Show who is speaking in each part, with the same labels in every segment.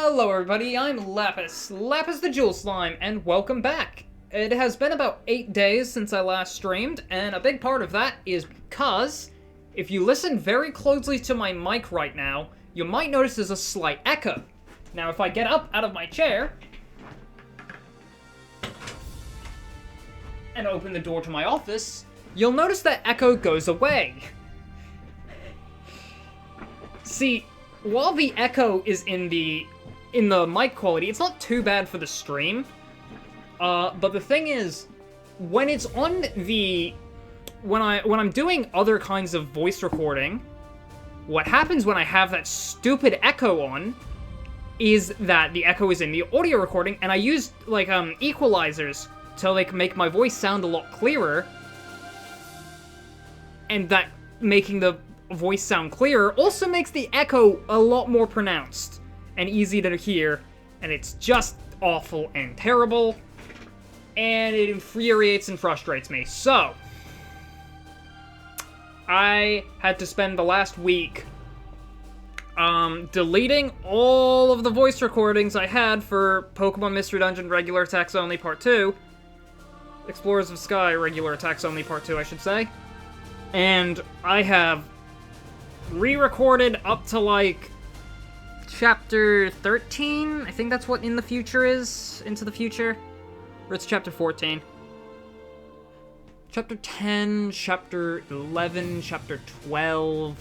Speaker 1: Hello everybody, I'm Lapis the Jewel Slime, and welcome back. It has been about 8 days since I last streamed, and a big part of that is because, if you listen very closely to my mic right now, you might notice there's a slight echo. Now if I get up out of my chair, and open the door to my office, you'll notice that echo goes away. See, while the echo is in the mic quality, it's not too bad for the stream. But the thing is, when it's on the when I'm doing other kinds of voice recording, what happens when I have that stupid echo on is that the echo is in the audio recording, and I used like equalizers to like make my voice sound a lot clearer, and that making the voice sound clearer also makes the echo a lot more pronounced and easy to hear, and it's just awful and terrible, and it infuriates and frustrates me. So I had to spend the last week deleting all of the voice recordings I had for Pokemon Mystery Dungeon Regular Attacks Only Part 2, Explorers of Sky Regular Attacks Only Part 2, I should say, and I have re-recorded up to, like, chapter 13? I think that's what In the Future is. Into the Future? Or it's chapter 14. Chapter 10, chapter 11, chapter 12...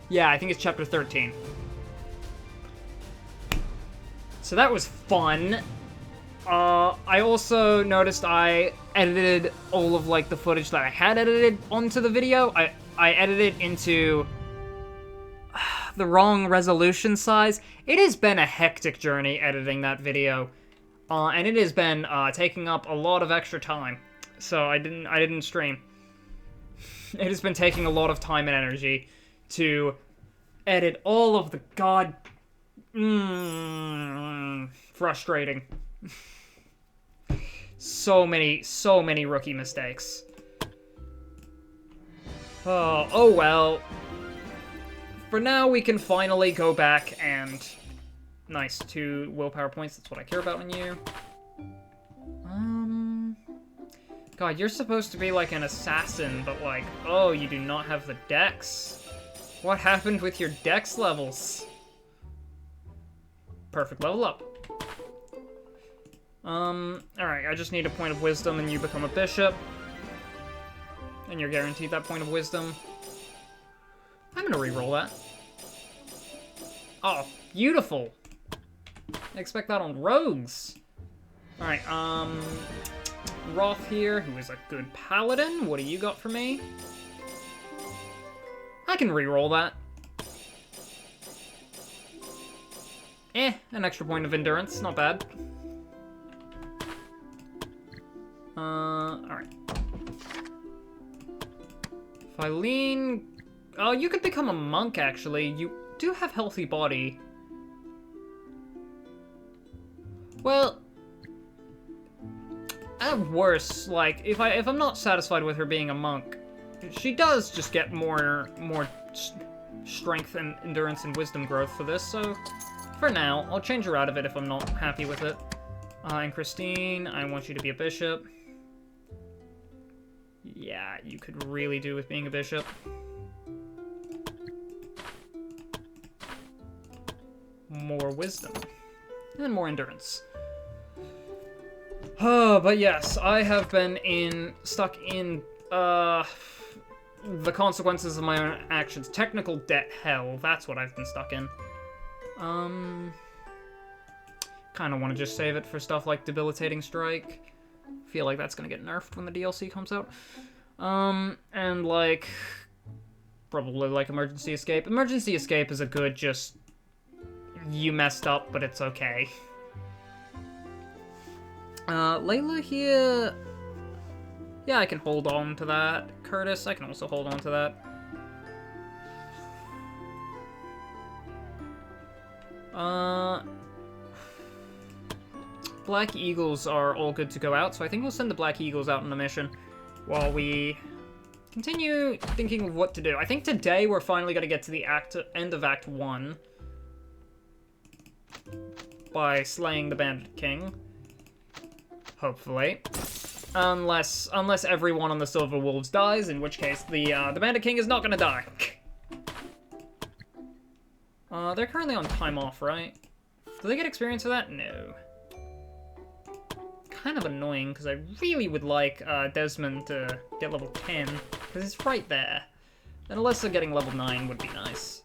Speaker 1: Yeah, I think it's chapter 13. So that was fun. I also noticed I edited all of, like, the footage that I had edited onto the video. I edited into the wrong resolution size. It has been a hectic journey editing that video, and it has been taking up a lot of extra time. So I didn't stream. It has been taking a lot of time and energy to edit all of the frustrating. So many rookie mistakes. Oh well. For now, we can finally go back and... Nice, 2 willpower points, that's what I care about in you. God, you're supposed to be like an assassin, but like, oh, you do not have the dex? What happened with your dex levels? Perfect level up. Alright, I just need a point of wisdom and you become a bishop. And you're guaranteed that point of wisdom. I'm gonna re-roll that. Oh, beautiful! I expect that on rogues. Alright, Roth here, who is a good paladin. What do you got for me? I can re-roll that. An extra point of endurance, not bad. Alright. Phylene... Oh, you could become a monk, actually. You do have healthy body. Well... At worst, like, if I'm not satisfied with her being a monk, she does just get more strength and endurance and wisdom growth for this, so... For now, I'll change her out of it if I'm not happy with it. And Christine, I want you to be a bishop. Yeah, you could really do with being a bishop. More wisdom. And more endurance. Oh, but yes, I have been stuck in, the consequences of my own actions. Technical debt hell, that's what I've been stuck in. Kinda wanna just save it for stuff like Debilitating Strike. Feel like that's gonna get nerfed when the DLC comes out. And like, probably like Emergency Escape. Emergency Escape is a good just, you messed up, but it's okay. Layla here, yeah, I can hold on to that. Curtis, I can also hold on to that. Black Eagles are all good to go out, so I think we'll send the Black Eagles out on a mission while we continue thinking of what to do. I think today we're finally going to get to the end of Act 1. by slaying the Bandit King. Hopefully. Unless everyone on the Silver Wolves dies, in which case the Bandit King is not gonna die. They're currently on time off, right? Do they get experience for that? No. Kind of annoying, because I really would like Desmond to get level 10, because it's right there. And Alyssa getting level 9 would be nice.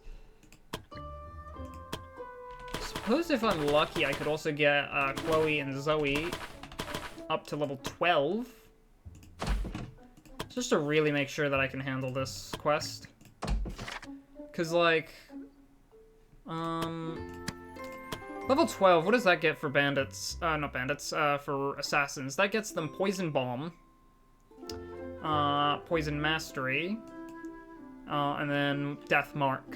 Speaker 1: Suppose if I'm lucky, I could also get Chloe and Zoe up to level 12. Just to really make sure that I can handle this quest. Because, like... Level 12, what does that get for bandits? Not bandits, for assassins. That gets them Poison Bomb, Poison Mastery, and then Death Mark.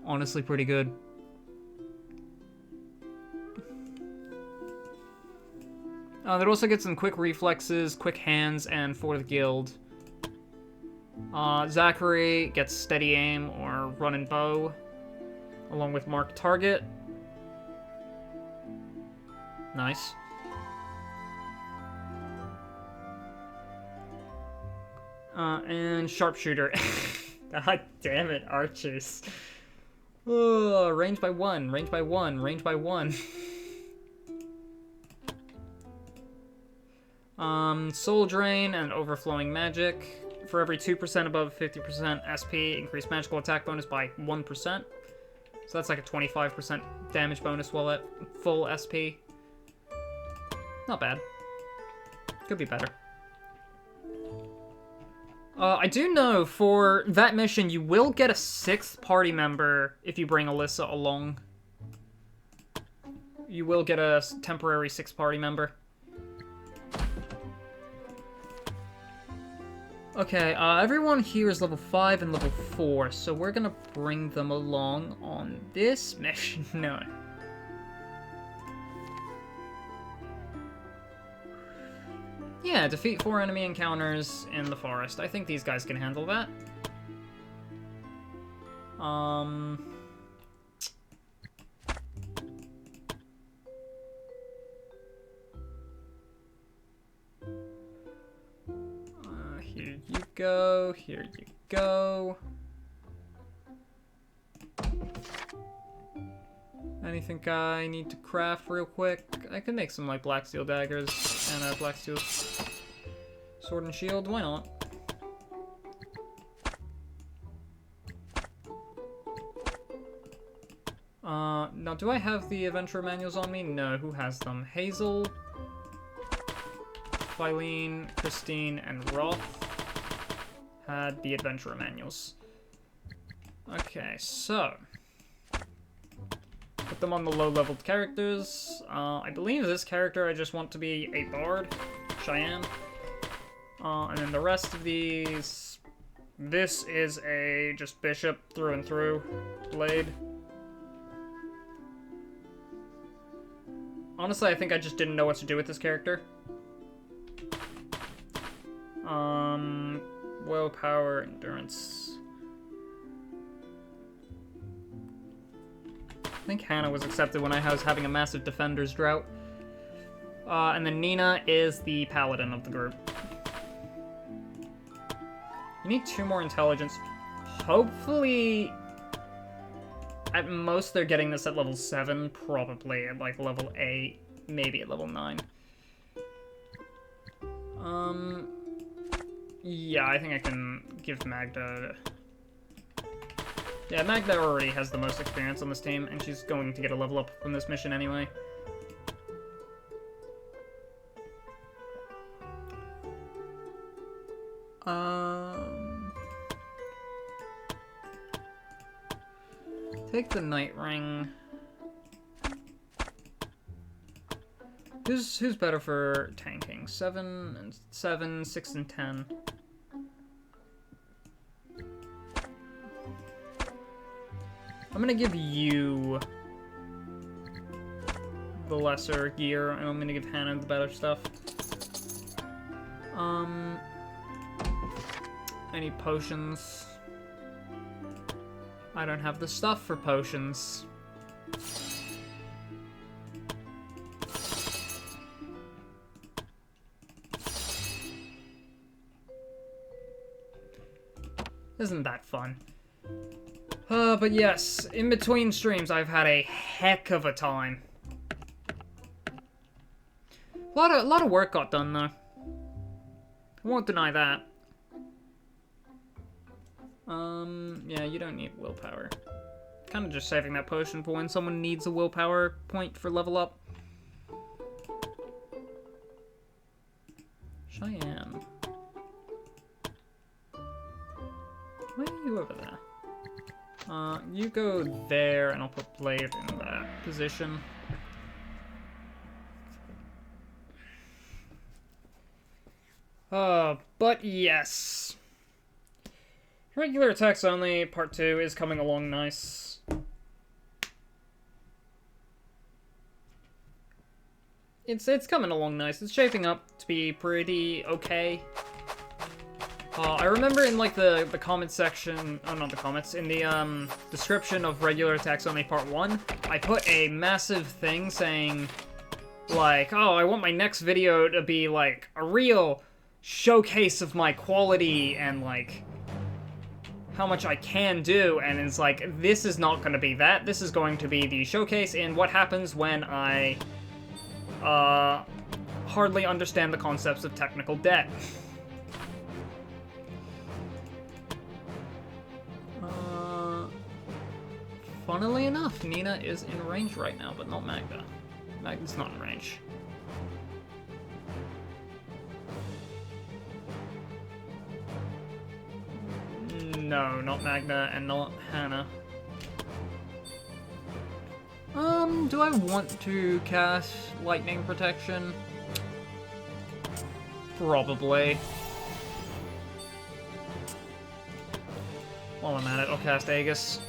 Speaker 1: Honestly, pretty good. That also gets them Quick Reflexes, Quick Hands, and For the Guild. Zachary gets Steady Aim or Run and Bow, along with Mark Target. Nice. And Sharpshooter. God damn it, archers. Oh, range by 1, range by 1, range by 1. Soul Drain and Overflowing Magic. For every 2% above 50% SP, increase magical attack bonus by 1%. So that's like a 25% damage bonus while at full SP. Not bad. Could be better. I do know for that mission you will get a 6th party member if you bring Alyssa along. You will get a temporary 6th party member. Okay, everyone here is level 5 and level 4, so we're gonna bring them along on this mission. No. Yeah, defeat 4 enemy encounters in the forest. I think these guys can handle that. Here you go, here you go. Anything I need to craft real quick? I can make some, like, black steel daggers and a black steel sword and shield. Why not? Now, do I have the adventurer manuals on me? No, who has them? Hazel, Filene, Christine, and Roth had the adventurer manuals. Okay, so... put them on the low-leveled characters. I believe this character I just want to be a bard, Cheyenne. And then the rest of these... this is a just bishop through and through, blade. Honestly, I think I just didn't know what to do with this character. Willpower, endurance. I think Hannah was accepted when I was having a massive defenders drought. And then Nina is the paladin of the group. You need 2 more intelligence. Hopefully, at most they're getting this at level 7, probably at like level 8, maybe at level 9. Yeah, I think I can give Magda... yeah, Magda already has the most experience on this team, and she's going to get a level up from this mission anyway. Take the Night Ring. Who's better for tanking? 7 and 7, 6 and 10. I'm gonna give you the lesser gear, and I'm gonna give Hannah the better stuff. I need potions. I don't have the stuff for potions. Isn't that fun? But yes, in between streams, I've had a heck of a time. A lot of work got done, though. I won't deny that. Yeah, you don't need willpower. Kind of just saving that potion for when someone needs a willpower point for level up. Cheyenne. Why are you over there? You go there, and I'll put Blade in that position. But yes. Regular attacks only, part 2 is coming along nice. It's coming along nice. It's shaping up to be pretty okay. I remember in, like, the comment section... Oh, not the comments. In the, description of Regular Attacks Only Part 1, I put a massive thing saying, like, oh, I want my next video to be, like, a real showcase of my quality and, like, how much I can do, and it's like, this is not going to be that. This is going to be the showcase in what happens when I, hardly understand the concepts of technical debt. Funnily enough, Nina is in range right now, but not Magda. Magda's not in range. No, not Magda and not Hannah. Do I want to cast Lightning Protection? Probably. While I'm at it, I'll cast Aegis.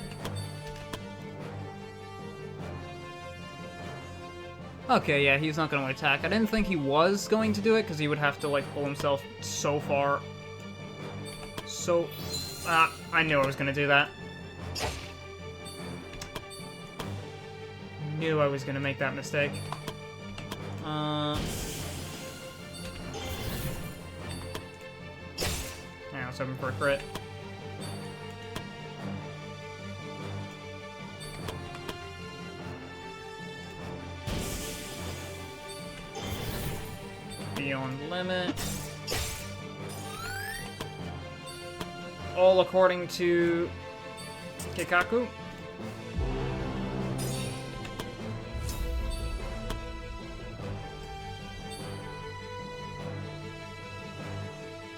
Speaker 1: Okay, yeah, he's not going to attack. I didn't think he was going to do it, because he would have to, like, pull himself so far. So... I knew I was going to do that. Knew I was going to make that mistake. Yeah, I was hoping for a crit. Beyond limit. All according to Kikaku.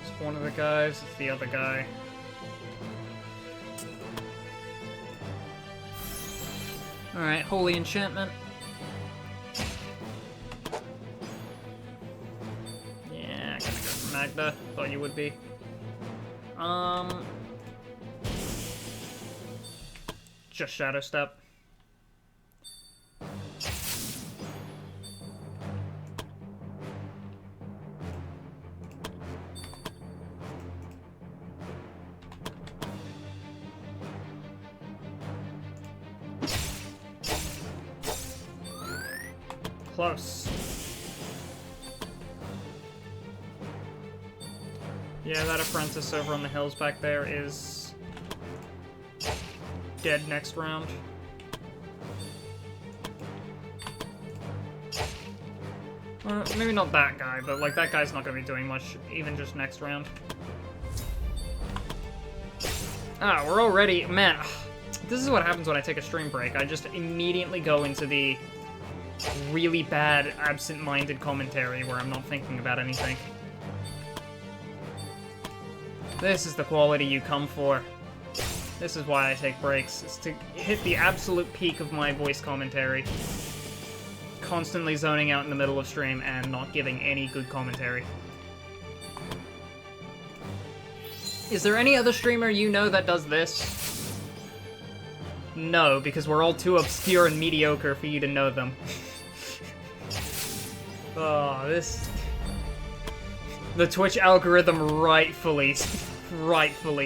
Speaker 1: It's one of the guys, it's the other guy. Alright, Holy Enchantment. Yeah, gonna go for Magda. Thought you would be. Just Shadow Step. Close. Yeah, that apprentice over on the hills back there is dead next round. Maybe not that guy, but like that guy's not going to be doing much, even just next round. Ah, we're already... Man, this is what happens when I take a stream break. I just immediately go into the really bad, absent-minded commentary where I'm not thinking about anything. This is the quality you come for. This is why I take breaks. It's to hit the absolute peak of my voice commentary. Constantly zoning out in the middle of stream and not giving any good commentary. Is there any other streamer you know that does this? No, because we're all too obscure and mediocre for you to know them. Oh, this... The Twitch algorithm rightfully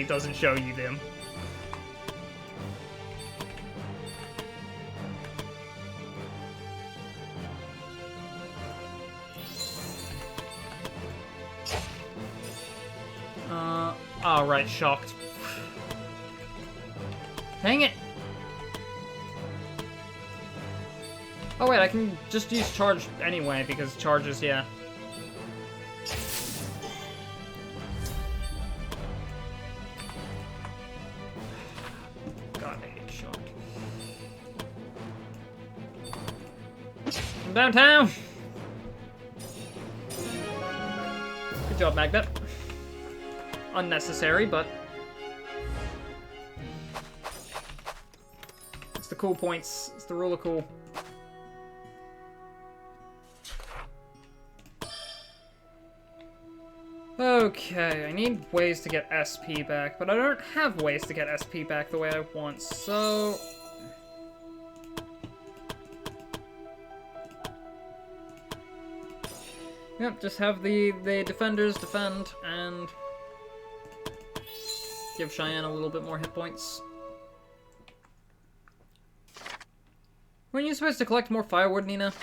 Speaker 1: doesn't show you them. Oh, right, shocked. Dang it! Oh wait, I can just use charge anyway, because charges, yeah. God, I hate shock. I'm downtown! Good job, Magnet. Unnecessary, but... it's the cool points. It's the rule of cool. Okay, I need ways to get SP back, but I don't have ways to get SP back the way I want, so... yep, just have the defenders defend, and... give Cheyenne a little bit more hit points. Weren't you supposed to collect more firewood, Nina?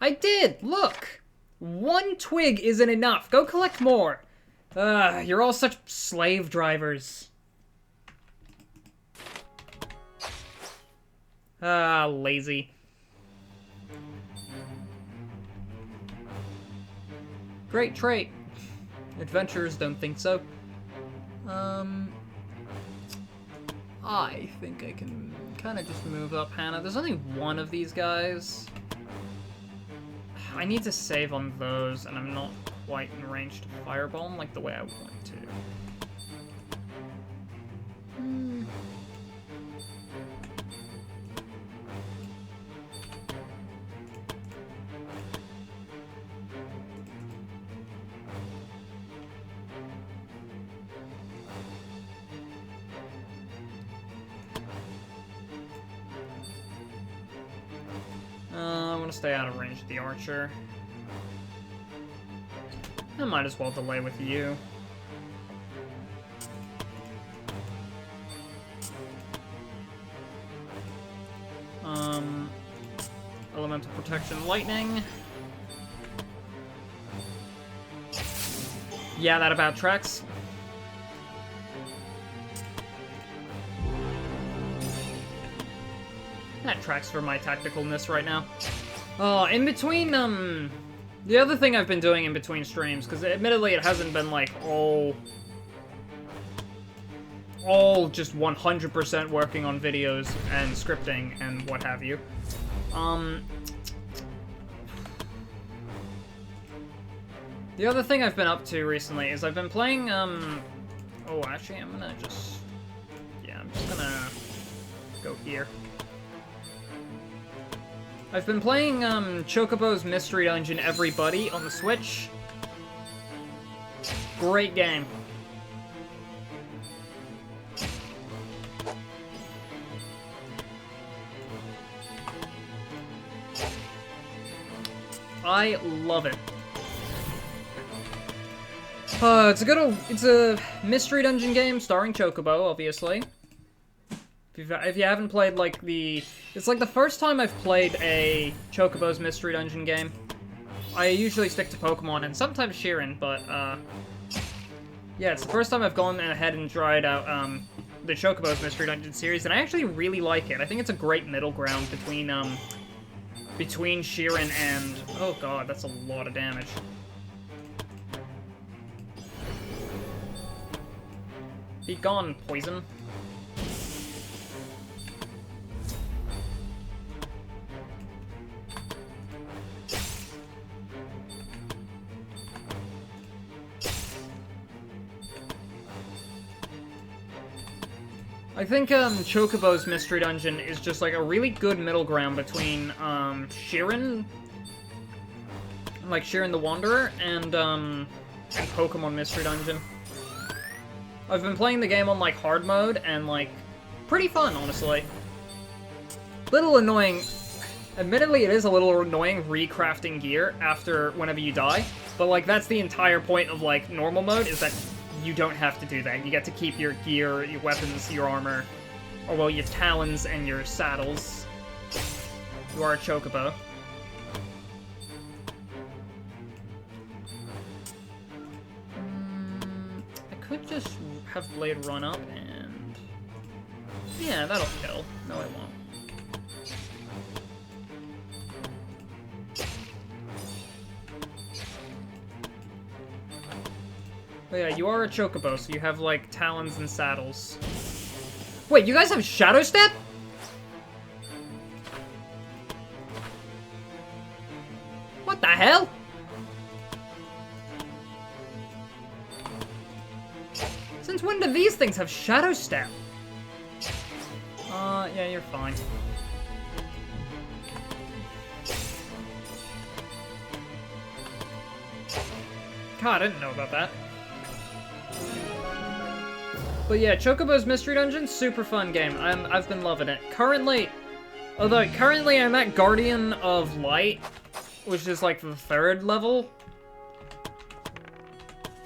Speaker 1: I did! Look! 1 twig isn't enough. Go collect more. You're all such slave drivers. Lazy. Great trait. Adventurers don't think so. I think I can kind of just move up Hannah. There's only one of these guys. I need to save on those, and I'm not quite in range to firebomb like the way I want to. I want to stay out of range of the archer. I might as well delay with you. Elemental protection, lightning. Yeah, that about tracks. That tracks for my tacticalness right now. In between, the other thing I've been doing in between streams, because admittedly it hasn't been, like, all just 100% working on videos and scripting and what have you. The other thing I've been up to recently is I've been playing, oh, actually, I'm gonna just, yeah, I'm just gonna go here. I've been playing, Chocobo's Mystery Dungeon Everybody on the Switch. Great game. I love it. It's a Mystery Dungeon game starring Chocobo, obviously. If you haven't played, like, it's like the first time I've played a Chocobo's Mystery Dungeon game. I usually stick to Pokemon and sometimes Sheeran, but, yeah, it's the first time I've gone ahead and tried out, the Chocobo's Mystery Dungeon series, and I actually really like it. I think it's a great middle ground between Sheeran and... oh god, that's a lot of damage. Be gone, poison. I think Chocobo's Mystery Dungeon is just like a really good middle ground between Sheeran, like Sheeran the Wanderer, and Pokemon Mystery Dungeon. I've been playing the game on like hard mode and like pretty fun, honestly. Little annoying. Admittedly, it is a little annoying recrafting gear whenever you die, but like that's the entire point of like normal mode, is that you don't have to do that. You get to keep your gear, your weapons, your armor, or well, your talons and your saddles. You are a Chocobo. I could just have Blade run up and... Yeah, that'll kill. No, it won't. But yeah, you are a chocobo, so you have, like, talons and saddles. Wait, you guys have Shadow Step? What the hell? Since when do these things have Shadow Step? Yeah, you're fine. God, I didn't know about that. But yeah, Chocobo's Mystery Dungeon, super fun game. I've been loving it. Currently I'm at Guardian of Light, which is like the third level.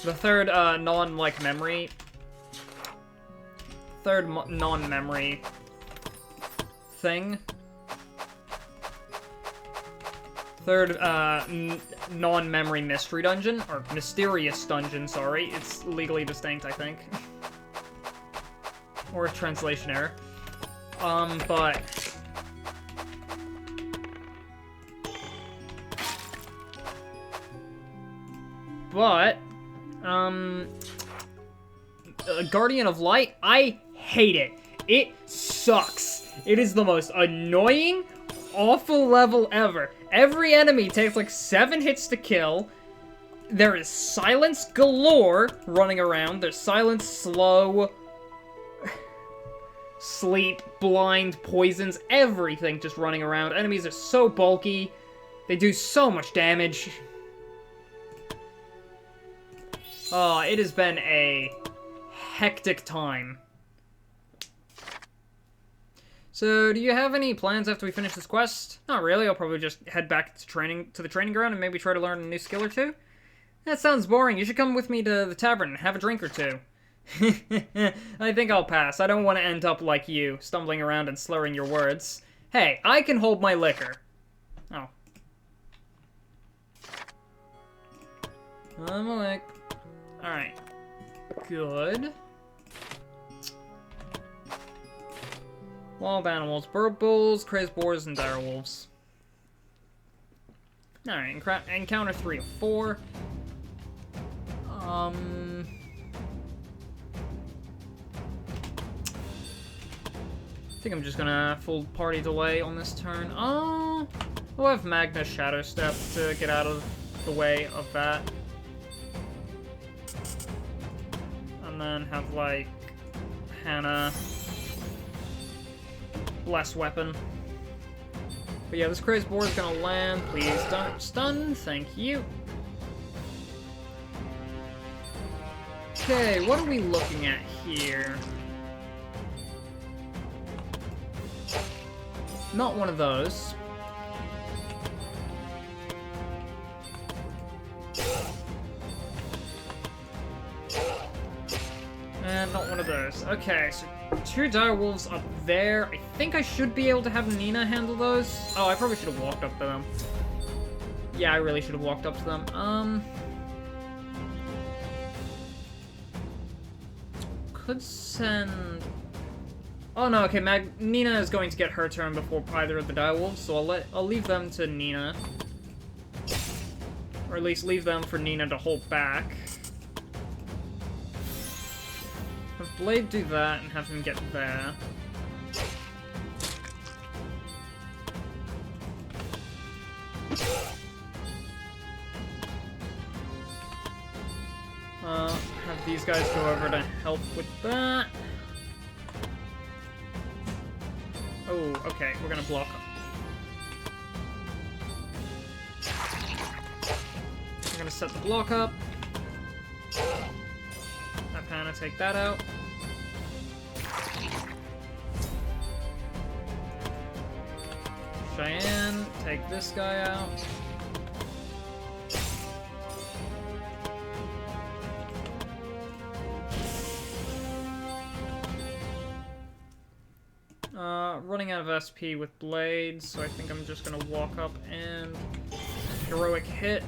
Speaker 1: The third, non-memory thing. Third, non-memory mystery dungeon, or mysterious dungeon, sorry. It's legally distinct, I think. Or a translation error. But... Guardian of Light, I hate it. It sucks. It is the most annoying, awful level ever. Every enemy takes like 7 hits to kill. There is silence galore running around. There's silence, slow, sleep, blind, poisons, everything just running around. Enemies are so bulky. They do so much damage. It has been a hectic time. So, do you have any plans after we finish this quest? Not really, I'll probably just head back to the training ground and maybe try to learn a new skill or two. That sounds boring. You should come with me to the tavern and have a drink or two. I think I'll pass. I don't want to end up like you, stumbling around and slurring your words. Hey, I can hold my liquor. Oh. I'm awake. Alright. Good. Wild animals, bird bulls, crazed boars, and dire wolves. Alright, encounter 3 of 4. I think I'm just gonna full party delay on this turn. Oh, we'll have Magna's Shadow Step to get out of the way of that. And then have, like, Hannah... Bless Weapon. But yeah, this crazed boar is gonna land. Please don't stun. Thank you. Okay, what are we looking at here? Not one of those. And not one of those. Okay, so 2 dire wolves up there. I think I should be able to have Nina handle those. Oh, I probably should have walked up to them. Yeah, I really should have walked up to them. Could send... Oh no, okay, Nina is going to get her turn before either of the dire wolves, so I'll leave them to Nina. Or at least leave them for Nina to hold back. Have Blade do that and have him get there. Have these guys go over to help with that. Oh, okay, we're gonna block up. We're gonna set the block up. Have Hannah take that out. Cheyenne, take this guy out. Running out of SP with blades, so I think I'm just gonna walk up and heroic hit.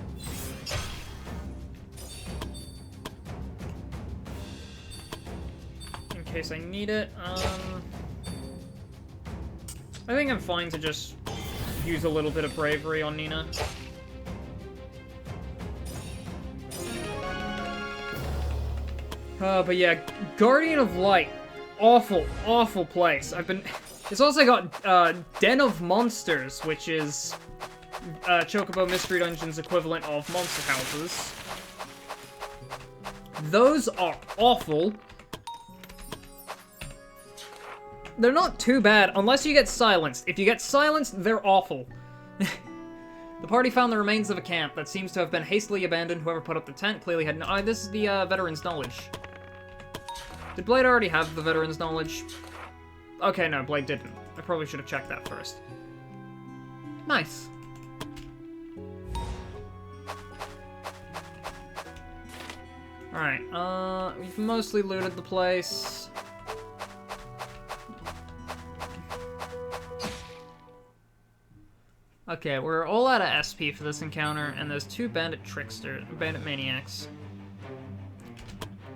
Speaker 1: In case I need it. I think I'm fine to just use a little bit of bravery on Nina. But yeah, Guardian of Light. Awful, awful place. It's also got, Den of Monsters, which is, Chocobo Mystery Dungeon's equivalent of monster houses. Those are awful. They're not too bad, unless you get silenced. If you get silenced, they're awful. The party found the remains of a camp that seems to have been hastily abandoned. Whoever put up the tent clearly had no... Oh, this is the, veteran's knowledge. Did Blade already have the veteran's knowledge? Okay, no, Blade didn't. I probably should have checked that first. Nice. Alright, we've mostly looted the place. Okay, we're all out of SP for this encounter, and there's 2 bandit maniacs.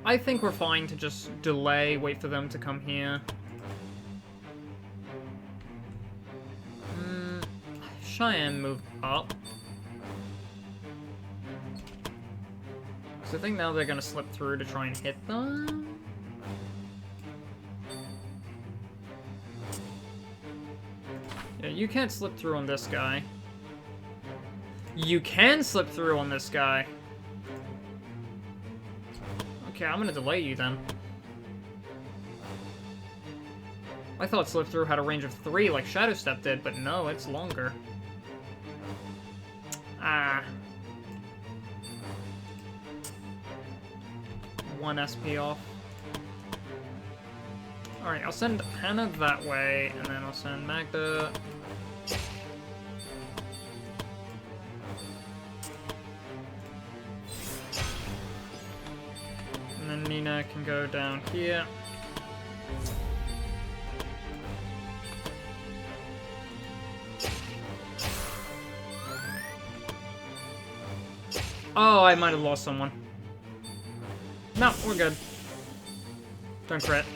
Speaker 1: I think we're fine to just delay, wait for them to come here. Cheyenne moved up. So I think now they're gonna slip through to try and hit them. Yeah, you can't slip through on this guy. You can slip through on this guy. Okay, I'm gonna delay you then. I thought slip through had a range of 3 like Shadow Step did, but no, it's longer. Ah. 1 SP off. Alright, I'll send Hannah that way, and then I'll send Magda. And then Nina can go down here. Oh, I might have lost someone. No, we're good. Don't crit.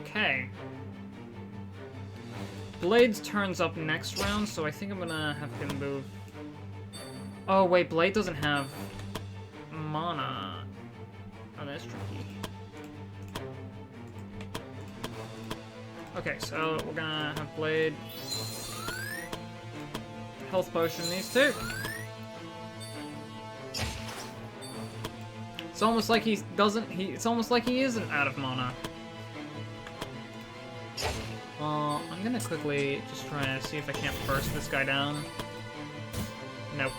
Speaker 1: Okay. Blade's turns up next round, so I think I'm gonna have him move. Oh, wait, Blade doesn't have mana. Oh, that's tricky. Okay, so we're gonna have Blade health potion these 2. It's almost like he doesn't. It's almost like he isn't out of mana. I'm gonna quickly just try to see if I can't burst this guy down. Nope.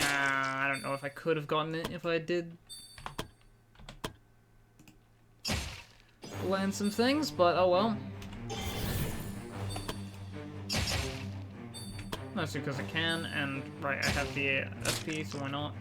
Speaker 1: I don't know if I could have gotten it if I did land some things, but oh well. Mostly because I can, and right, I have the SP, so why not?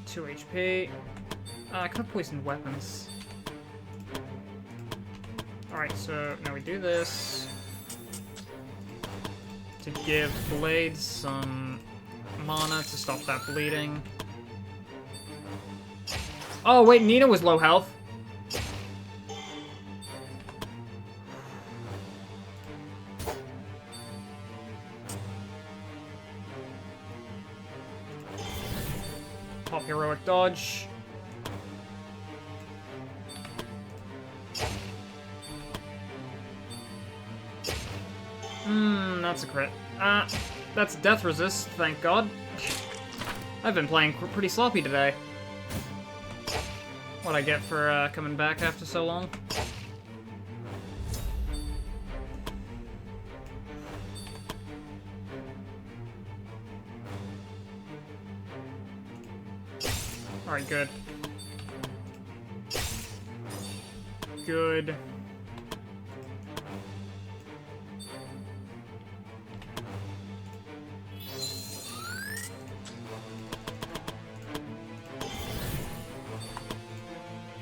Speaker 1: Two HP. I could have poisoned weapons. Alright, so now we do this to give Blade some mana to stop that bleeding. Oh, wait, Nina was low health. Pop heroic dodge. That's a crit. That's death resist, thank God. I've been playing pretty sloppy today. What I get for coming back after so long. Alright, good. Good.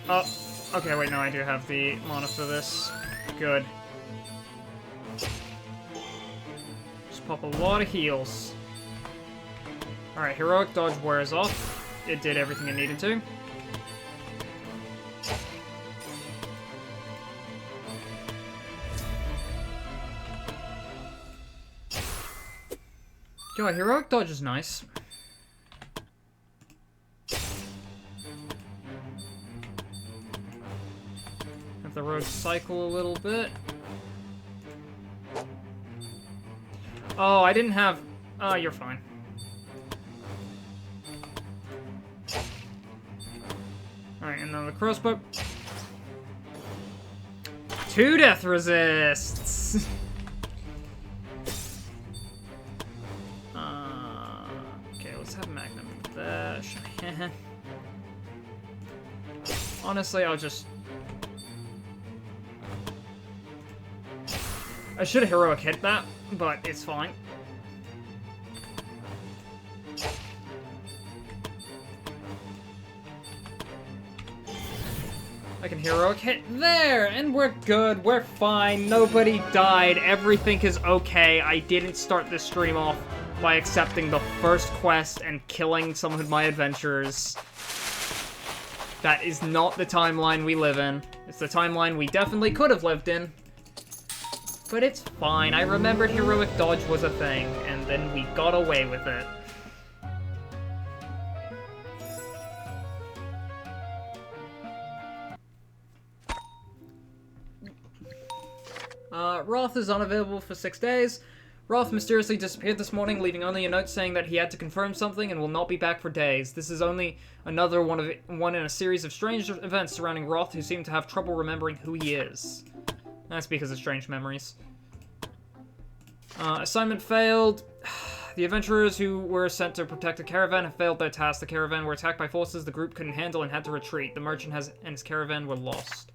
Speaker 1: Oh, okay, wait, no, I do have the mana for this. Good. Just pop a lot of heals. Alright, Heroic Dodge wears off. It did everything it needed to. Yo, Heroic Dodge is nice. Have the road cycle a little bit. Oh, I didn't have... Oh, you're fine. Alright, and then the crossbow. 2 death resists! Okay, let's have Magnum there. Honestly, I'll just... I should have heroic hit that, but it's fine. I can heroic hit there, and we're good, we're fine, nobody died, everything is okay. I didn't start this stream off by accepting the first quest and killing some of my adventurers. That is not the timeline we live in. It's the timeline we definitely could have lived in. But it's fine, I remembered heroic dodge was a thing, and then we got away with it. Roth is unavailable for 6 days. Roth mysteriously disappeared this morning, leaving only a note saying that he had to confirm something and will not be back for days. This is only another one in a series of strange events surrounding Roth, who seem to have trouble remembering who he is. That's because of strange memories. Assignment failed. The adventurers who were sent to protect the caravan have failed their task. The caravan were attacked by forces the group couldn't handle and had to retreat. The merchant and his caravan were lost.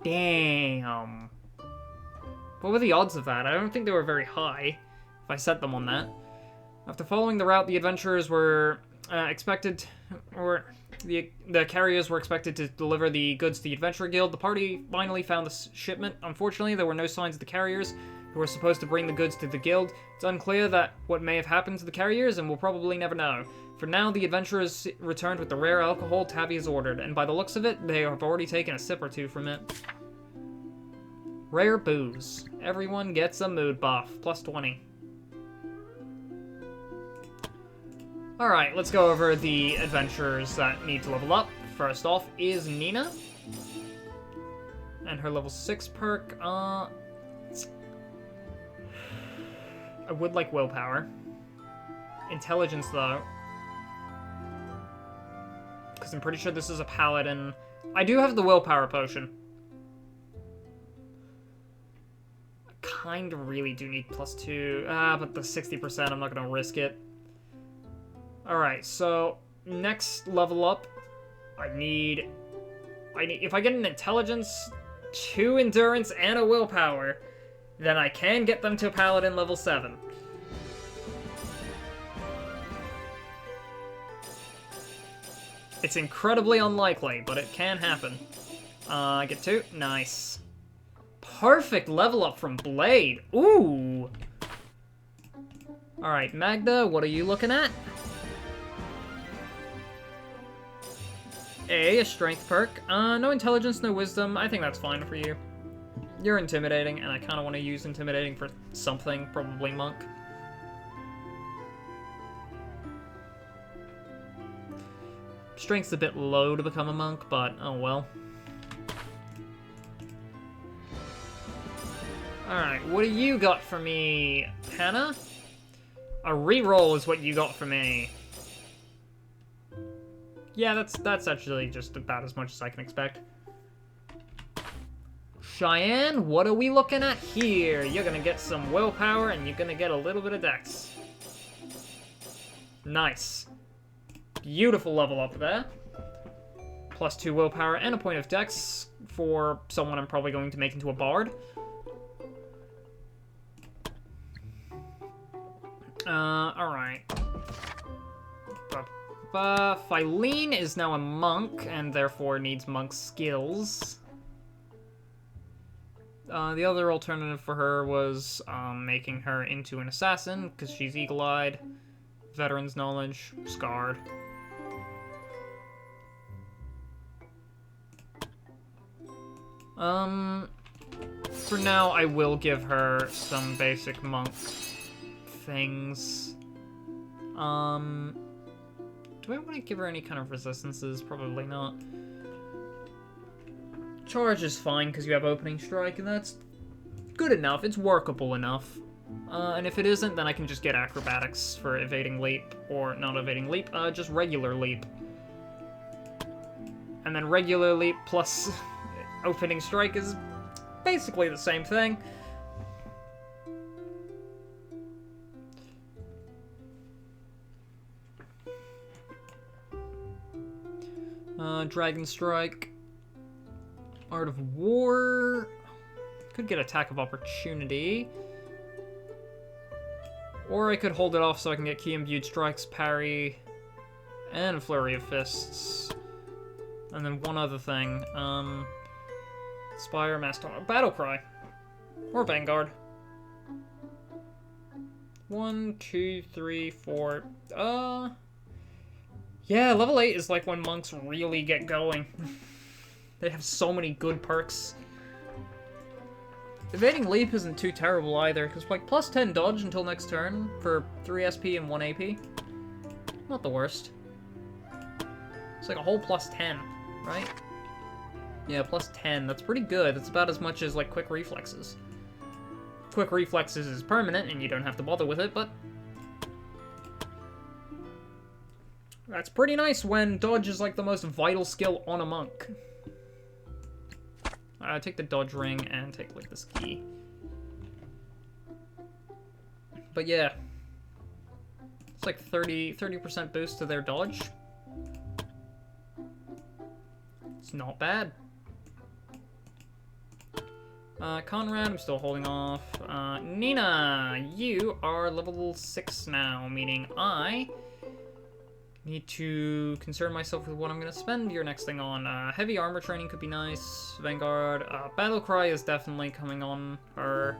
Speaker 1: Damn. What were the odds of that? I don't think they were very high, if I set them on that. After following the route, the adventurers were the carriers were expected to deliver the goods to the Adventurer Guild. The party finally found the shipment. Unfortunately, there were no signs of the carriers, who were supposed to bring the goods to the guild. It's unclear what may have happened to the carriers, and we'll probably never know. For now, the adventurers returned with the rare alcohol Tabby has ordered, and by the looks of it, they have already taken a sip or two from it. Rare booze. Everyone gets a mood buff. Plus 20. Alright, let's go over the adventurers that need to level up. First off is Nina. And her level 6 perk, I would like willpower. Intelligence, though. Because I'm pretty sure this is a paladin. I do have the willpower potion. Kind of really do need plus 2. But the 60%, I'm not going to risk it. Alright, so next level up, I need, if I get an intelligence, 2 endurance, and a willpower, then I can get them to paladin level 7. It's incredibly unlikely, but it can happen. I get 2. Nice. Perfect level up from Blade. Ooh. Alright, Magda, what are you looking at? A strength perk. No intelligence, no wisdom. I think that's fine for you. You're intimidating, and I kind of want to use intimidating for something, probably monk. Strength's a bit low to become a monk, but oh well. Alright, what do you got for me, Hannah? A reroll is what you got for me. Yeah, that's actually just about as much as I can expect. Cheyenne, what are we looking at here? You're gonna get some willpower, and you're gonna get a little bit of dex. Nice. Beautiful level up there. Plus 2 willpower and a point of dex for someone I'm probably going to make into a bard. Alright. Philene is now a monk, and therefore needs monk skills. The other alternative for her was making her into an assassin, because she's eagle-eyed, veteran's knowledge, scarred. For now, I will give her some basic monk things. Do I want to give her any kind of resistances? Probably not. Charge is fine, because you have opening strike, and that's good enough. It's workable enough. And if it isn't, then I can just get acrobatics for evading leap, or not evading leap, just regular leap. And then regular leap plus opening strike is basically the same thing. Dragon Strike. Art of War. Could get Attack of Opportunity. Or I could hold it off so I can get Key Imbued Strikes, Parry, and Flurry of Fists. And then one other thing. Spire, Master, Battle Cry. Or Vanguard. 1, 2, 3, 4. Yeah, level 8 is like when monks really get going. They have so many good perks. Evading Leap isn't too terrible either, because like plus 10 dodge until next turn for 3 SP and 1 AP. Not the worst. It's like a whole plus 10, right? Yeah, plus 10. That's pretty good. That's about as much as like Quick Reflexes. Quick Reflexes is permanent and you don't have to bother with it, but that's pretty nice when dodge is like the most vital skill on a monk. Take the dodge ring and take like this key. But yeah. It's like 30% boost to their dodge. It's not bad. Conrad, I'm still holding off. Nina, you are level 6 now, meaning I need to concern myself with what I'm going to spend your next thing on. Heavy armor training could be nice. Vanguard. Battle Cry is definitely coming on her.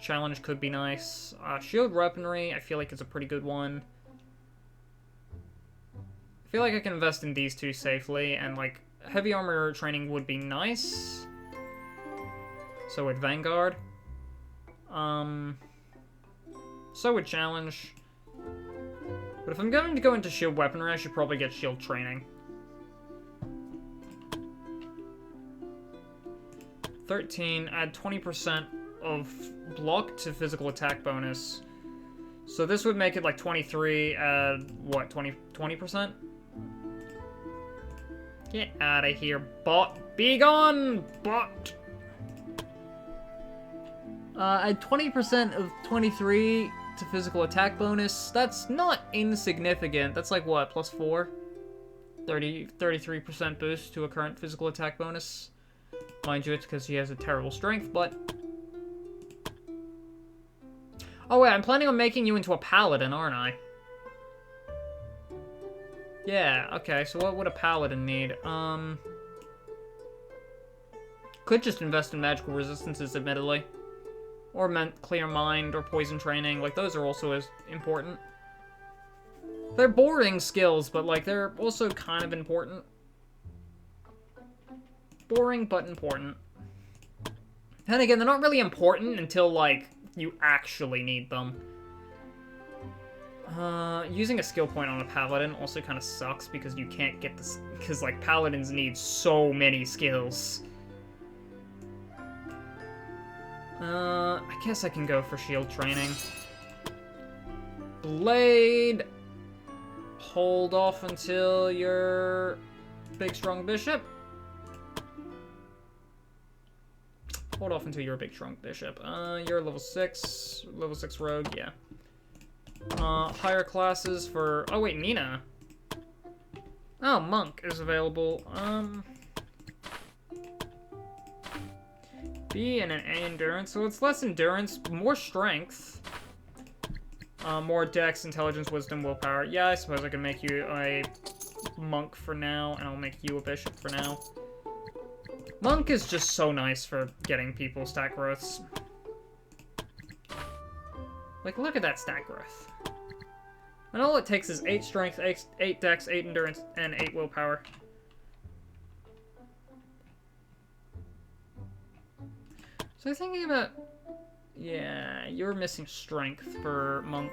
Speaker 1: Challenge could be nice. Shield Weaponry, I feel like it's a pretty good one. I feel like I can invest in these two safely, and like, heavy armor training would be nice. So would Vanguard. So would Challenge. But if I'm going to go into shield weaponry, I should probably get shield training. 13, add 20% of block to physical attack bonus. So this would make it like 23, what, 20%? Get out of here, bot. Be gone, bot! Add 20% of 23 to physical attack bonus. That's not insignificant. That's like what, plus 4? 33% boost to a current physical attack bonus. Mind you, it's because he has a terrible strength, but... Oh wait, I'm planning on making you into a paladin, aren't I? Yeah, okay, so what would a paladin need? Could just invest in magical resistances, admittedly. Or clear mind, or poison training. Like, those are also as important. They're boring skills, but, like, they're also kind of important. Boring, but important. And again, they're not really important until, like, you actually need them. Using a skill point on a paladin also kind of sucks because you can't get this... Because, like, paladins need so many skills. I guess I can go for shield training. Blade. Hold off until you're big strong bishop. Hold off until you're a big strong bishop. You're level 6 rogue, yeah. Higher classes for... Oh wait, Nina. Oh, monk is available. B and an A endurance, so it's less endurance, more strength. More dex, intelligence, wisdom, willpower. Yeah, I suppose I can make you a monk for now, and I'll make you a bishop for now. Monk is just so nice for getting people stat growths. Like, look at that stat growth. And all it takes is 8 strength, 8 dex, 8 endurance, and 8 willpower. So thinking about... Yeah, you're missing strength for monk.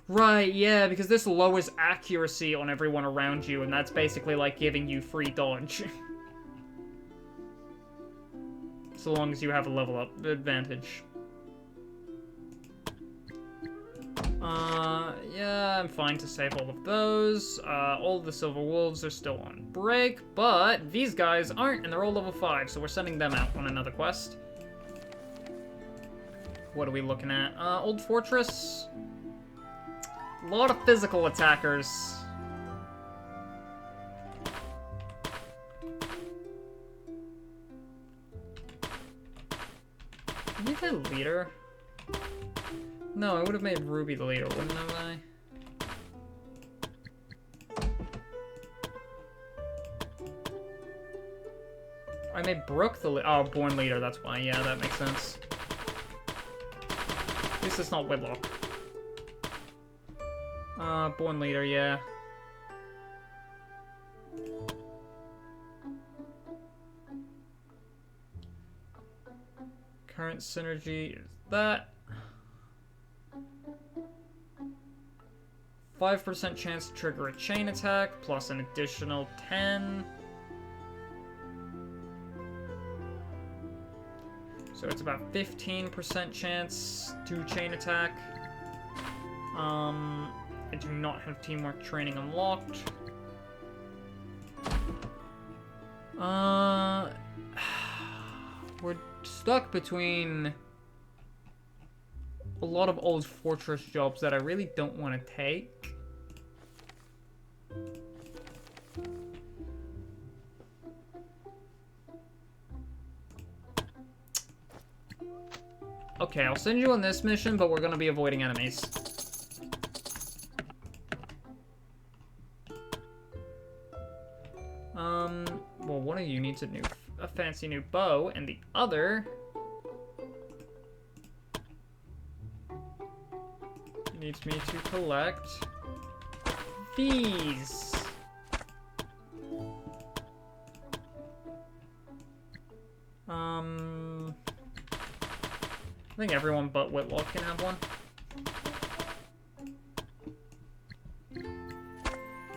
Speaker 1: Right, yeah, because this lowers accuracy on everyone around you, and that's basically like giving you free dodge. So long as you have a level up advantage. Yeah, I'm fine to save all of those. All of the Silver Wolves are still on break, but these guys aren't, and they're all level 5, so we're sending them out on another quest. What are we looking at? Old Fortress. A lot of physical attackers. You the leader? No, I would have made Ruby the leader, wouldn't I? I made Brooke the leader. Oh, born leader, that's why. Yeah, that makes sense. At least it's not Whitlock. Born leader, yeah. Current synergy is that. 5% chance to trigger a chain attack, plus an additional 10. So it's about 15% chance to chain attack. I do not have teamwork training unlocked. We're stuck between a lot of old fortress jobs that I really don't want to take. Okay, I'll send you on this mission, but we're gonna be avoiding enemies. Well, one of you needs a fancy new bow, and the other needs me to collect these. I think everyone but Whitlock can have one.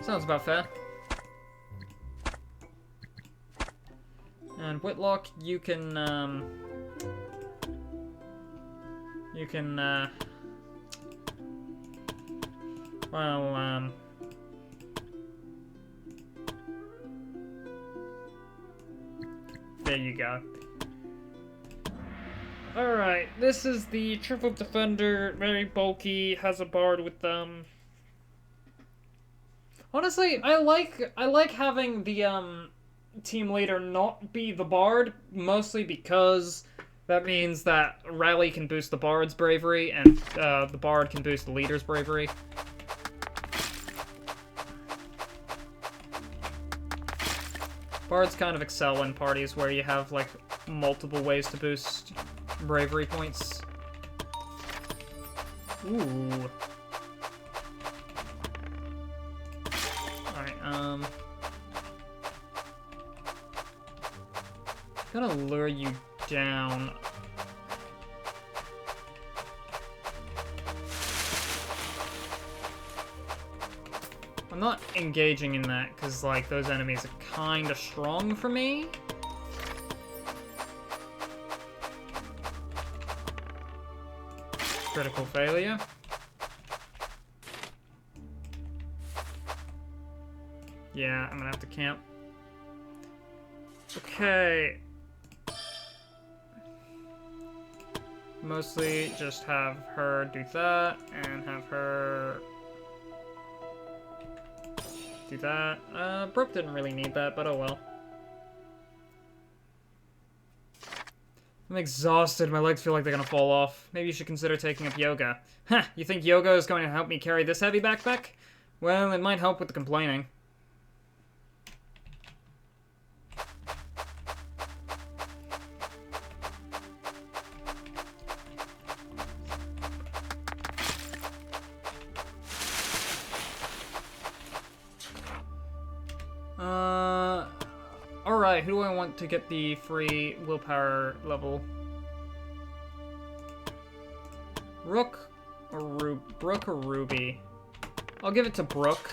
Speaker 1: Sounds about fair. And Whitlock, you can, well, there you go. Alright, this is the triple defender, very bulky, has a bard with them. Honestly, I like having the, team leader not be the bard, mostly because that means that Rally can boost the bard's bravery, and, the bard can boost the leader's bravery. Bards kind of excel in parties where you have, like, multiple ways to boost bravery points. Ooh. Alright, gonna lure you down. I'm not engaging in that because, like, those enemies are kind of strong for me. Critical failure. Yeah, I'm gonna have to camp. Okay. Mostly just have her do that, and have her do that. Brooke didn't really need that, but oh well. I'm exhausted. My legs feel like they're gonna fall off. Maybe you should consider taking up yoga. Huh, you think yoga is going to help me carry this heavy backpack? Well, it might help with the complaining. Alright, who do I want to get the free willpower level? Brooke or Ruby? I'll give it to Brooke.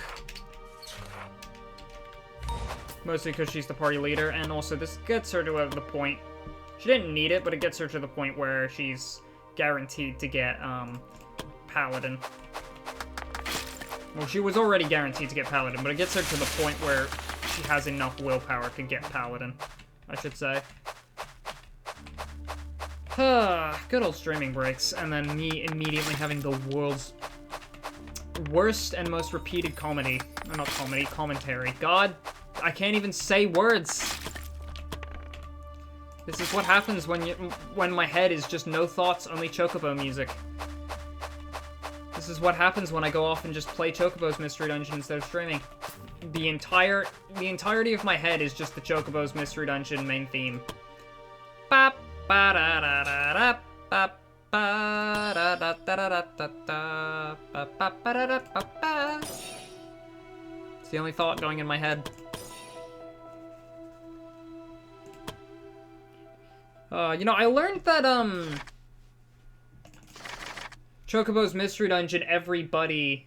Speaker 1: Mostly because she's the party leader, and also this gets her to the point. She didn't need it, but it gets her to the point where she's guaranteed to get, Paladin. Well, she was already guaranteed to get Paladin, but it gets her to the point where she has enough willpower to get Paladin, I should say. Good old streaming breaks, and then me immediately having the world's worst and most repeated comedy. Or not comedy, commentary. God, I can't even say words. This is what happens when my head is just no thoughts, only Chocobo music. This is what happens when I go off and just play Chocobo's Mystery Dungeon instead of streaming. The entirety of my head is just the Chocobo's Mystery Dungeon main theme. Bop, ba da da da da, bop, ba da da da da da da, bop, ba da da da da. It's the only thought going in my head. You know, I learned that Chocobo's Mystery Dungeon Everybody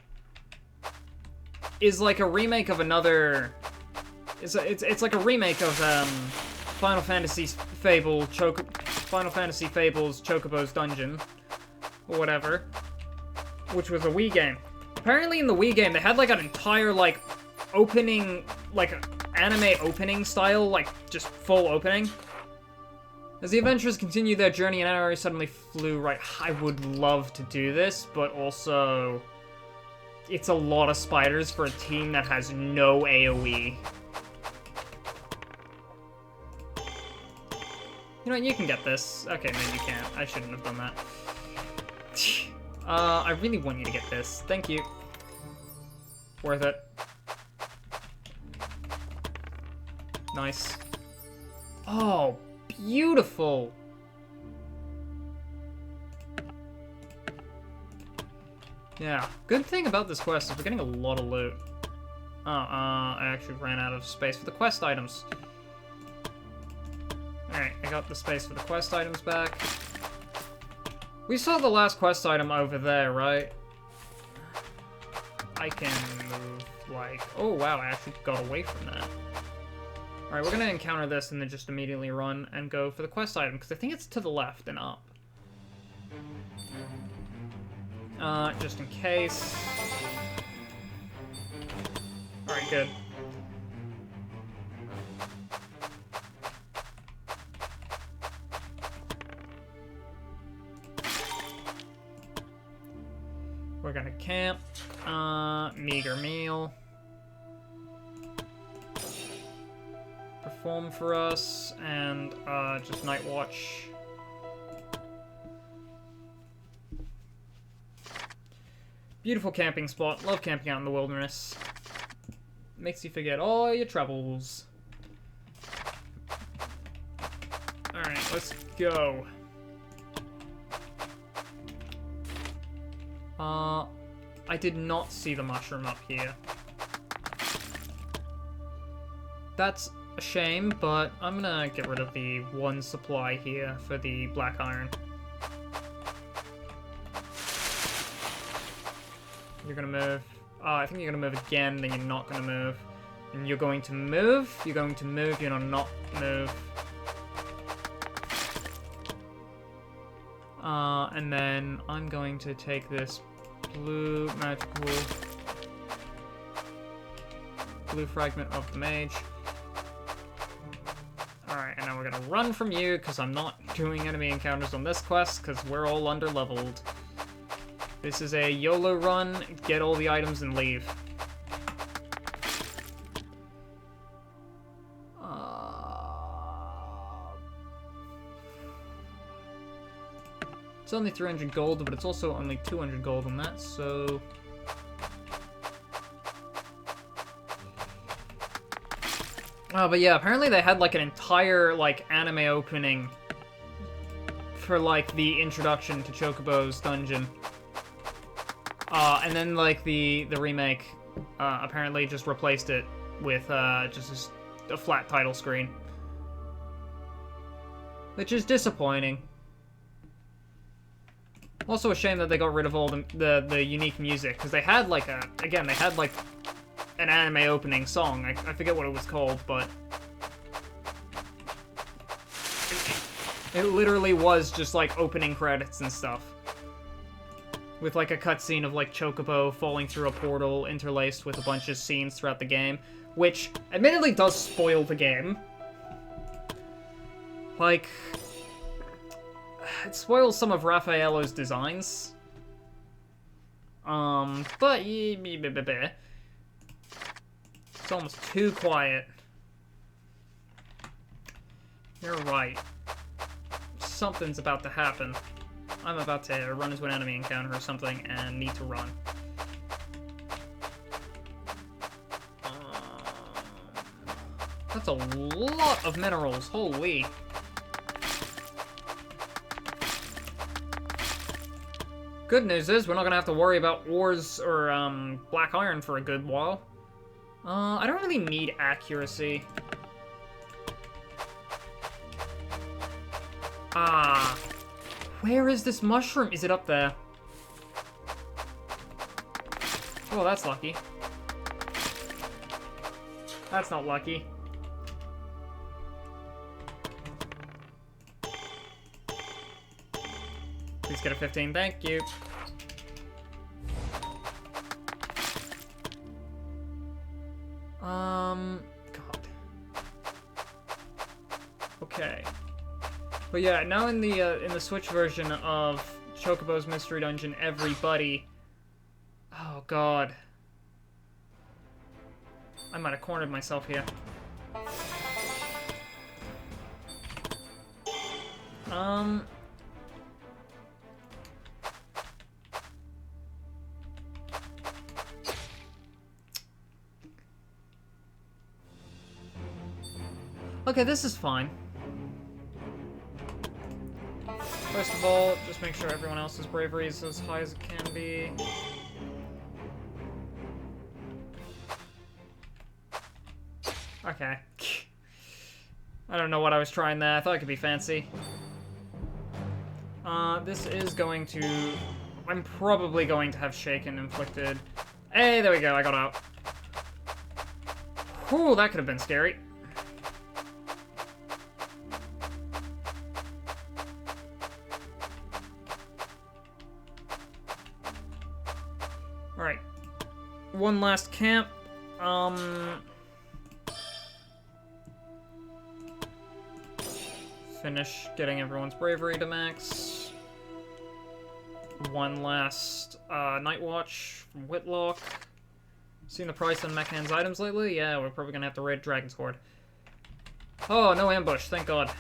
Speaker 1: is like a remake of another. It's like a remake of Final Fantasy Fables Chocobo's Dungeon or whatever, which was a Wii game. Apparently in the Wii game they had like an entire like opening, like anime opening style, like just full opening. As the adventurers continue their journey, an arrow suddenly flew right. I would love to do this, but also it's a lot of spiders for a team that has no AoE. You know what, you can get this. Okay, maybe you can't. I shouldn't have done that. I really want you to get this. Thank you. Worth it. Nice. Oh, beautiful. Yeah, good thing about this quest is we're getting a lot of loot. Oh, I actually ran out of space for the quest items. Alright, I got the space for the quest items back. We saw the last quest item over there, right? I can move, like... Oh, wow, I actually got away from that. Alright, we're gonna encounter this and then just immediately run and go for the quest item, because I think it's to the left and up. Just in case. Alright, good. We're gonna camp. Meager meal. Perform for us, and, just night watch. Beautiful camping spot. Love camping out in the wilderness. Makes you forget all your troubles. Alright, let's go. I did not see the mushroom up here. That's a shame, but I'm gonna get rid of the one supply here for the black iron. You're gonna move. I think you're gonna move again, then you're not gonna move. And you're going to move, you're going to move, you're gonna not move. And then I'm going to take this blue magical... blue fragment of the mage. Alright, and now we're gonna run from you, because I'm not doing enemy encounters on this quest, because we're all under-leveled. This is a YOLO run, get all the items and leave. It's only 300 gold, but it's also only 200 gold on that, so... Oh, but yeah, apparently they had, like, an entire, like, anime opening for, like, the introduction to Chocobo's dungeon. And then, like, the remake, apparently just replaced it with, just a flat title screen. Which is disappointing. Also a shame that they got rid of all the unique music, because they had, like, they had, like, an anime opening song. I forget what it was called, but... It literally was just, like, opening credits and stuff. With, like, a cutscene of, like, Chocobo falling through a portal interlaced with a bunch of scenes throughout the game, which, admittedly, does spoil the game. Like... It spoils some of Raffaello's designs. But... It's almost too quiet. You're right. Something's about to happen. I'm about to run into an enemy encounter or something and need to run. That's a lot of minerals, holy. Good news is, we're not gonna have to worry about ores or, black iron for a good while. I don't really need accuracy. Ah. Where is this mushroom? Is it up there? Oh, that's lucky. That's not lucky. Please get a 15, thank you. God. Okay. But yeah, now in the Switch version of Chocobo's Mystery Dungeon, everybody... Oh, God. I might have cornered myself here. Okay, this is fine. First of all, just make sure everyone else's bravery is as high as it can be. Okay. I don't know what I was trying there. I thought it could be fancy. This is going to... I'm probably going to have Shaken inflicted. Hey, there we go, I got out. Whew, that could have been scary. Alright. One last camp. Finish getting everyone's bravery to max. One last night watch from Whitlock. Seen the price on Mechahan's items lately? Yeah, we're probably gonna have to raid Dragon's Hoard. Oh, no ambush, thank God.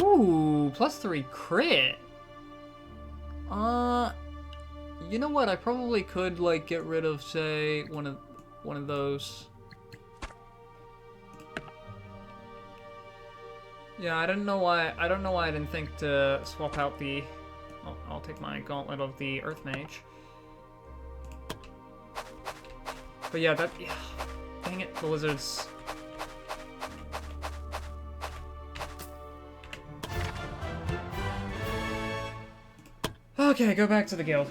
Speaker 1: Ooh, +3 crit. You know what? I probably could like get rid of, say, one of those. Yeah, I don't know why I didn't think to swap out the... I'll take my gauntlet of the Earth Mage. But yeah, that... Yeah, dang it, the lizards. Okay, go back to the guild.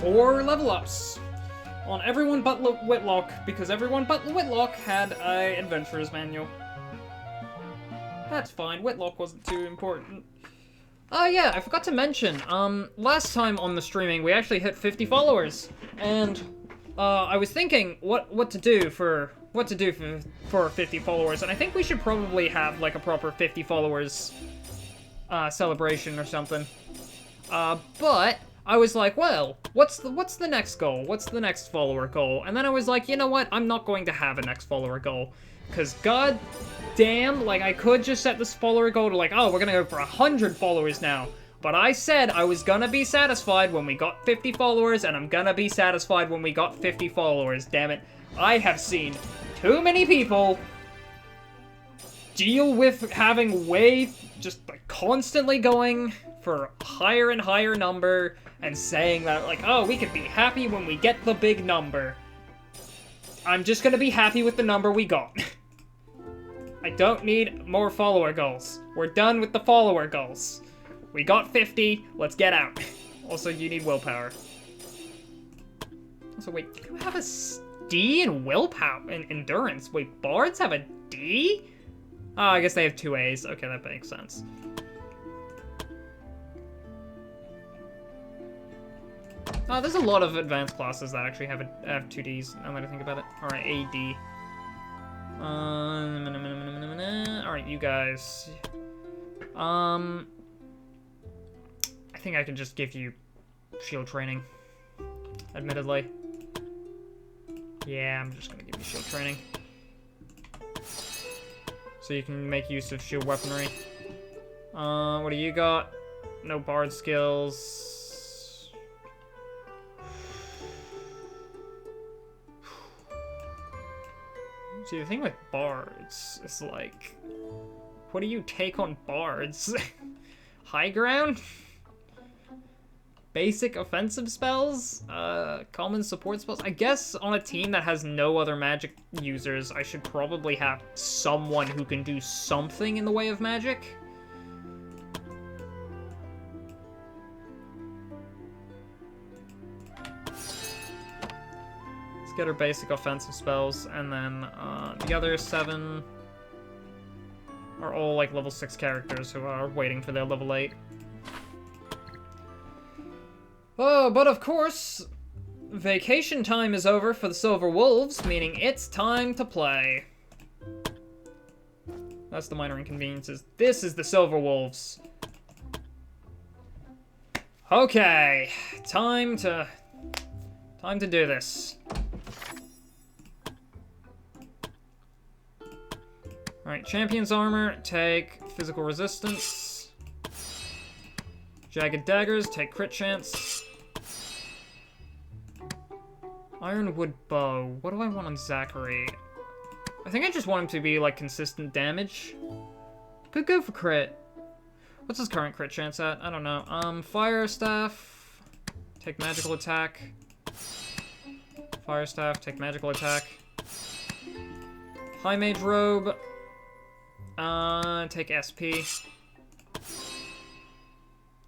Speaker 1: Four level ups on everyone but Whitlock, because everyone but Whitlock had a adventurer's manual. That's fine, Whitlock wasn't too important. Oh yeah, I forgot to mention, last time on the streaming we actually hit 50 followers, and I was thinking what to do for what to do for 50 followers, and I think we should probably have, like, a proper 50 followers celebration or something. But I was like, well, what's the next goal? What's the next follower goal? And then I was like, you know what? I'm not going to have a next follower goal. Because god damn, like, I could just set this follower goal to, like, oh, we're gonna go for 100 followers now. But I said I was gonna be satisfied when we got 50 followers, and I'm gonna be satisfied when we got 50 followers, damn it. I have seen too many people deal with having just, like, constantly going for a higher and higher number, and saying that, like, oh, we could be happy when we get the big number. I'm just gonna be happy with the number we got. I don't need more follower goals. We're done with the follower goals. We got 50, let's get out. Also, you need willpower. Also, wait, do you have a D in willpower and endurance? Wait, bards have a D? Oh, I guess they have 2 A's. Okay, that makes sense. Oh, there's a lot of advanced classes that actually have 2 Ds, now that I think about it. Alright, AD. Alright, you guys. I think I can just give you shield training. Admittedly. Yeah, I'm just gonna give you shield training. So you can make use of shield weaponry. What do you got? No bard skills. See, the thing with bards is, like, what do you take on bards? High ground? Basic offensive spells? Common support spells? I guess on a team that has no other magic users, I should probably have someone who can do something in the way of magic. Get her basic offensive spells, and then the other 7 are all like level 6 characters who are waiting for their level 8. Oh, but of course, vacation time is over for the Silver Wolves, meaning it's time to play. That's the minor inconveniences. This is the Silver Wolves. Okay, time to do this. Alright, Champion's Armor, take Physical Resistance. Jagged Daggers, take Crit Chance. Ironwood Bow. What do I want on Zachary? I think I just want him to be, like, consistent damage. Could go for crit. What's his current crit chance at? I don't know. Fire Staff. Take Magical Attack. Fire Staff, take Magical Attack. High Mage Robe. Take SP.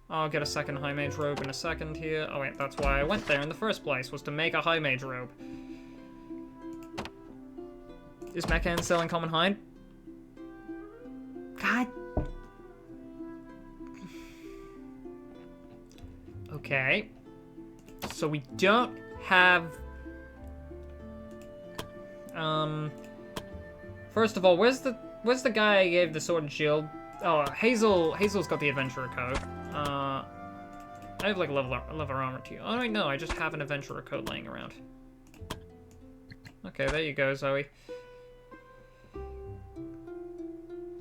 Speaker 1: I'll get a second High Mage Robe in a second here. Oh wait, that's why I went there in the first place, was to make a High Mage Robe. Is Mechan selling Common Hide? God. Okay. So we don't have... First of all, where's the guy I gave the sword and shield? Oh, Hazel's got the adventurer coat. I have like level armor too. Oh wait, no, I just have an adventurer coat laying around. Okay, there you go, Zoe.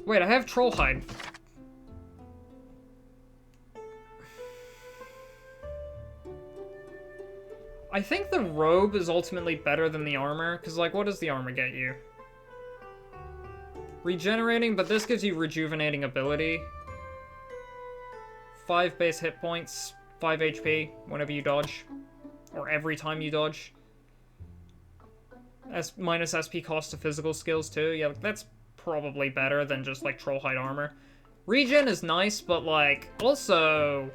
Speaker 1: Wait, I have troll hide. I think the robe is ultimately better than the armor, because, like, what does the armor get you? Regenerating, but this gives you rejuvenating ability. 5 base hit points, 5 HP whenever you dodge, or every time you dodge. Minus SP cost to physical skills too. Yeah, that's probably better than just, like, troll hide armor. Regen is nice, but, like, also...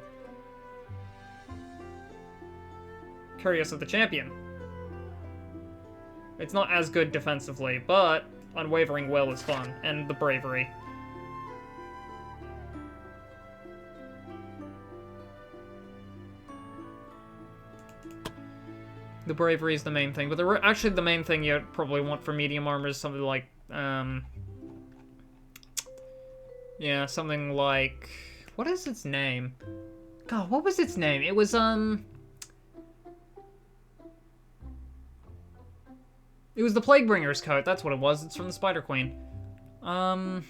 Speaker 1: Curious of the Champion. It's not as good defensively, but Unwavering Will is fun, and the Bravery. The bravery is the main thing, but actually the main thing you'd probably want for medium armor is something like, yeah, something like... What is its name? God, what was its name? It was, It was the Plaguebringer's coat, that's what it was. It's from the Spider Queen. So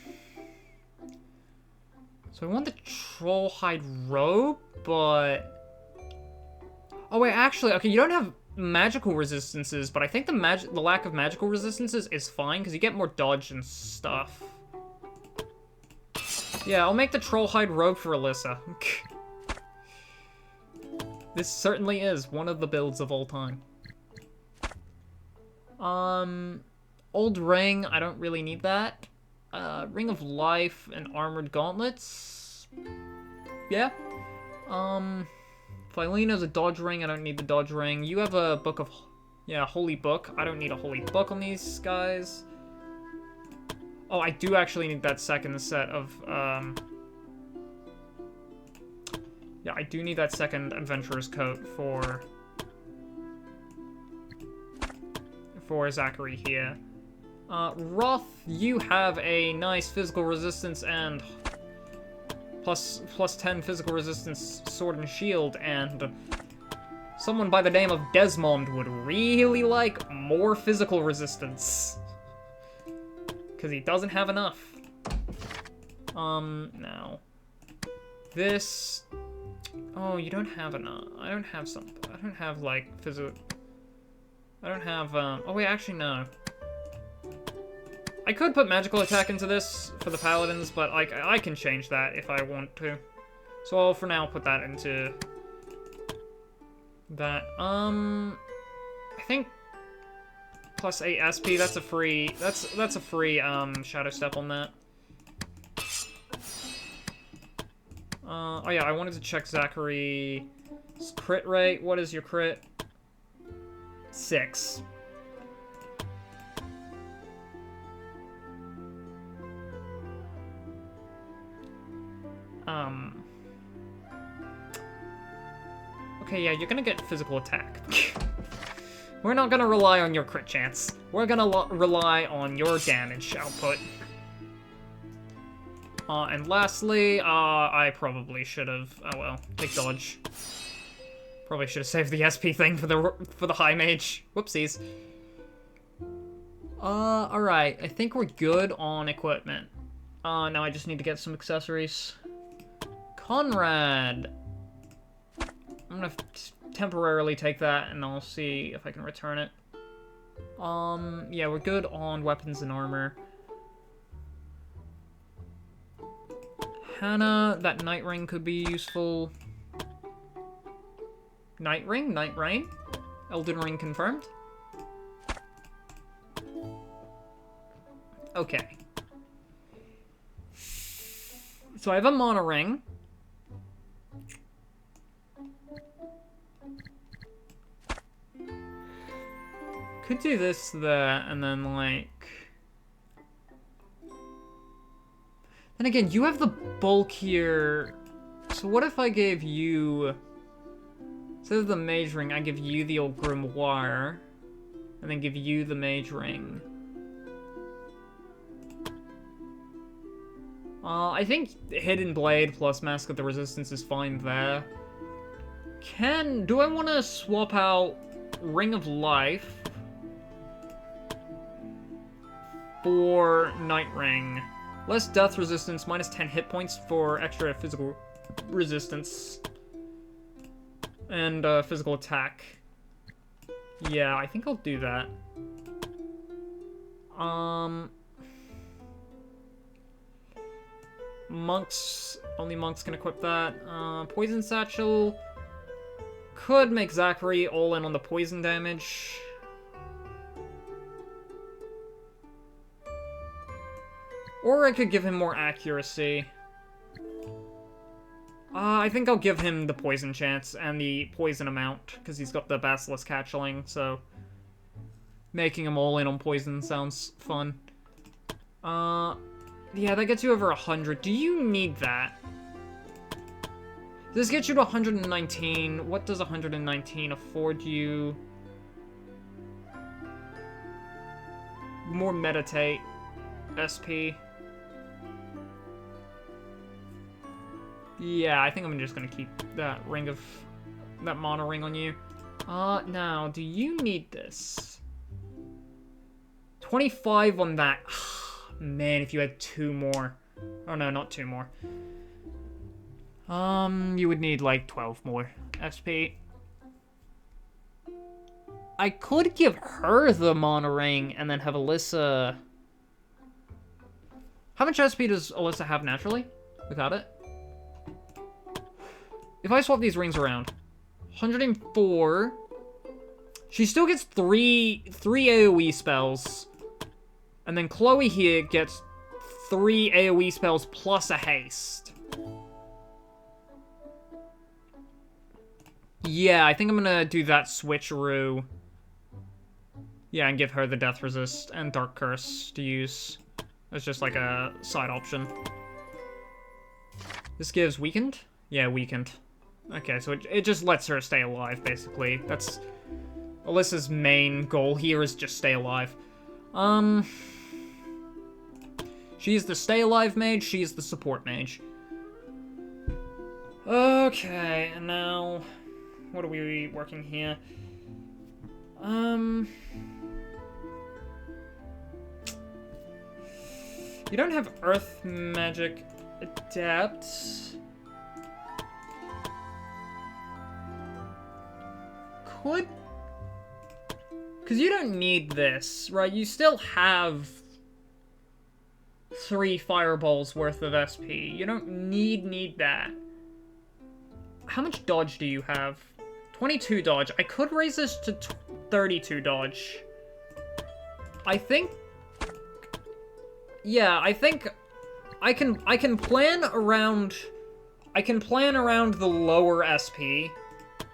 Speaker 1: I want the Trollhide robe, but... Oh wait, actually, okay, you don't have magical resistances, but I think the lack of magical resistances is fine, because you get more dodge and stuff. Yeah, I'll make the Trollhide robe for Alyssa. This certainly is one of the builds of all time. Old ring, I don't really need that. Ring of Life and Armored Gauntlets. Yeah. Philena's a dodge ring, I don't need the dodge ring. You have a book of... Yeah, Holy Book. I don't need a Holy Book on these guys. Oh, I do actually need that second set of, Yeah, I do need that second Adventurer's Coat for Zachary here. Roth, you have a nice physical resistance and plus 10 physical resistance sword and shield, and someone by the name of Desmond would really like more physical resistance. Because he doesn't have enough. Now. This... Oh, you don't have enough. I don't have something. I don't have, like, physical... I don't have, Oh, wait, actually, no. I could put magical attack into this for the paladins, but, like, I can change that if I want to. So I'll, for now, put that into... that. I think... Plus 8 SP, that's a free... That's a free, Shadow Step on that. Oh yeah, I wanted to check Zachary's crit rate. What is your crit? 6. Okay, yeah, you're gonna get physical attack. We're not gonna rely on your crit chance. We're gonna rely on your damage output. And lastly, I probably should have... Oh well, take dodge. Probably should have saved the SP thing for the High Mage. Whoopsies. Alright, I think we're good on equipment. Now I just need to get some accessories. Conrad! I'm gonna temporarily take that, and I'll see if I can return it. Yeah, we're good on weapons and armor. Hannah, that Night Ring could be useful. Night Ring? Night Rain? Elden Ring confirmed? Okay. So I have a Mana Ring. Could do this, that, and then, like... Then again, you have the bulkier... So what if I gave you... Instead of the Mage Ring, I give you the old Grimoire. And then give you the Mage Ring. I think Hidden Blade plus Mask of the Resistance is fine there. Do I want to swap out Ring of Life for Night Ring? Less death resistance, minus 10 hit points for extra physical resistance. And physical attack. Yeah, I think I'll do that. Monks, only monks can equip that. Poison Satchel could make Zachary all in on the poison damage. Or I could give him more accuracy. I think I'll give him the poison chance and the poison amount, because he's got the Basilisk Hatchling, so... Making him all in on poison sounds fun. Yeah, that gets you over 100. Do you need that? This gets you to 119. What does 119 afford you? more meditate SP. Yeah, I think I'm just gonna keep that mana ring on you. Now, do you need this? 25 on that. Man, if you had 2 more. Oh no, not 2 more. You would need like 12 more SP. I could give her the mana ring and then have Alyssa... How much SP does Alyssa have naturally without it? If I swap these rings around, 104. She still gets three AoE spells. And then Chloe here gets 3 AoE spells plus a haste. Yeah, I think I'm gonna do that switcheroo. Yeah, and give her the Death Resist and Dark Curse to use as just like a side option. This gives Weakened? Yeah, Weakened. Okay, so it just lets her stay alive, basically. That's... Alyssa's main goal here is just stay alive. She's the stay alive mage, she's the support mage. Okay, and now... What are we working here? You don't have Earth Magic Adept. Could... Because you don't need this, right? You still have 3 fireballs worth of SP. You don't need that. How much dodge do you have? 22 dodge. I could raise this to 32 dodge. I think... Yeah, I think I can plan around... I can plan around the lower SP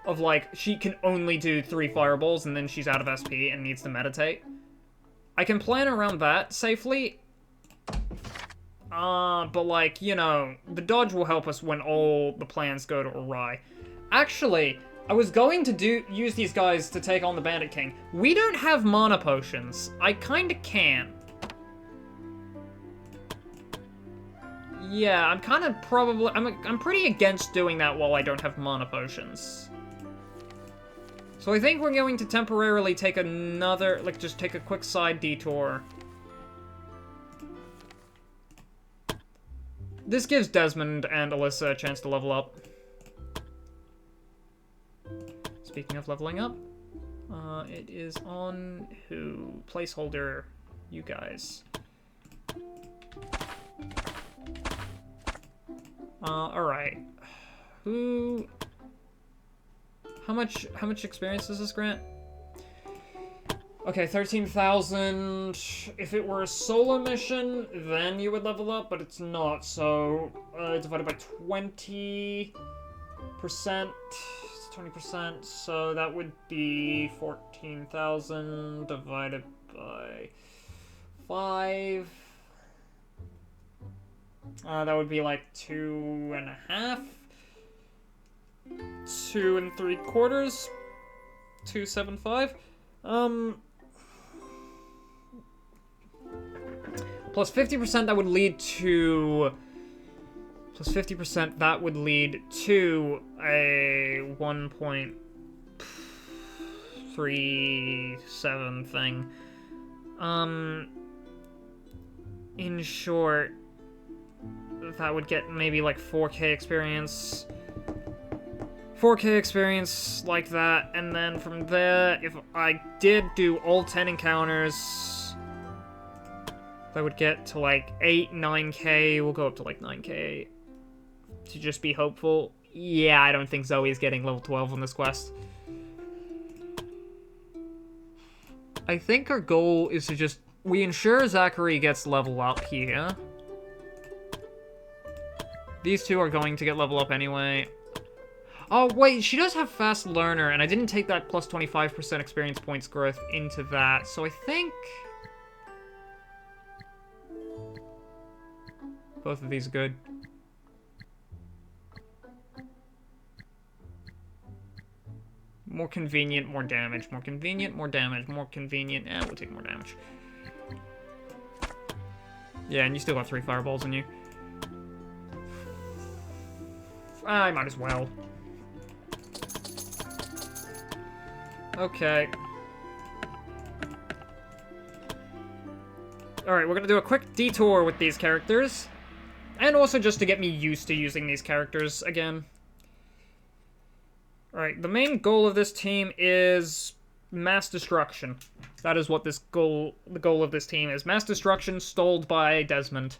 Speaker 1: of, like, she can only do 3 fireballs and then she's out of SP and needs to meditate. I can plan around that safely. But, like, you know, the dodge will help us when all the plans go to awry. Actually, I was going to use these guys to take on the Bandit King. We don't have mana potions. I kinda can. Yeah, I'm kind of probably... I'm pretty against doing that while I don't have mana potions. So I think we're going to temporarily take another... Like, just take a quick side detour. This gives Desmond and Alyssa a chance to level up. Speaking of leveling up, it is on who? Placeholder, you guys. Alright. Who... How much experience does this grant? Okay, 13,000. If it were a solo mission, then you would level up, but it's not, so... divided by 20%, 20%, so that would be 14,000 divided by 5. That would be like 2.5. 2 3/4. 275. Plus 50%, that would lead to... Plus 50%, that would lead to a 1.37 thing. In short, that would get maybe like 4k experience. 4k experience like that, and then from there, if I did do all 10 encounters, that would get to like 8, 9k. We'll go up to like 9k to just be hopeful. Yeah, I don't think Zoe's getting level 12 on this quest. I think our goal is to just... We ensure Zachary gets level up here. These two are going to get level up anyway. Oh, wait, she does have Fast Learner, and I didn't take that plus 25% experience points growth into that, so I think... Both of these are good. More convenient, more damage. More convenient, more damage. More convenient. We'll take more damage. Yeah, and you still got 3 fireballs in you. I might as well. Okay. Alright, we're gonna do a quick detour with these characters. And also just to get me used to using these characters again. Alright, the main goal of this team is mass destruction. That is what the goal of this team is. Mass destruction stalled by Desmond.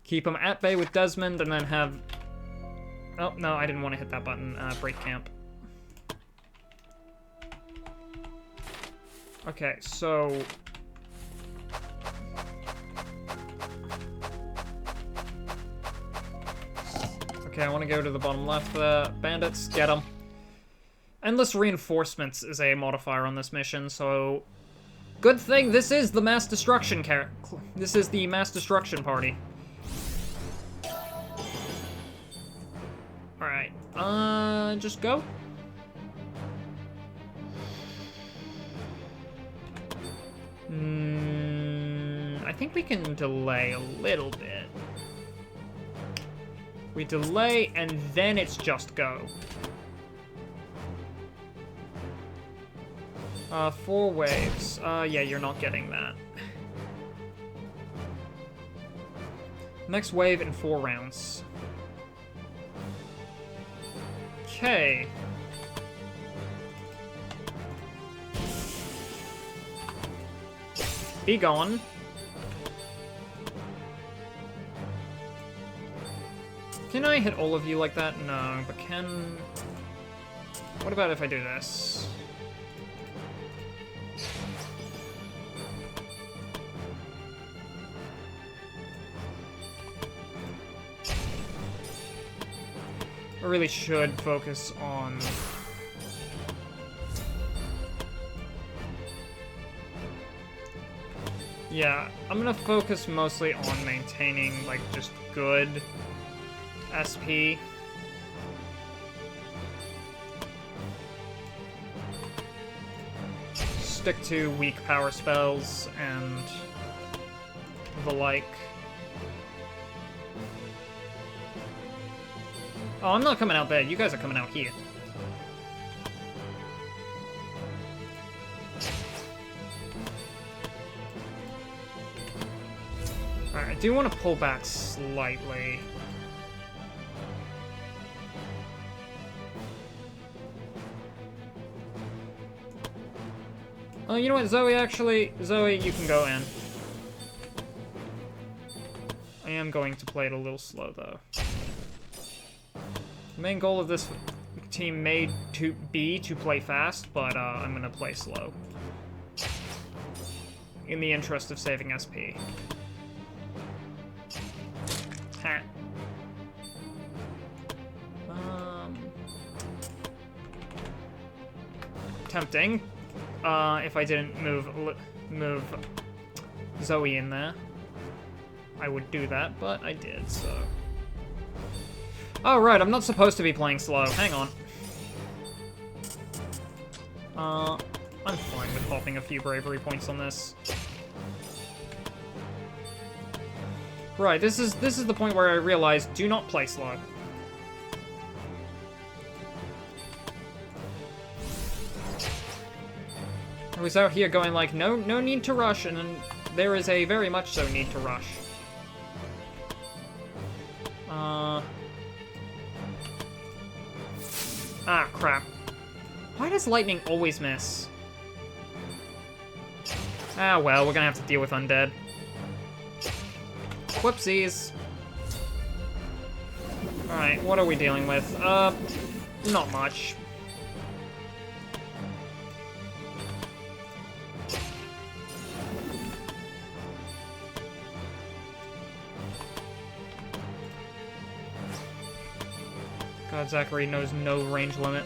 Speaker 1: Keep him at bay with Desmond and then have... Oh, no, I didn't want to hit that button. Break camp. Okay, so... Okay, I want to go to the bottom left there. Bandits, get them. Endless reinforcements is a modifier on this mission, so... Good thing this is the mass destruction This is the mass destruction party. Alright, just go. I think we can delay a little bit. We delay, and then it's just go. 4 waves. Yeah, you're not getting that. Next wave in 4 rounds. Okay. Be gone. Can I hit all of you like that? No, but can... What about if I do this? I really should focus on... Yeah, I'm gonna focus mostly on maintaining, like, just good SP. Stick to weak power spells and the like. Oh, I'm not coming out there. You guys are coming out here. Alright, I do want to pull back slightly. Oh, you know what, Zoe, actually... Zoe, you can go in. I am going to play it a little slow, though. The main goal of this team may be to play fast, but I'm gonna play slow. In the interest of saving SP. Ha. Tempting. If I didn't move Zoe in there, I would do that, but I did, so... Oh, right, I'm not supposed to be playing slow. Hang on. I'm fine with popping a few bravery points on this. Right, this is the point where I realized, do not play slow. I was out here going like, no need to rush, and then there is a very much so need to rush. Ah, crap. Why does lightning always miss? Ah, well, we're gonna have to deal with undead. Whoopsies. Alright, what are we dealing with? Not much. God, Zachary knows no range limit.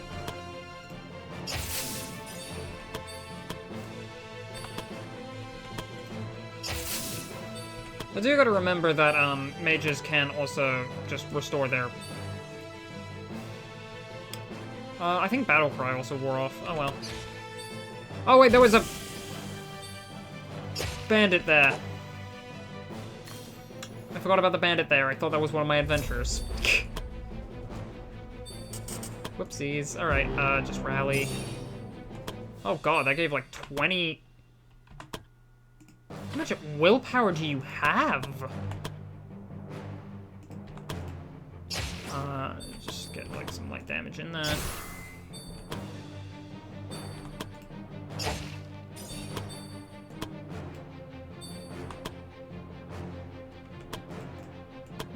Speaker 1: I do gotta remember that, mages can also just restore their... I think Battle Cry also wore off. Oh well. Oh wait, there was a... bandit there. I forgot about the bandit there. I thought that was one of my adventures. Whoopsies. Alright, just rally. Oh god, that gave like 20... How much willpower do you have? Just get like some light damage in there.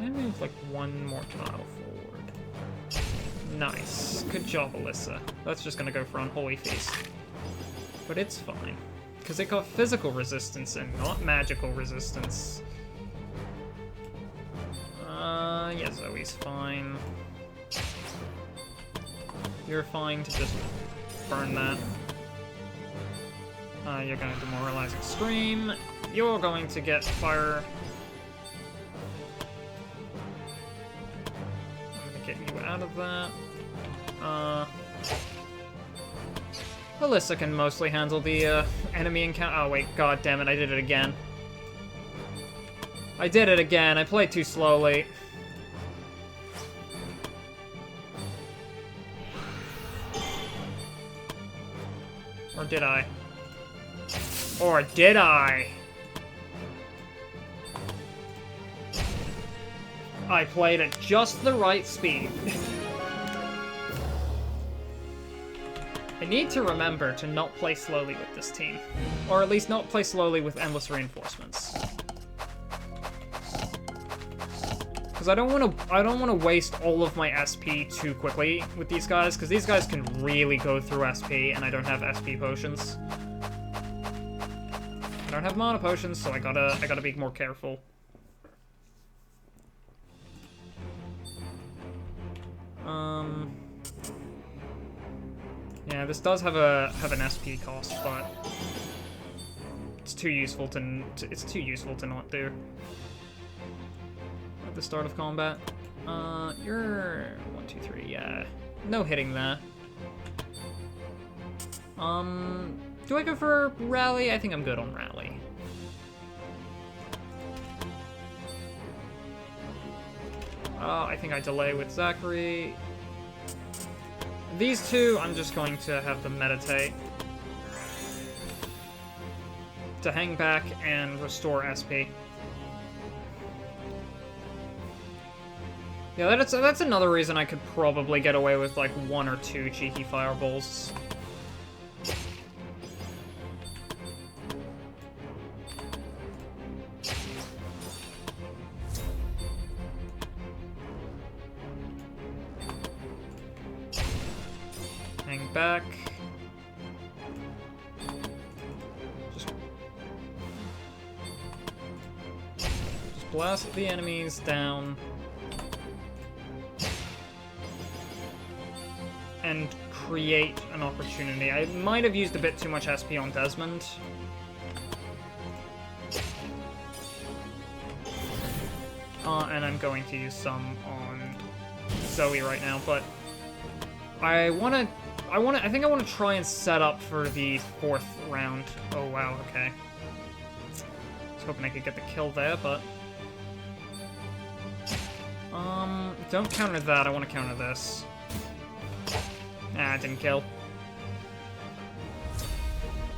Speaker 1: And move like one more tile forward. Nice. Good job, Alyssa. That's just gonna go for Unholy Feast. But it's fine. Because it got physical resistance and not magical resistance. Yeah, Zoe's fine. You're fine to just burn that. You're gonna Demoralizing Scream. You're going to get fire. I'm gonna get you out of that. Alyssa can mostly handle the enemy encounter. Oh wait, god damn it, I did it again. I did it again, I played too slowly. Or did I? Or did I? I played at just the right speed. I need to remember to not play slowly with this team. Or at least not play slowly with Endless Reinforcements. Because I don't want to waste all of my SP too quickly with these guys, because these guys can really go through SP, and I don't have SP potions. I don't have mana potions, so I gotta be more careful. Yeah, this does have an SP cost, but it's too useful to not do at the start of combat. You're 1, 2, 3. Yeah, no hitting there. Do I go for rally? I think I'm good on rally. I think I delay with Zachary. These two, I'm just going to have them meditate. To hang back and restore SP. Yeah, that's another reason I could probably get away with like 1 or 2 cheeky fireballs. Hang back. Just blast the enemies down. And create an opportunity. I might have used a bit too much SP on Desmond. And I'm going to use some on Zoe right now, but I think I want to try and set up for the 4th round. Oh wow, okay. I was hoping I could get the kill there, but don't counter that, I want to counter this. Ah, it didn't kill.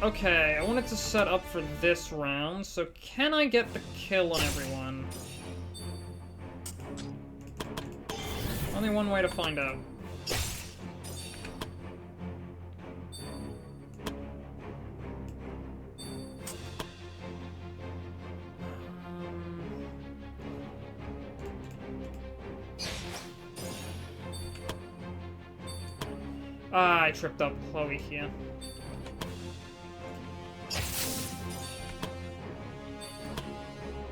Speaker 1: Okay, I wanted to set up for this round, so can I get the kill on everyone? Only one way to find out. I tripped up Chloe here.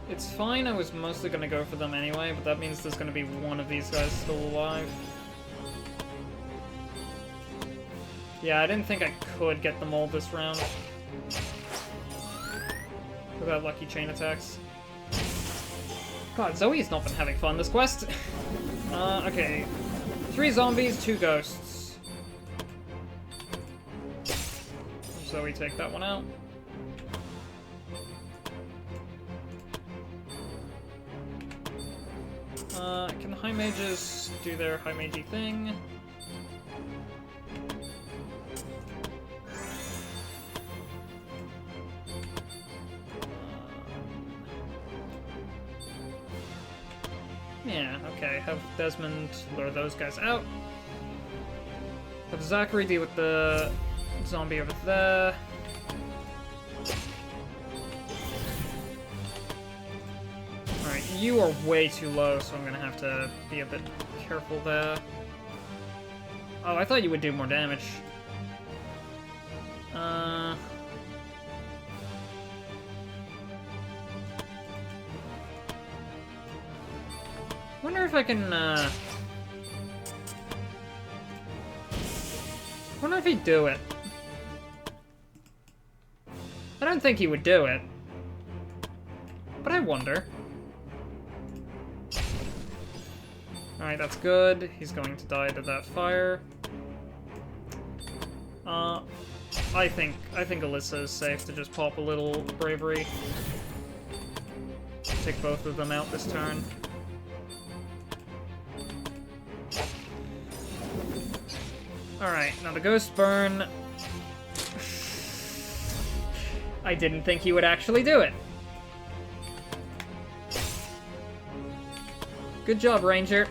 Speaker 1: It's fine, I was mostly gonna go for them anyway, but that means there's gonna be one of these guys still alive. Yeah, I didn't think I could get them all this round. Without lucky chain attacks. God, Zoe's not been having fun this quest. Okay. 3 zombies, 2 ghosts. So we take that one out. Can high mages do their high magey thing? Yeah, okay, have Desmond lure those guys out. Have Zachary deal with the zombie over there. Alright, you are way too low, so I'm gonna have to be a bit careful there. Oh, I thought you would do more damage. Wonder if I can, wonder if he'd do it. I don't think he would do it. But I wonder. Alright, that's good. He's going to die to that fire. I think Alyssa is safe to just pop a little bravery. Take both of them out this turn. Alright, now the ghost burn. I didn't think he would actually do it. Good job, Ranger.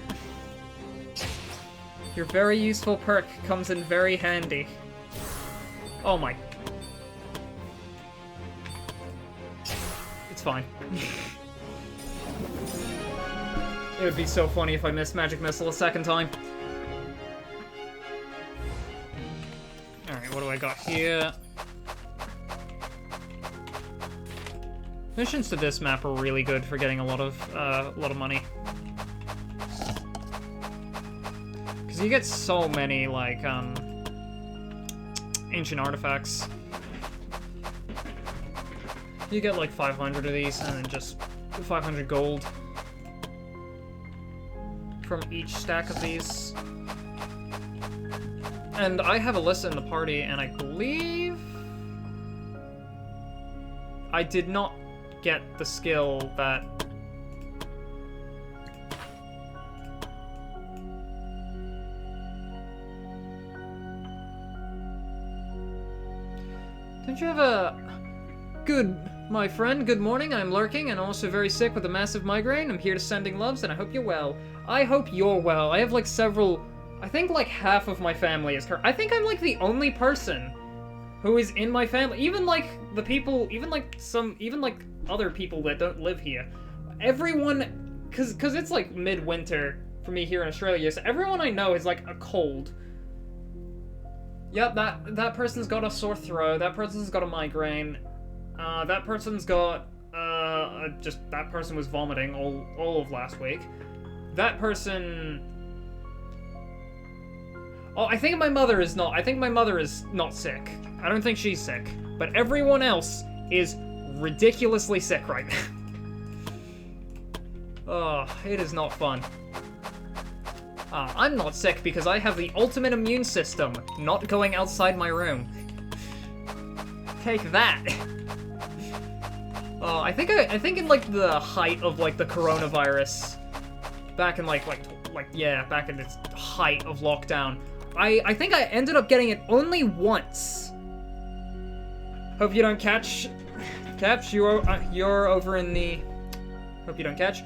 Speaker 1: Your very useful perk comes in very handy. Oh my. It's fine. It would be so funny if I missed Magic Missile a second time. Alright, what do I got here? Missions to this map are really good for getting a lot of money. Because you get so many, like, ancient artifacts. You get, like, 500 of these, and then just 500 gold from each stack of these. And I have Alyssa in the party, and I believe I did not get the skill that... Don't you have a... Good, my friend, good morning. I'm lurking and also very sick with a massive migraine. I'm here to sending loves, and I hope you're well. I hope you're well. I have, like, several... I think, like, half of my family is I think I'm, like, the only person who is in my family. Even, like, the people... Even, like, other people that don't live here. Everyone... Because it's, like, midwinter for me here in Australia, so everyone I know is, like, a cold. Yep, that person's got a sore throat, that person's got a migraine, that person's got, that person was vomiting all of last week. That person... Oh, I think my mother is not sick. I don't think she's sick. But everyone else is ridiculously sick right now. Oh, it is not fun. I'm not sick because I have the ultimate immune system, not going outside my room. Take that. I think in, like, the height of, like, the coronavirus, back in, back in its height of lockdown, I think I ended up getting it only once. Hope you don't catch... Caps, you're over in the... Hope you don't catch.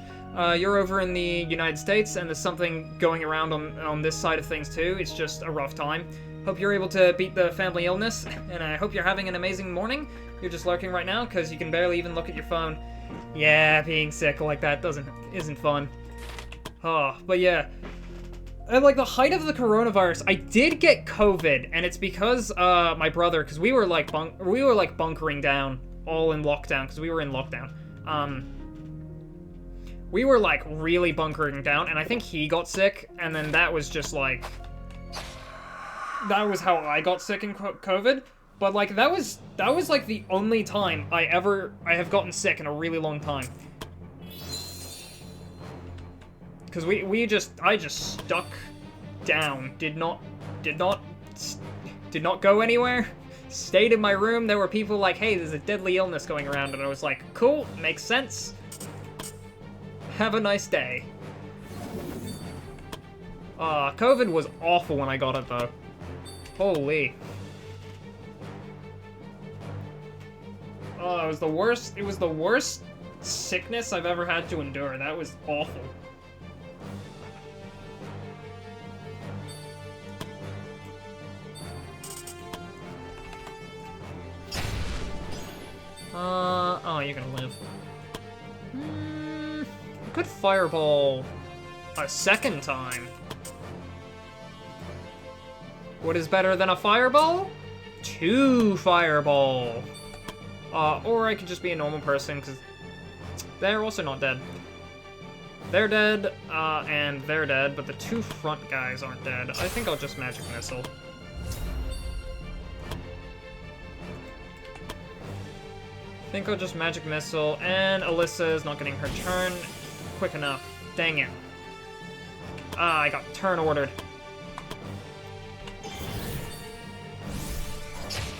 Speaker 1: You're over in the United States, and there's something going around on this side of things too. It's just a rough time. Hope you're able to beat the family illness, and I hope you're having an amazing morning. You're just lurking right now, because you can barely even look at your phone. Yeah, being sick like that isn't fun. Oh, but yeah. At, like, the height of the coronavirus, I did get COVID, and it's because, my brother, because we were, like, bunkering down, all in lockdown, because we were in lockdown. We were, like, really bunkering down, and I think he got sick, and then that was just, like... That was how I got sick in COVID, but, like, that was, like, the only time I have gotten sick in a really long time. Because I just stuck down, did not go anywhere, stayed in my room. There were people like, hey, there's a deadly illness going around, and I was like, cool, makes sense. Have a nice day. COVID was awful when I got it, though. Holy. Oh, it was the worst. It was the worst sickness I've ever had to endure. That was awful. Oh, you're gonna live. Good fireball a second time. What is better than a fireball? 2 fireball. Or I could just be a normal person, because they're also not dead. They're dead, and they're dead, but the 2 front guys aren't dead. I think I'll just Magic Missile. I think I'll just Magic Missile, and Alyssa is not getting her turn quick enough. Dang it. I got turn ordered.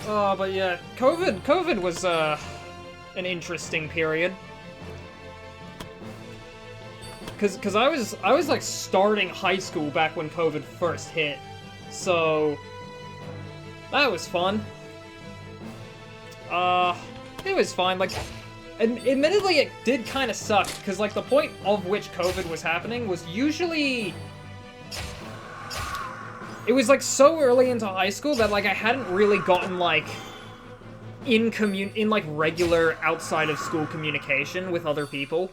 Speaker 1: But yeah, COVID was, an interesting period. Cause I was like starting high school back when COVID first hit. So, that was fun. It was fine, like, and admittedly it did kind of suck, because, like, the point of which COVID was happening was usually... It was, like, so early into high school that, like, I hadn't really gotten, like, in regular outside-of-school communication with other people.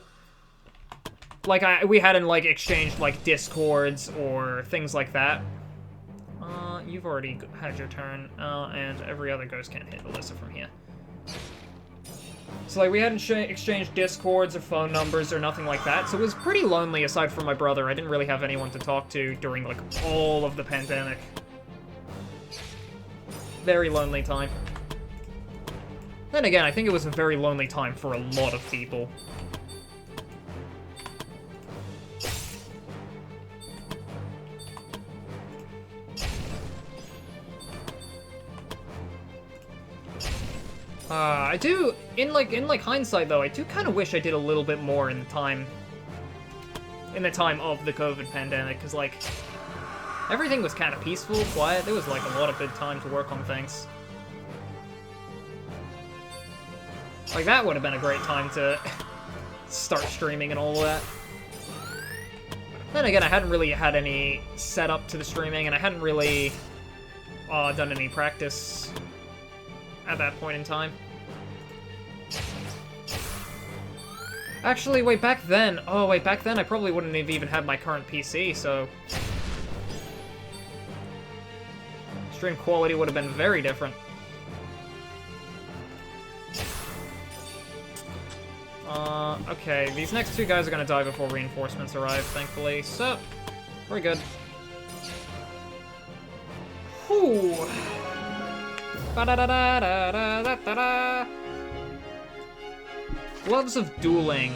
Speaker 1: Like, we hadn't, like, exchanged, like, Discords or things like that. You've already had your turn, and every other ghost can't hit Alyssa from here. So, like, we hadn't exchanged Discords or phone numbers or nothing like that, so it was pretty lonely aside from my brother. I didn't really have anyone to talk to during, like, all of the pandemic. Very lonely time. Then again, I think it was a very lonely time for a lot of people. I do, in hindsight though, I do kind of wish I did a little bit more in the time of the COVID pandemic, because, like, everything was kind of peaceful, quiet. There was, like, a lot of good time to work on things. Like, that would have been a great time to start streaming and all of that. Then again, I hadn't really had any setup to the streaming, and I hadn't really done any practice at that point in time. Actually, wait, back then I probably wouldn't have even had my current PC, so... Stream quality would have been very different. Okay, these next 2 guys are gonna die before reinforcements arrive, thankfully, so... We're good. Whew! Ba-da-da-da-da-da-da-da-da. Gloves of Dueling.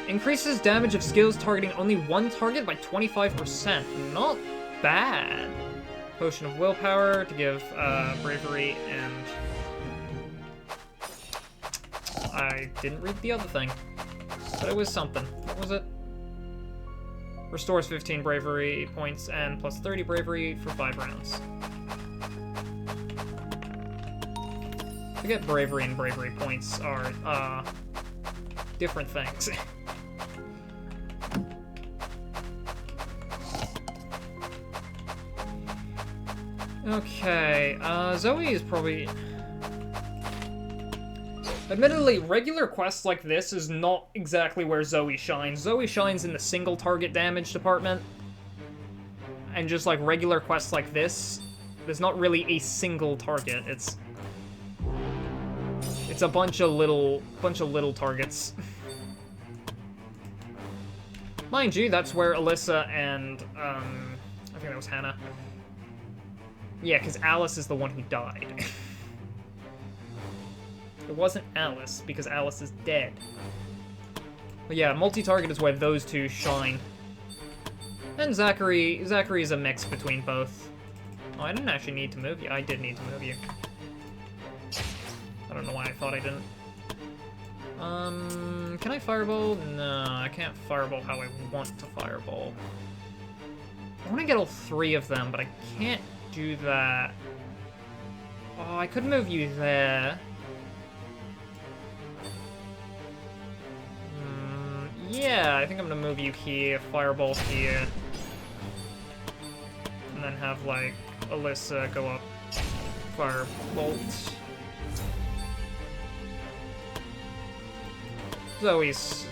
Speaker 1: Increases damage of skills targeting only 1 target by 25%. Not bad. Potion of Willpower to give Bravery and... I didn't read the other thing, but it was something. What was it? Restores 15 Bravery points and plus 30 Bravery for 5 rounds. I forget Bravery and Bravery points are, different things. Okay, Zoe is probably... Admittedly, regular quests like this is not exactly where Zoe shines. Zoe shines in the single target damage department. And just like regular quests like this, there's not really a single target. It's a bunch of little targets. Mind you, that's where Alyssa and I think that was Hannah. Yeah, because Alice is the one who died. It wasn't Alice, because Alice is dead. But yeah, multi-target is where those 2 shine. And Zachary is a mix between both. Oh, I didn't actually need to move you. I did need to move you. I don't know why I thought I didn't. Can I fireball? No, I can't fireball how I want to fireball. I want to get all 3 of them, but I can't do that. Oh, I could move you there. Yeah, I think I'm gonna move you here, Fireball here. And then have, like, Alyssa go up Firebolt. Zoe's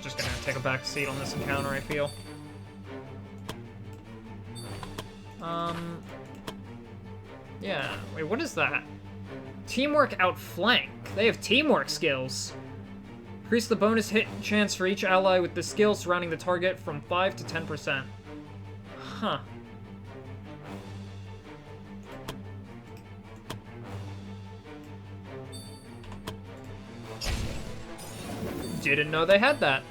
Speaker 1: just gonna take a back seat on this encounter, I feel. Yeah, wait, what is that? Teamwork outflank. They have teamwork skills. Increase the bonus hit chance for each ally with the skill surrounding the target from 5 to 10%. Huh. Didn't know they had that.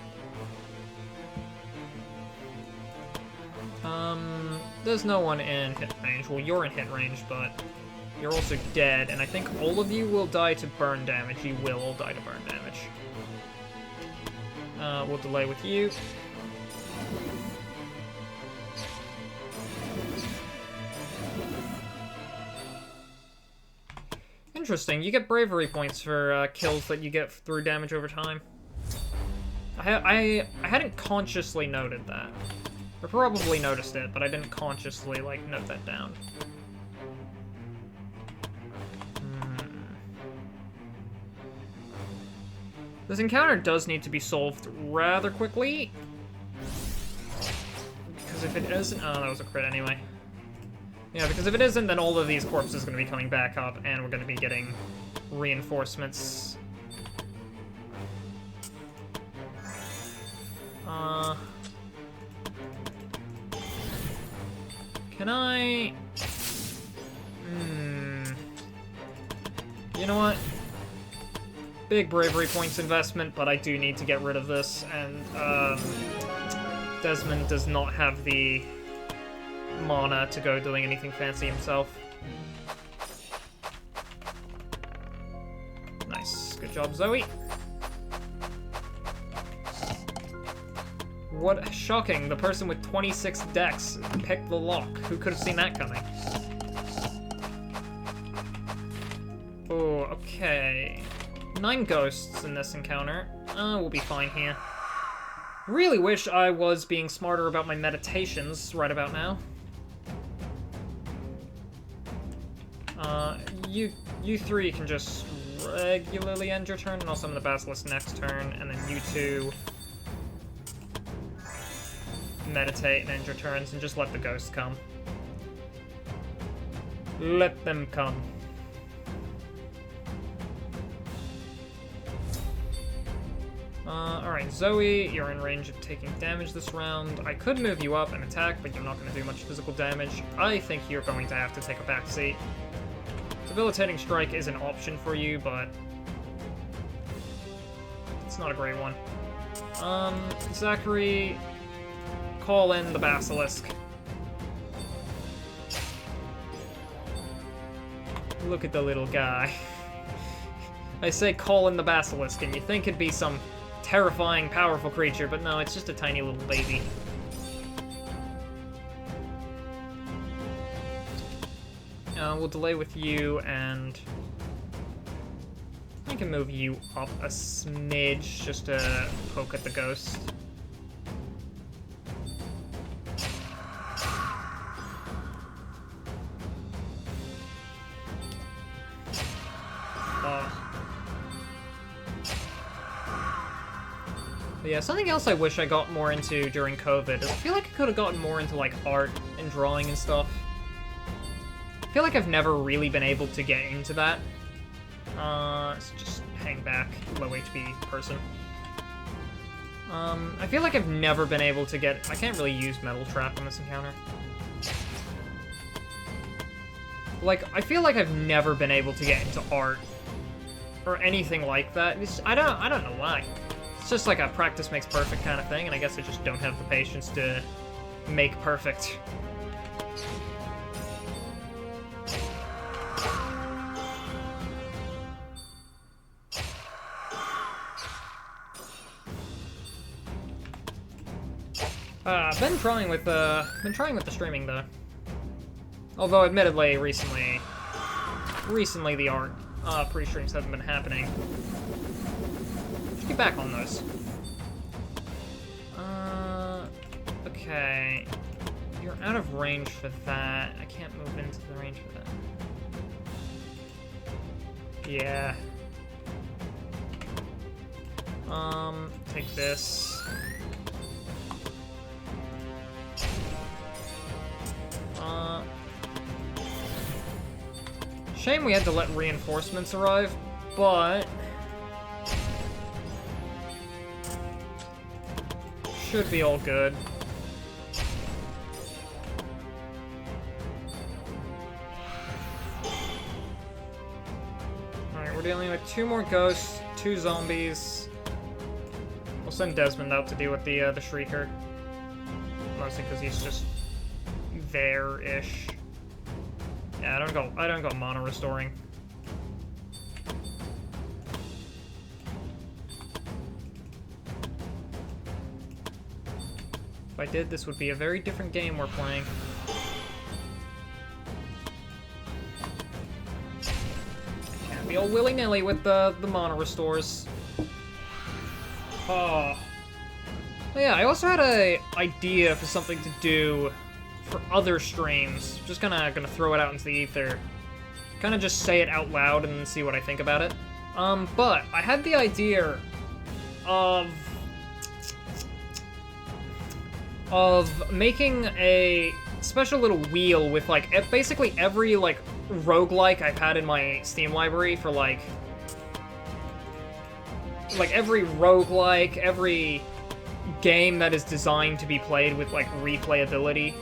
Speaker 1: There's no one in hit range. Well, you're in hit range, but you're also dead, and I think all of you will die to burn damage. You will all die to burn damage. We'll delay with you. Interesting, you get bravery points for kills that you get through damage over time. I hadn't consciously noted that. I probably noticed it, but I didn't consciously, like, note that down. This encounter does need to be solved rather quickly. Because if it isn't... Oh, that was a crit anyway. Yeah, because if it isn't, then all of these corpses are going to be coming back up, and we're going to be getting reinforcements. Can I... You know what? Big bravery points investment, but I do need to get rid of this, and Desmond does not have the mana to go doing anything fancy himself. Nice. Good job, Zoe. What shocking, the person with 26 dex picked the lock. Who could have seen that coming? Oh, okay. 9 ghosts in this encounter. We'll be fine here. Really wish I was being smarter about my meditations right about now. You 3 can just regularly end your turn, and I'll summon the Basilisk next turn, and then you 2 meditate and end your turns, and just let the ghosts come. Let them come. Alright, Zoe, you're in range of taking damage this round. I could move you up and attack, but you're not going to do much physical damage. I think you're going to have to take a back seat. Debilitating Strike is an option for you, but it's not a great one. Zachary, call in the Basilisk. Look at the little guy. I say call in the Basilisk, and you think it'd be some terrifying, powerful creature, but no, it's just a tiny little baby. We'll delay with you, and I can move you up a smidge just to poke at the ghost. But yeah, something else I wish I got more into during COVID is I feel like I could have gotten more into, like, art and drawing and stuff. I feel like I've never really been able to get into that. Let's just hang back, low HP person. I feel like I've never been able to get... I can't really use Metal Trap on this encounter. Like, I feel like I've never been able to get into art or anything like that. I don't know why. It's just like a practice makes perfect kind of thing, and I guess I just don't have the patience to make perfect. Been trying with the streaming though. Although, admittedly, recently the art pre-streams haven't been happening. Should get back on those. Okay. You're out of range for that. I can't move into the range for that. Yeah. Take this. Shame we had to let reinforcements arrive, but should be all good. Alright, we're dealing with 2 more ghosts, 2 zombies. We'll send Desmond out to deal with the Shrieker. Mostly because he's just there-ish. Yeah, I don't go mana restoring. If I did, this would be a very different game we're playing. Can't be all willy-nilly with the mana restores. Oh. Yeah, I also had a idea for something to do for other streams. Just gonna throw it out into the ether. Kinda just say it out loud and see what I think about it. But I had the idea of making a special little wheel with, like, basically every, like, roguelike I've had in my Steam library for, like every roguelike, every game that is designed to be played with, like, replayability.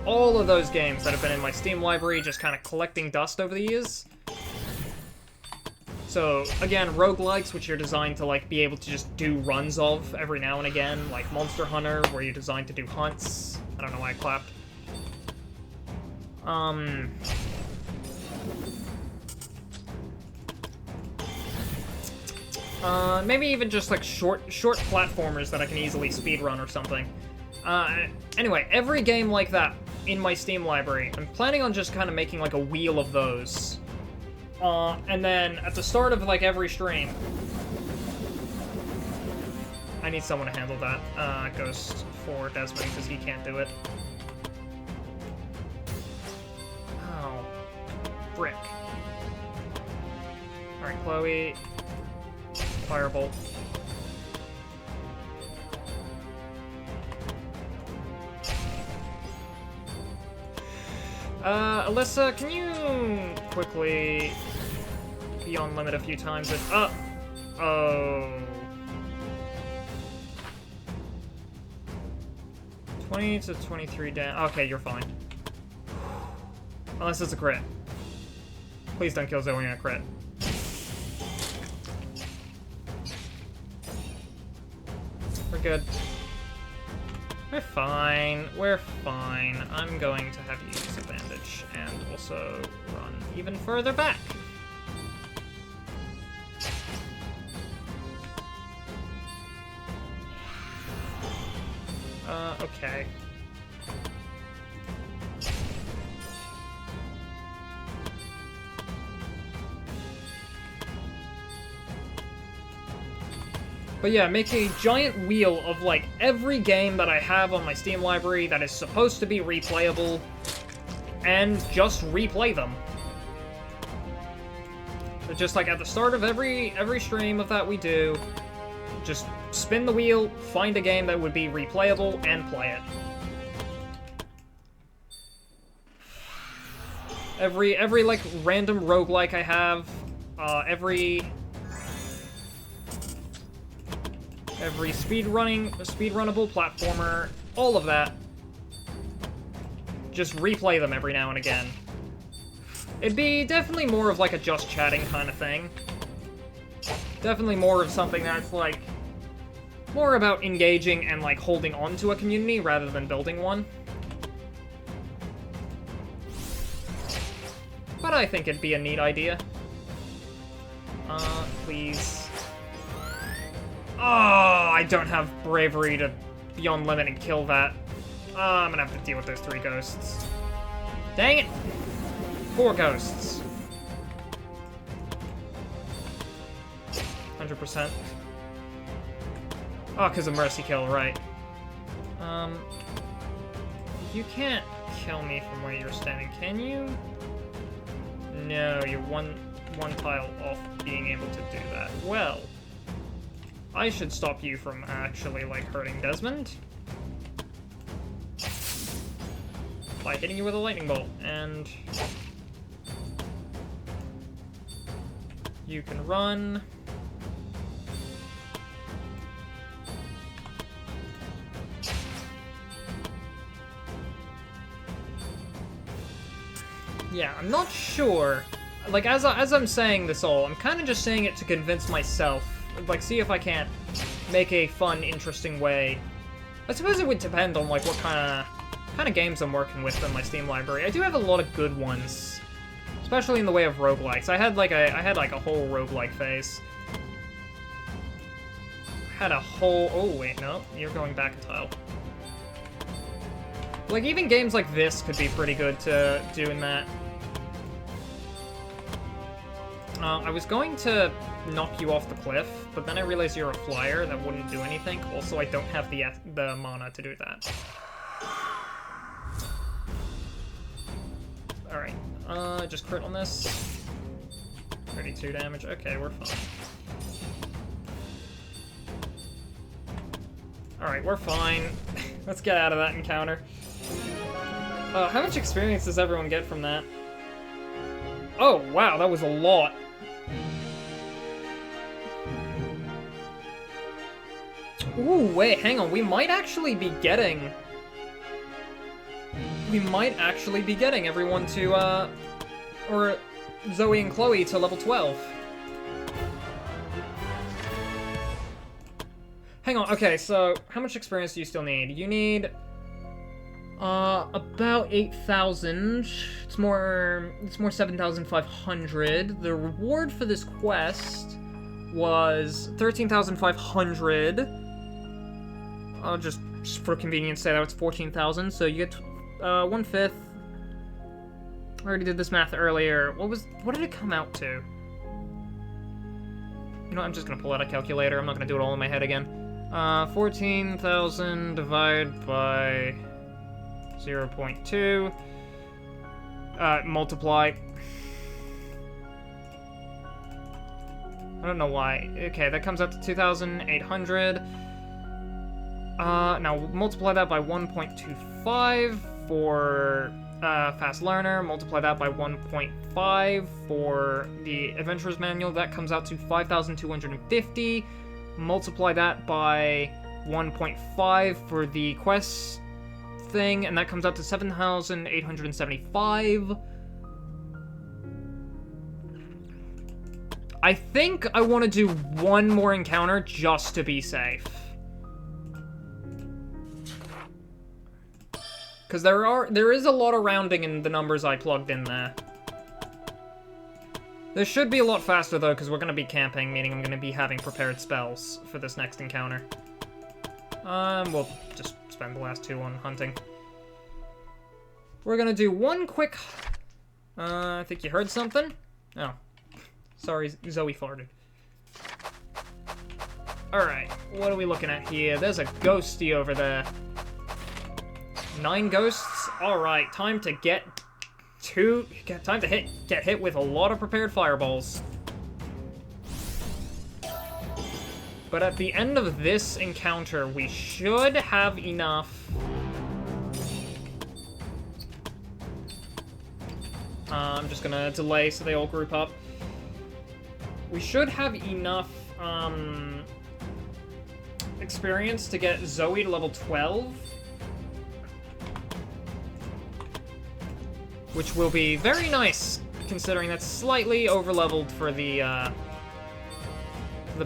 Speaker 1: All of those games that have been in my Steam library just kind of collecting dust over the years. So, again, roguelikes, which you're designed to, like, be able to just do runs of every now and again, like Monster Hunter, where you're designed to do hunts. I don't know why I clapped. Maybe even just, like, short platformers that I can easily speedrun or something. Anyway, every game like that in my Steam library, I'm planning on just kind of making, like, a wheel of those. And then at the start of, like, every stream, I need someone to handle that, Ghost for Desmond, because he can't do it. Oh. Frick. Alright, Chloe. Firebolt. Alyssa, can you quickly be on limit a few times? Oh. 20 to 23 down. Okay, you're fine. Unless it's a crit. Please don't kill Zoe on a crit. We're good. We're fine. We're fine. I'm going to have you use a bandage and also run even further back. Okay. But yeah, make a giant wheel of, like, every game that I have on my Steam library that is supposed to be replayable, and just replay them. So just, like, at the start of every stream of that we do, just spin the wheel, find a game that would be replayable, and play it. Every like, random roguelike I have, every speedrunnable platformer, all of that. Just replay them every now and again. It'd be definitely more of, like, a just chatting kind of thing. Definitely more of something that's, like, more about engaging and, like, holding on to a community rather than building one. But I think it'd be a neat idea. Please. Oh, I don't have bravery to beyond limit and kill that. I'm gonna have to deal with those 3 ghosts. Dang it! 4 ghosts. 100%. Oh, because of mercy kill, right. You can't kill me from where you're standing, can you? No, you're one tile off being able to do that. Well, I should stop you from actually, like, hurting Desmond by hitting you with a lightning bolt, and you can run. Yeah, I'm not sure. Like, as I'm saying this all, I'm kind of just saying it to convince myself. Like, see if I can't make a fun, interesting way. I suppose it would depend on, like, what kind of games I'm working with in my Steam library. I do have a lot of good ones, especially in the way of roguelikes. I had like a whole roguelike phase. I had a whole... Oh, wait, no. You're going back a tile. Like, even games like this could be pretty good to do in that. I was going to knock you off the cliff, but then I realized you're a flyer, that wouldn't do anything. Also, I don't have the mana to do that. Alright, just crit on this. 32 damage, okay, we're fine. Alright, we're fine. Let's get out of that encounter. How much experience does everyone get from that? Oh, wow, that was a lot. Ooh, wait, hang on, we might actually be getting everyone to, or Zoe and Chloe to level 12. Hang on, okay, so how much experience do you still need? You need, about 8,000. It's more 7,500. The reward for this quest was 13,500. I'll just for convenience say that it's 14,000, so you get 1/5. I already did this math earlier. What did it come out to? You know, I'm just gonna pull out a calculator. I'm not gonna do it all in my head again. 14,000 divided by 0.2. Multiply. I don't know why. Okay, that comes out to 2,800. Now multiply that by 1.25 for Fast Learner. Multiply that by 1.5 for the Adventurer's Manual. That comes out to 5,250. Multiply that by 1.5 for the quest thing, and that comes out to 7,875. I think I want to do one more encounter just to be safe. Because there is a lot of rounding in the numbers I plugged in there. This should be a lot faster, though, because we're going to be camping, meaning I'm going to be having prepared spells for this next encounter. We'll just spend the last 2 on hunting. We're going to do one quick... I think you heard something? Oh. Sorry, Zoe farted. Alright, what are we looking at here? There's a ghosty over there. 9 ghosts? Alright, time to get hit with a lot of prepared fireballs. But at the end of this encounter, we should have enough. I'm just gonna delay so they all group up. We should have enough experience to get Zoe to level 12. Which will be very nice, considering that's slightly overleveled for the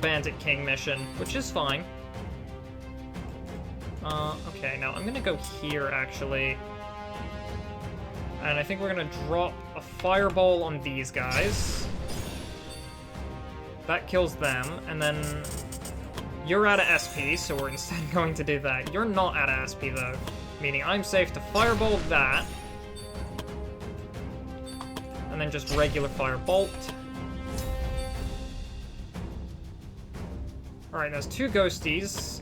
Speaker 1: Bandit King mission, which is fine. Okay, now I'm gonna go here, actually. And I think we're gonna drop a fireball on these guys. That kills them, and then You're out of SP, so we're instead going to do that. You're not out of SP, though. Meaning I'm safe to Firebolt that. And then just regular Firebolt. Alright, there's 2 ghosties.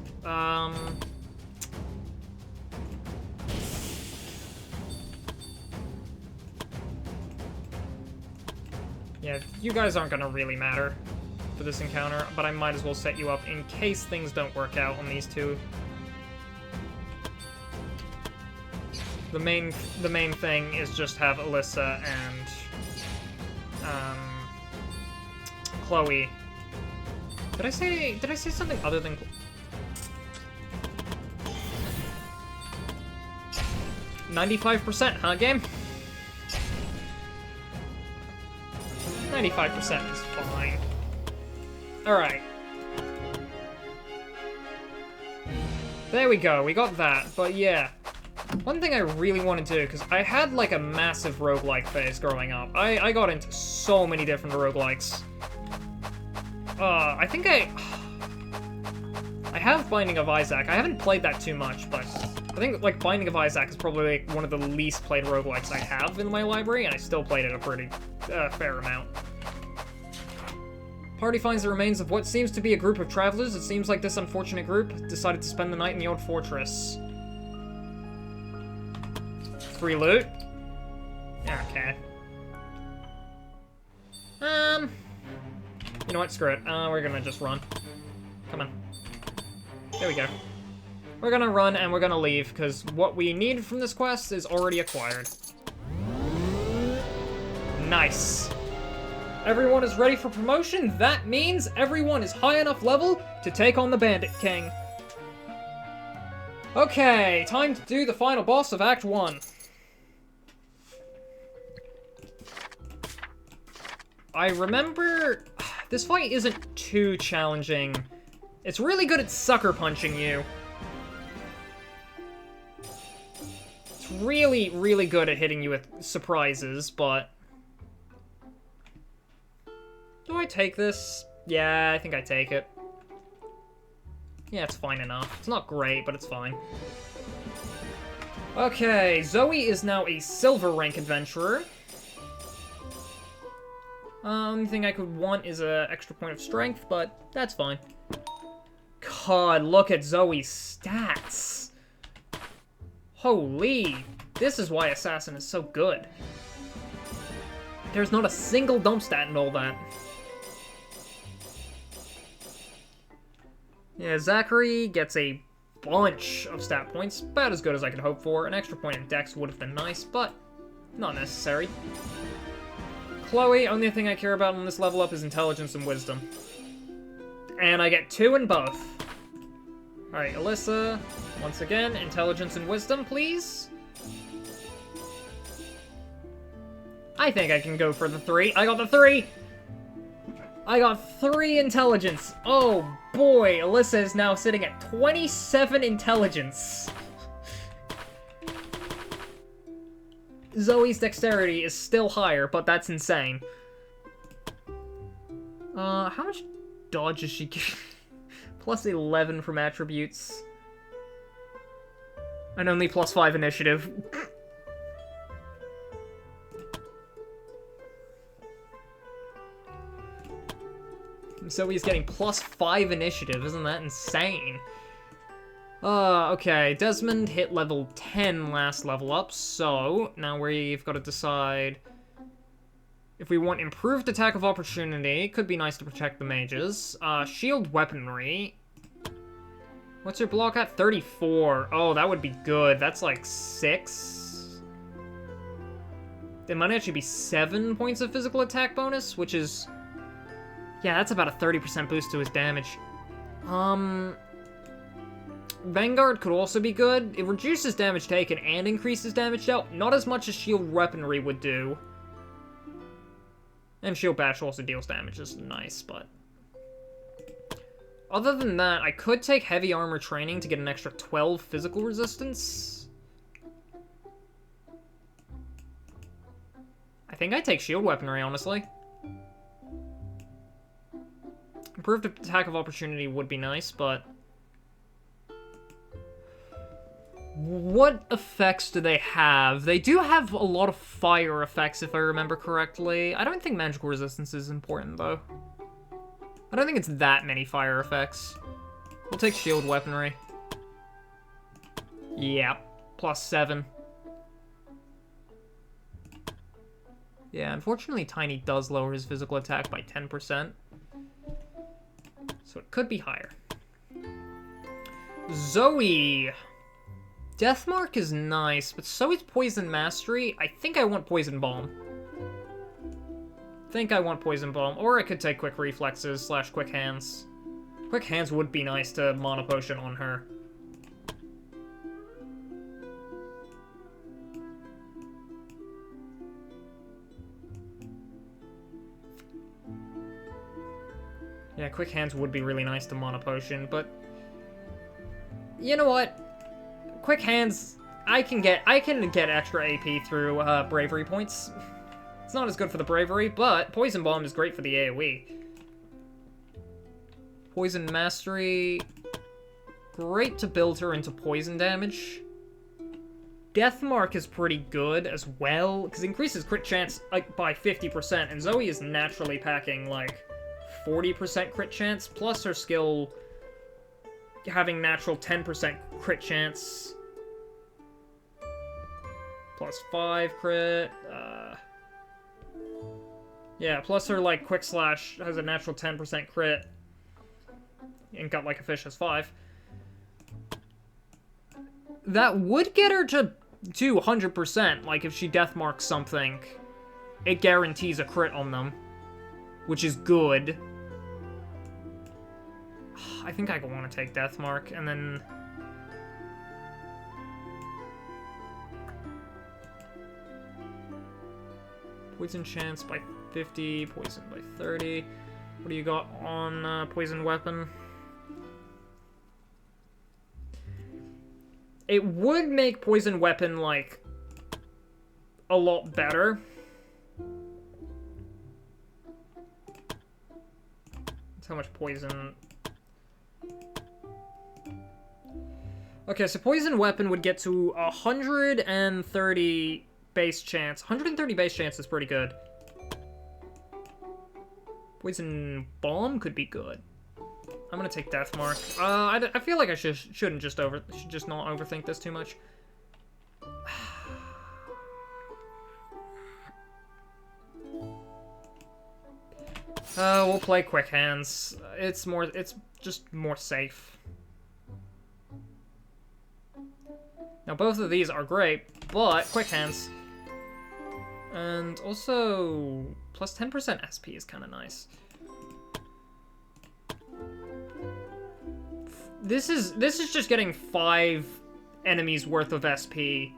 Speaker 1: Yeah, you guys aren't gonna really matter for this encounter, but I might as well set you up in case things don't work out on these 2. The main thing is just have Alyssa and Chloe. Did I say something other than 95%, huh, game? 95% is fine. Alright. There we go, we got that, but yeah. One thing I really want to do, because I had like a massive roguelike phase growing up. I got into so many different roguelikes. I think I have Binding of Isaac. I haven't played that too much, but I think like Binding of Isaac is probably like one of the least played roguelikes I have in my library, and I still played it a pretty fair amount. Party finds the remains of what seems to be a group of travelers. It seems like this unfortunate group decided to spend the night in the old fortress. Free loot? Okay. You know what? Screw it. We're gonna just run. Come on. There we go. We're gonna run and we're gonna leave, because what we need from this quest is already acquired. Nice. Everyone is ready for promotion. That means everyone is high enough level to take on the Bandit King. Okay, time to do the final boss of Act 1. I remember... This fight isn't too challenging. It's really good at sucker punching you. It's really, really good at hitting you with surprises, but... Do I take this? Yeah, I think I take it. Yeah, it's fine enough. It's not great, but it's fine. Okay, Zoe is now a silver rank adventurer. Only thing I could want is an extra point of strength, but that's fine. God, look at Zoe's stats. Holy, this is why Assassin is so good. There's not a single dump stat in all that. Yeah, Zachary gets a bunch of stat points, about as good as I could hope for. An extra point in Dex would have been nice, but not necessary. Chloe, only thing I care about on this level up is intelligence and wisdom. And I get 2 in both. Alright, Alyssa, once again, intelligence and wisdom, please. I think I can go for the 3. I got the 3! I got 3 intelligence. Oh boy, Alyssa is now sitting at 27 intelligence. Zoe's dexterity is still higher, but that's insane. How much dodge is she getting? Plus 11 from attributes. And only plus 5 initiative. Zoe's getting plus 5 initiative, isn't that insane? Okay, Desmond hit level 10 last level up, so now we've got to decide if we want improved attack of opportunity. Could be nice to protect the mages. Shield weaponry. What's your block at? 34. Oh, that would be good. That's like 6. It might actually be 7 points of physical attack bonus, which is... Yeah, that's about a 30% boost to his damage. Vanguard could also be good. It reduces damage taken and increases damage dealt. Not as much as shield weaponry would do. And shield bash also deals damage, is nice, but... Other than that, I could take heavy armor training to get an extra 12 physical resistance. I think I take shield weaponry, honestly. Improved attack of opportunity would be nice, but... What effects do they have? They do have a lot of fire effects, if I remember correctly. I don't think magical resistance is important, though. I don't think it's that many fire effects. We'll take shield weaponry. Yeah, +7. Yeah, unfortunately Tiny does lower his physical attack by 10%. So it could be higher. Zoe! Deathmark is nice, but Zoe's Poison Mastery, I think I want Poison Bomb. Or I could take Quick Reflexes / Quick Hands. Quick Hands would be nice to Mana Potion on her. Yeah, Quick Hands would be really nice to Mana Potion, but... You know what? Quick Hands, I can get extra AP through Bravery points. It's not as good for the Bravery, but Poison Bomb is great for the AoE. Poison Mastery, great to build her into poison damage. Deathmark is pretty good as well, because it increases crit chance like by 50%, and Zoe is naturally packing like 40% crit chance, plus her skill having natural 10% crit chance. +5 crit. Yeah, plus her like Quick Slash has a natural 10% crit. And got like a fish has 5. That would get her to 100%. Like if she deathmarks something, it guarantees a crit on them, which is good. I think I want to take Deathmark, and then... Poison chance by 50, poison by 30. What do you got on Poison Weapon? It would make Poison Weapon, like, a lot better. That's how much poison... Okay, so Poison Weapon would get to 130 base chance. 130 base chance is pretty good. Poison Bomb could be good. I'm gonna take Deathmark. I feel like I should just not overthink this too much. We'll play Quick Hands. It's just more safe. Now, both of these are great, but Quick Hands. And also, plus 10% SP is kind of nice. This is just getting 5 enemies worth of SP.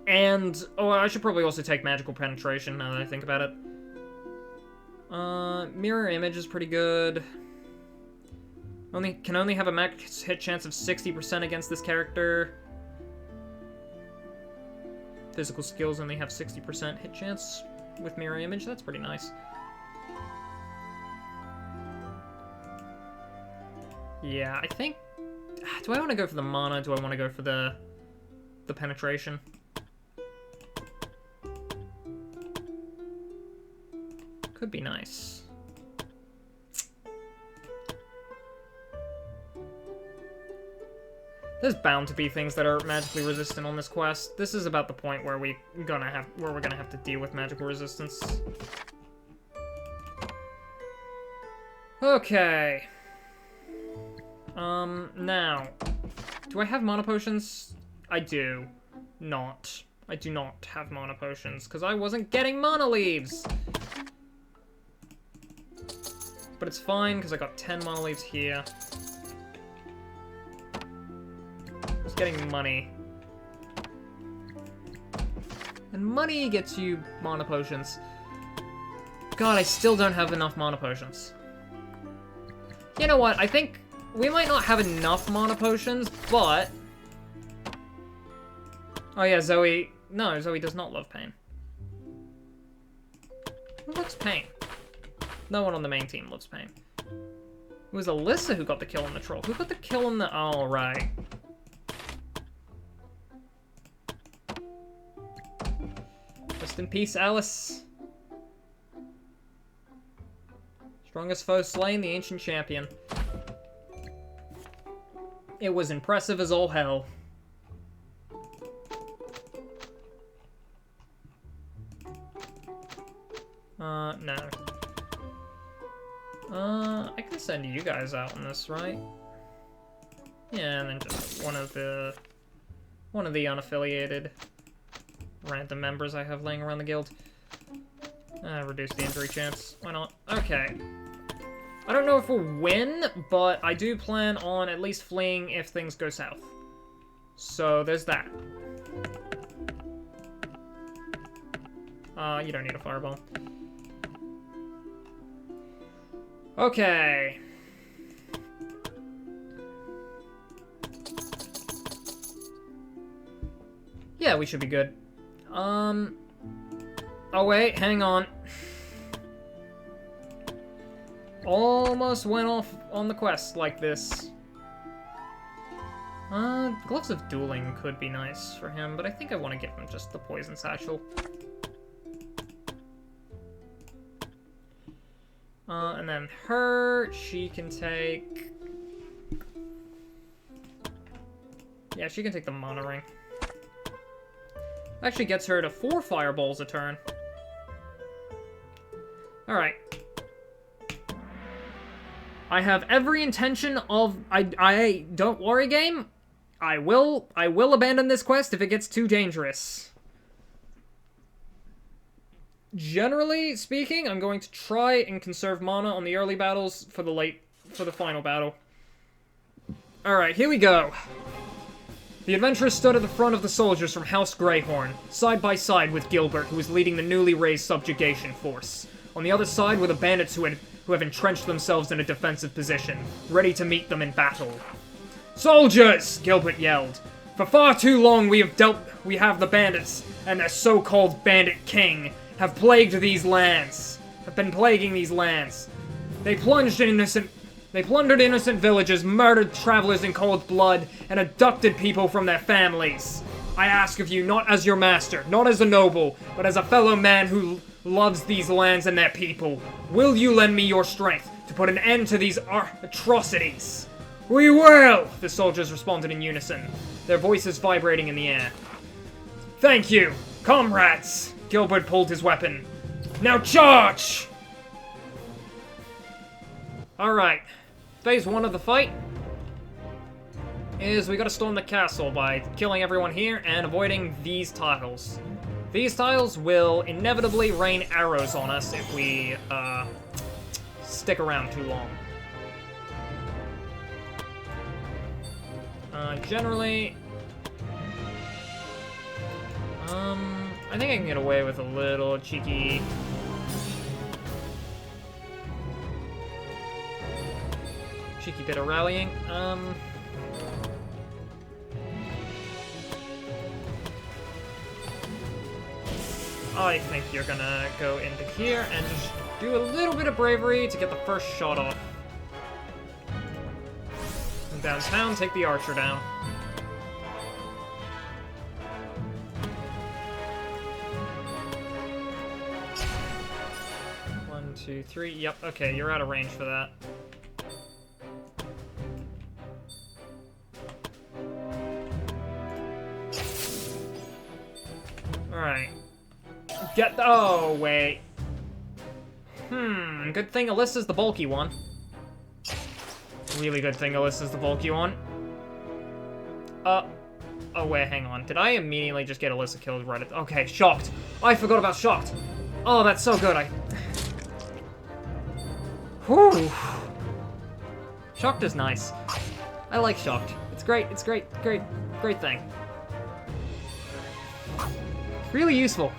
Speaker 1: And, oh, I should probably also take Magical Penetration now that I think about it. Mirror Image is pretty good. Can only have a max hit chance of 60% against this character. Physical skills only have 60% hit chance with Mirror Image. That's pretty nice. Yeah, I think... Do I want to go for the mana? Do I want to go for the penetration? Could be nice. There's bound to be things that are magically resistant on this quest. This is about the point where we're gonna have to deal with magical resistance. Okay. Now, do I have mana potions? I do not. I do not have mana potions because I wasn't getting mana leaves. But it's fine because I got 10 mana leaves here. Getting money. And money gets you mana potions. God, I still don't have enough mana potions. You know what? I think we might not have enough mana potions, but... Oh yeah, Zoe... No, Zoe does not love pain. Who loves pain? No one on the main team loves pain. It was Alyssa who got the kill on the troll. Who got the kill on the... Oh, right. Rest in peace, Alice. Strongest foe slain, the ancient champion. It was impressive as all hell. No. I can send you guys out on this, right? Yeah, and then just one of the unaffiliated random members I have laying around the guild. Reduce the injury chance. Why not? Okay. I don't know if we'll win, but I do plan on at least fleeing if things go south. So there's that. You don't need a fireball. Okay. Yeah, we should be good. Oh wait, hang on. Almost went off on the quest like this. Gloves of Dueling could be nice for him, but I think I want to give him just the Poison Satchel. And then her, she can take... Yeah, she can take the Mana Ring. Actually gets her to 4 fireballs a turn. Alright. I have every intention of... I don't worry, game. I will abandon this quest if it gets too dangerous. Generally speaking, I'm going to try and conserve mana on the early battles for the final battle. Alright, here we go. The adventurers stood at the front of the soldiers from House Greyhorn, side by side with Gilbert, who was leading the newly raised subjugation force. On the other side were the bandits who have entrenched themselves in a defensive position, ready to meet them in battle. "Soldiers!" Gilbert yelled. "For far too long we have the bandits and their so-called bandit king have been plaguing these lands. They plundered innocent villages, murdered travelers in cold blood, and abducted people from their families. I ask of you, not as your master, not as a noble, but as a fellow man who loves these lands and their people. Will you lend me your strength to put an end to these atrocities?" "We will!" the soldiers responded in unison, their voices vibrating in the air. "Thank you, comrades!" Gilbert pulled his weapon. "Now charge!" Alright. Phase 1 of the fight is we gotta storm the castle by killing everyone here and avoiding these tiles. These tiles will inevitably rain arrows on us if we, stick around too long. Generally... I think I can get away with a little cheeky... bit of rallying. I think you're gonna go into here and just do a little bit of bravery to get the first shot off. And downtown, take the archer down. One, two, three. Yep, okay, you're out of range for that. Alright. Oh, wait. Good thing Alyssa's the bulky one. Really good thing Alyssa's the bulky one. Oh, wait, hang on. Did I immediately just get Alyssa killed right at... Okay, shocked. I forgot about shocked. Oh, that's so good. Whew. Shocked is nice. I like shocked. It's great. It's great. Great thing. Really useful.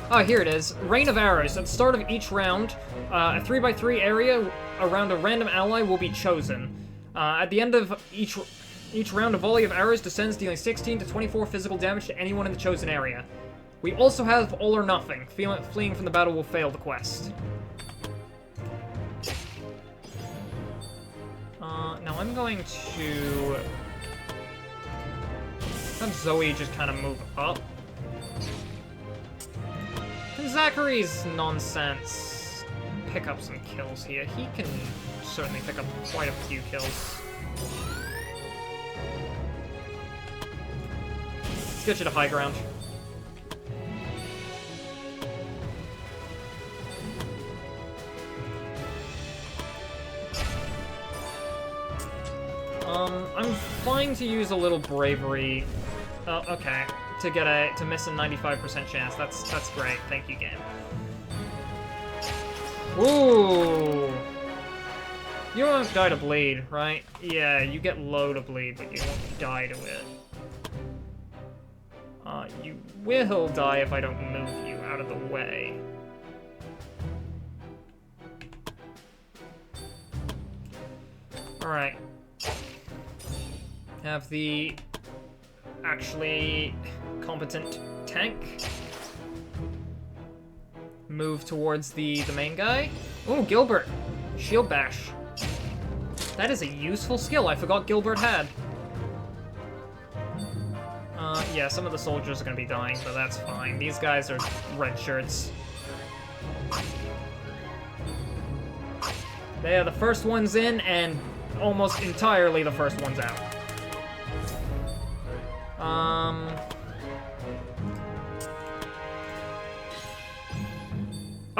Speaker 1: Oh, here it is. Rain of Arrows. At the start of each round, a 3x3 area around a random ally will be chosen. At the end of each round, a volley of arrows descends, dealing 16 to 24 physical damage to anyone in the chosen area. We also have All or Nothing. Fleeing from the battle will fail the quest. Now I'm going to have Zoe just kind of move up. And Zachary's nonsense pick up some kills here. He can certainly pick up quite a few kills. Let's get you to high ground. I'm fine to use a little bravery. Oh, okay. To miss a 95% chance. That's great. Thank you, game. Ooh. You won't die to bleed, right? Yeah, you get low to bleed, but you won't die to it. You will die if I don't move you out of the way. Alright. Have the actually competent tank move towards the main guy. Oh, Gilbert. Shield bash. That is a useful skill I forgot Gilbert had. Yeah, some of the soldiers are gonna be dying, but that's fine. These guys are red shirts. They are the first ones in, and almost entirely the first ones out.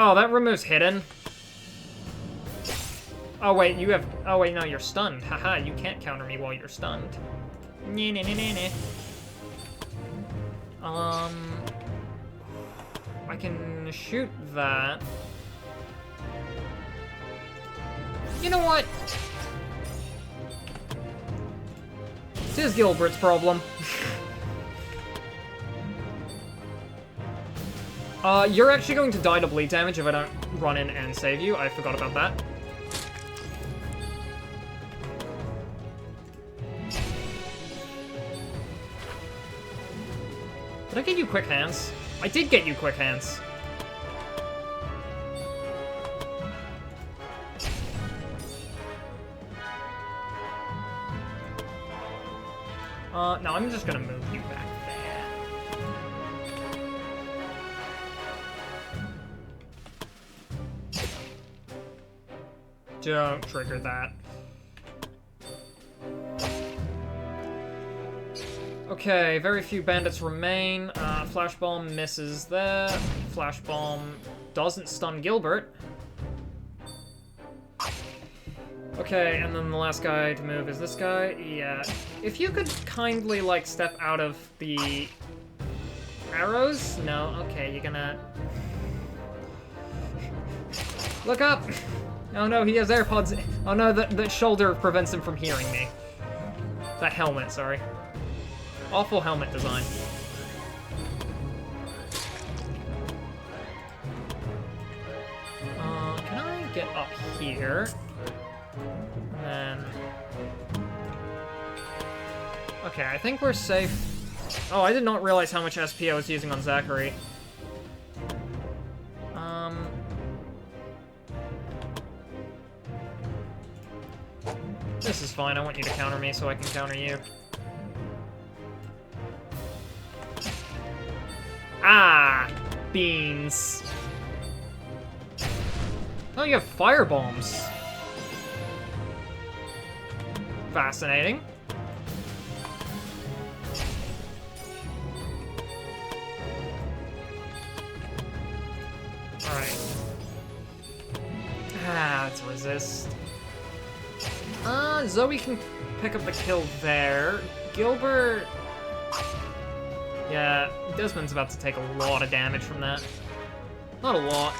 Speaker 1: Oh, that removes hidden. Oh wait, you have. Oh wait, no, you're stunned. Haha, you can't counter me while you're stunned. I can shoot that. You know what? This is Gilbert's problem. You're actually going to die to bleed damage if I don't run in and save you. I forgot about that. Did I get you quick hands? I did get you quick hands. No, I'm just gonna move you back there. Don't trigger that. Okay, very few bandits remain. Flash Bomb misses there. Flash Bomb doesn't stun Gilbert. Okay, and then the last guy to move is this guy. Yeah. If you could kindly, like, step out of the arrows? No? Okay, you're gonna... Look up! Oh no, he has AirPods. Oh no, the shoulder prevents him from hearing me. That helmet, sorry. Awful helmet design. Can I get up here? And then... Okay, I think we're safe. Oh, I did not realize how much SP I was using on Zachary. This is fine. I want you to counter me so I can counter you. Ah! Beans. Oh, you have fire bombs. Fascinating. Alright. Ah, let's resist. Zoe can pick up the kill there. Gilbert... Yeah, Desmond's about to take a lot of damage from that. Not a lot.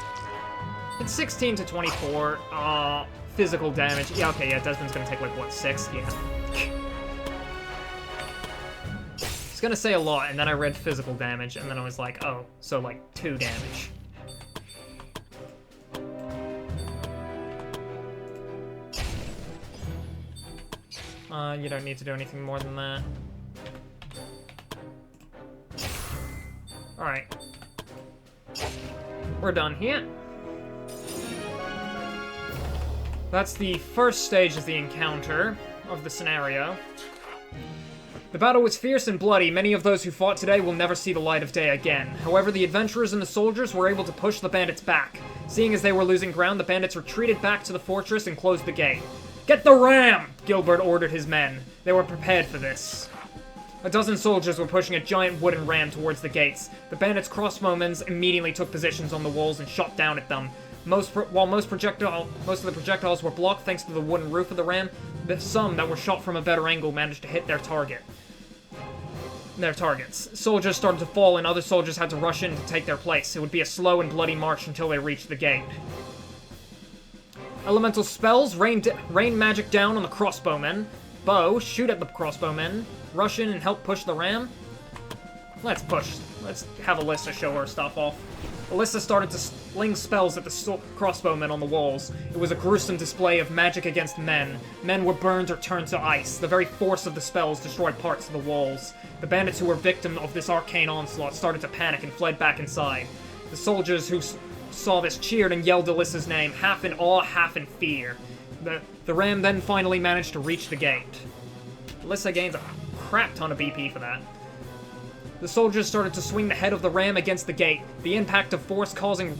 Speaker 1: It's 16 to 24. Physical damage. Yeah, okay, yeah, Desmond's gonna take, like, what, 6? Yeah. I was gonna say a lot, and then I read physical damage, and then I was like, oh, so, like, 2 damage. You don't need to do anything more than that. Alright. We're done here. That's the first stage of the encounter, of the scenario. The battle was fierce and bloody. Many of those who fought today will never see the light of day again. However, the adventurers and the soldiers were able to push the bandits back. Seeing as they were losing ground, the bandits retreated back to the fortress and closed the gate. "Get the ram!" Gilbert ordered his men. They were prepared for this. A dozen soldiers were pushing a giant wooden ram towards the gates. The bandits' crossbowmen immediately took positions on the walls and shot down at them. While most of the projectiles were blocked thanks to the wooden roof of the ram, some that were shot from a better angle managed to hit their targets. Soldiers started to fall and other soldiers had to rush in to take their place. It would be a slow and bloody march until they reached the gate. Elemental spells, rain magic down on the crossbowmen. Bow, shoot at the crossbowmen. Rush in and help push the ram. Let's push. Let's have Alyssa show her stuff off. Alyssa started to sling spells at the crossbowmen on the walls. It was a gruesome display of magic against men. Men were burned or turned to ice. The very force of the spells destroyed parts of the walls. The bandits who were victim of this arcane onslaught started to panic and fled back inside. The soldiers who saw this cheered and yelled Alyssa's name, half in awe, half in fear. The ram then finally managed to reach the gate. Alyssa gained a crap ton of BP for that. The soldiers started to swing the head of the ram against the gate, the impact of force causing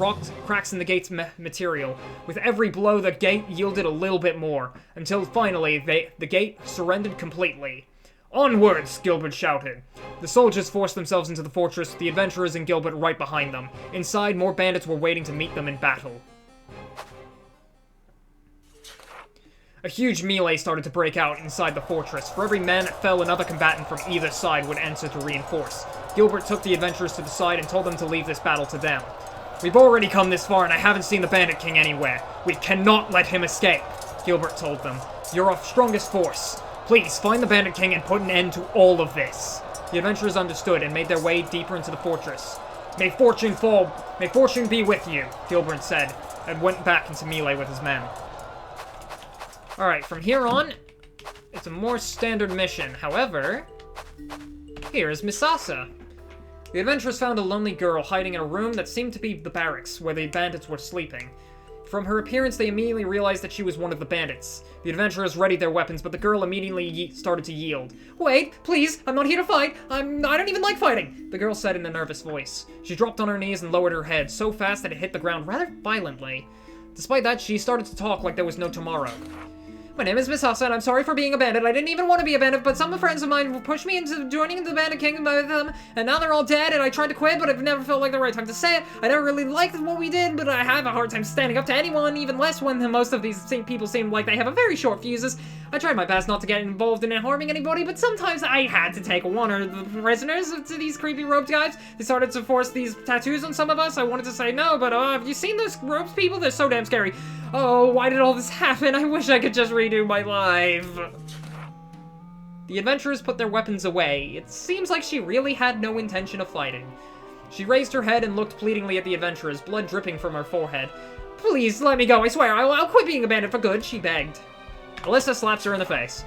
Speaker 1: cracks in the gate's material. With every blow, the gate yielded a little bit more, until finally, the gate surrendered completely. "Onwards!" Gilbert shouted. The soldiers forced themselves into the fortress, the adventurers and Gilbert right behind them. Inside, more bandits were waiting to meet them in battle. A huge melee started to break out inside the fortress. For every man that fell, another combatant from either side would enter to reinforce. Gilbert took the adventurers to the side and told them to leave this battle to them. "We've already come this far and I haven't seen the Bandit King anywhere. We cannot let him escape," Gilbert told them. "You're our strongest force. Please, find the Bandit King and put an end to all of this." The adventurers understood and made their way deeper into the fortress. May fortune be with you," Gilbert said, and went back into melee with his men. Alright, from here on, it's a more standard mission. However, here is Misasa. The adventurers found a lonely girl hiding in a room that seemed to be the barracks, where the bandits were sleeping. From her appearance, they immediately realized that she was one of the bandits. The adventurers readied their weapons, but the girl immediately started to yield. "Wait, please, I'm not here to fight. I don't even like fighting," the girl said in a nervous voice. She dropped on her knees and lowered her head so fast that it hit the ground rather violently. Despite that, she started to talk like there was no tomorrow. "My name is Misasa, and I'm sorry for being a bandit. I didn't even want to be a bandit, but some friends of mine pushed me into joining the Bandit King with them, and now they're all dead, and I tried to quit, but I've never felt like the right time to say it. I never really liked what we did, but I have a hard time standing up to anyone, even less when most of these people seem like they have a very short fuses. I tried my best not to get involved in harming anybody, but sometimes I had to take one of the prisoners to these creepy roped guys. They started to force these tattoos on some of us. I wanted to say no, but have you seen those ropes people? They're so damn scary. Oh, why did all this happen? I wish I could just redo my life." The adventurers put their weapons away. It seems like she really had no intention of fighting. She raised her head and looked pleadingly at the adventurers, blood dripping from her forehead. "Please, let me go, I swear, I'll quit being a bandit for good," she begged. Alyssa slaps her in the face.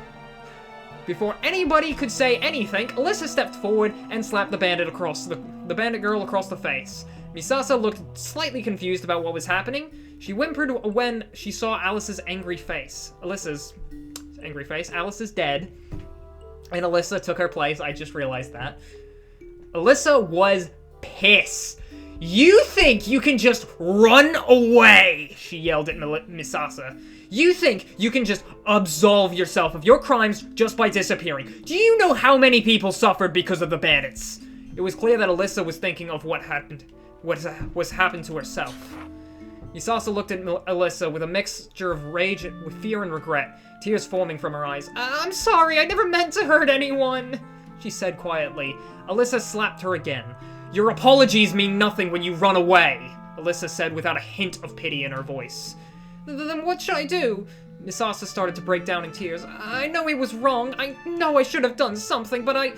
Speaker 1: Before anybody could say anything, Alyssa stepped forward and slapped the bandit girl across the face. Misasa looked slightly confused about what was happening. She whimpered when she saw Alice's angry face. Alice's dead. And Alyssa took her place. I just realized that. Alyssa was pissed. "You think you can just run away?" she yelled at Misasa. "You think you can just absolve yourself of your crimes just by disappearing? Do you know how many people suffered because of the bandits?" It was clear that Alyssa was thinking of what happened to herself. Misasa looked at Alyssa with a mixture of rage, with fear and regret, tears forming from her eyes. "I'm sorry, I never meant to hurt anyone," she said quietly. Alyssa slapped her again. "Your apologies mean nothing when you run away," Alyssa said without a hint of pity in her voice. "Then what should I do?" Misasa started to break down in tears. "I know it was wrong. I know I should have done something, but I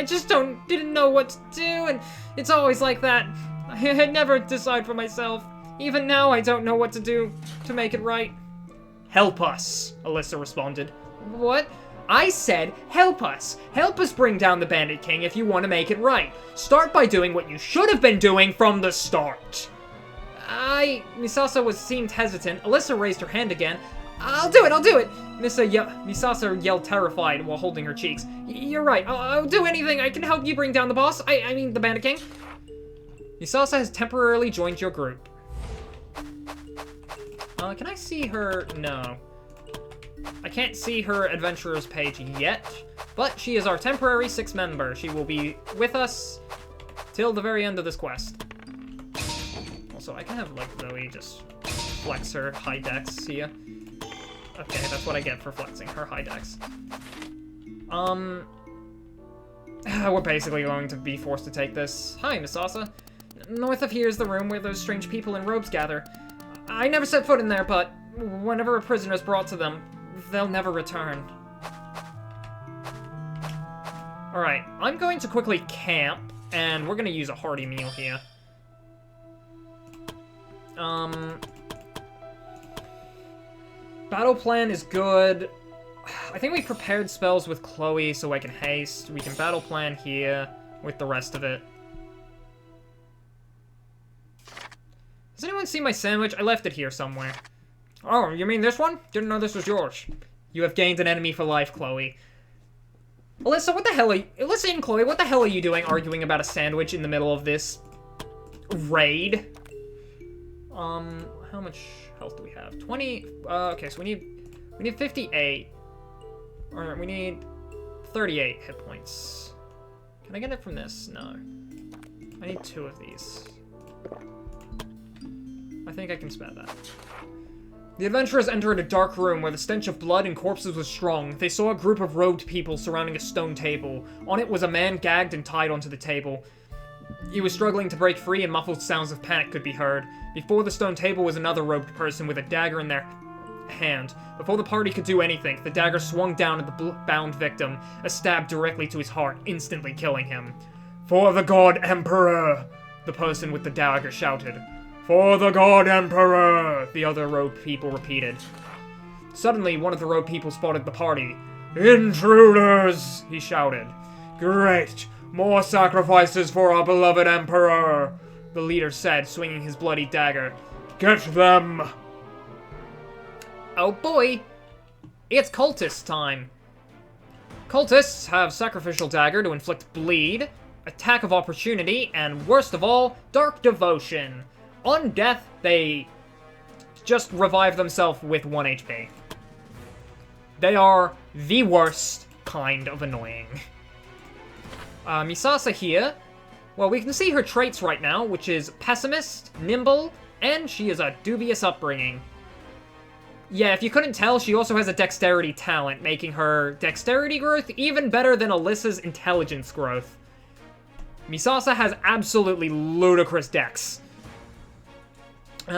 Speaker 1: just didn't know what to do, and it's always like that. I never decide for myself. Even now, I don't know what to do to make it right." "Help us," Alyssa responded. "What? I said, help us. Help us bring down the Bandit King if you want to make it right. Start by doing what you should have been doing from the start. Misasa seemed hesitant. Alyssa raised her hand again. I'll do it. Misasa yelled terrified while holding her cheeks. You're right, I'll do anything. I can help you bring down the boss. I mean, the Bandit King. Misasa has temporarily joined your group. Can I see her? No. I can't see her adventurer's page yet, but she is our temporary 6th member. She will be with us till the very end of this quest. Also, I can have, like, Zoe just flex her high dex here. Okay, that's what I get for flexing her high dex. We're basically going to be forced to take this. Hi, Misasa. North of here is the room where those strange people in robes gather. I never set foot in there, but whenever a prisoner is brought to them, they'll never return. Alright, I'm going to quickly camp, and we're gonna use a hearty meal here. Battle plan is good. I think we prepared spells with Chloe so I can haste. We can battle plan here with the rest of it. Has anyone seen my sandwich? I left it here somewhere. Oh, you mean this one? Didn't know this was yours. You have gained an enemy for life, Chloe. Alyssa, what the hell are you... Alyssa and Chloe, what the hell are you doing arguing about a sandwich in the middle of this raid? How much health do we have? 20... okay, so we need 58. Or we need 38 hit points. Can I get it from this? No. I need 2 of these. I think I can spare that. The adventurers entered a dark room where the stench of blood and corpses was strong. They saw a group of robed people surrounding a stone table. On it was a man gagged and tied onto the table. He was struggling to break free and muffled sounds of panic could be heard. Before the stone table was another robed person with a dagger in their hand. Before the party could do anything, the dagger swung down at the bound victim, a stab directly to his heart, instantly killing him. "For the God Emperor!" the person with the dagger shouted. "For the God Emperor!" the other robed people repeated. Suddenly, one of the robed people spotted the party. "Intruders!" he shouted. "Great! More sacrifices for our beloved Emperor!" the leader said, swinging his bloody dagger. "Get them!" Oh boy! It's cultist time! Cultists have Sacrificial Dagger to inflict bleed, Attack of Opportunity, and worst of all, Dark Devotion. On death, they just revive themselves with 1 HP. They are the worst kind of annoying. Misasa here, well, we can see her traits right now, which is Pessimist, Nimble, and she is a dubious upbringing. Yeah, if you couldn't tell, she also has a Dexterity talent, making her Dexterity growth even better than Alyssa's Intelligence growth. Misasa has absolutely ludicrous Dex.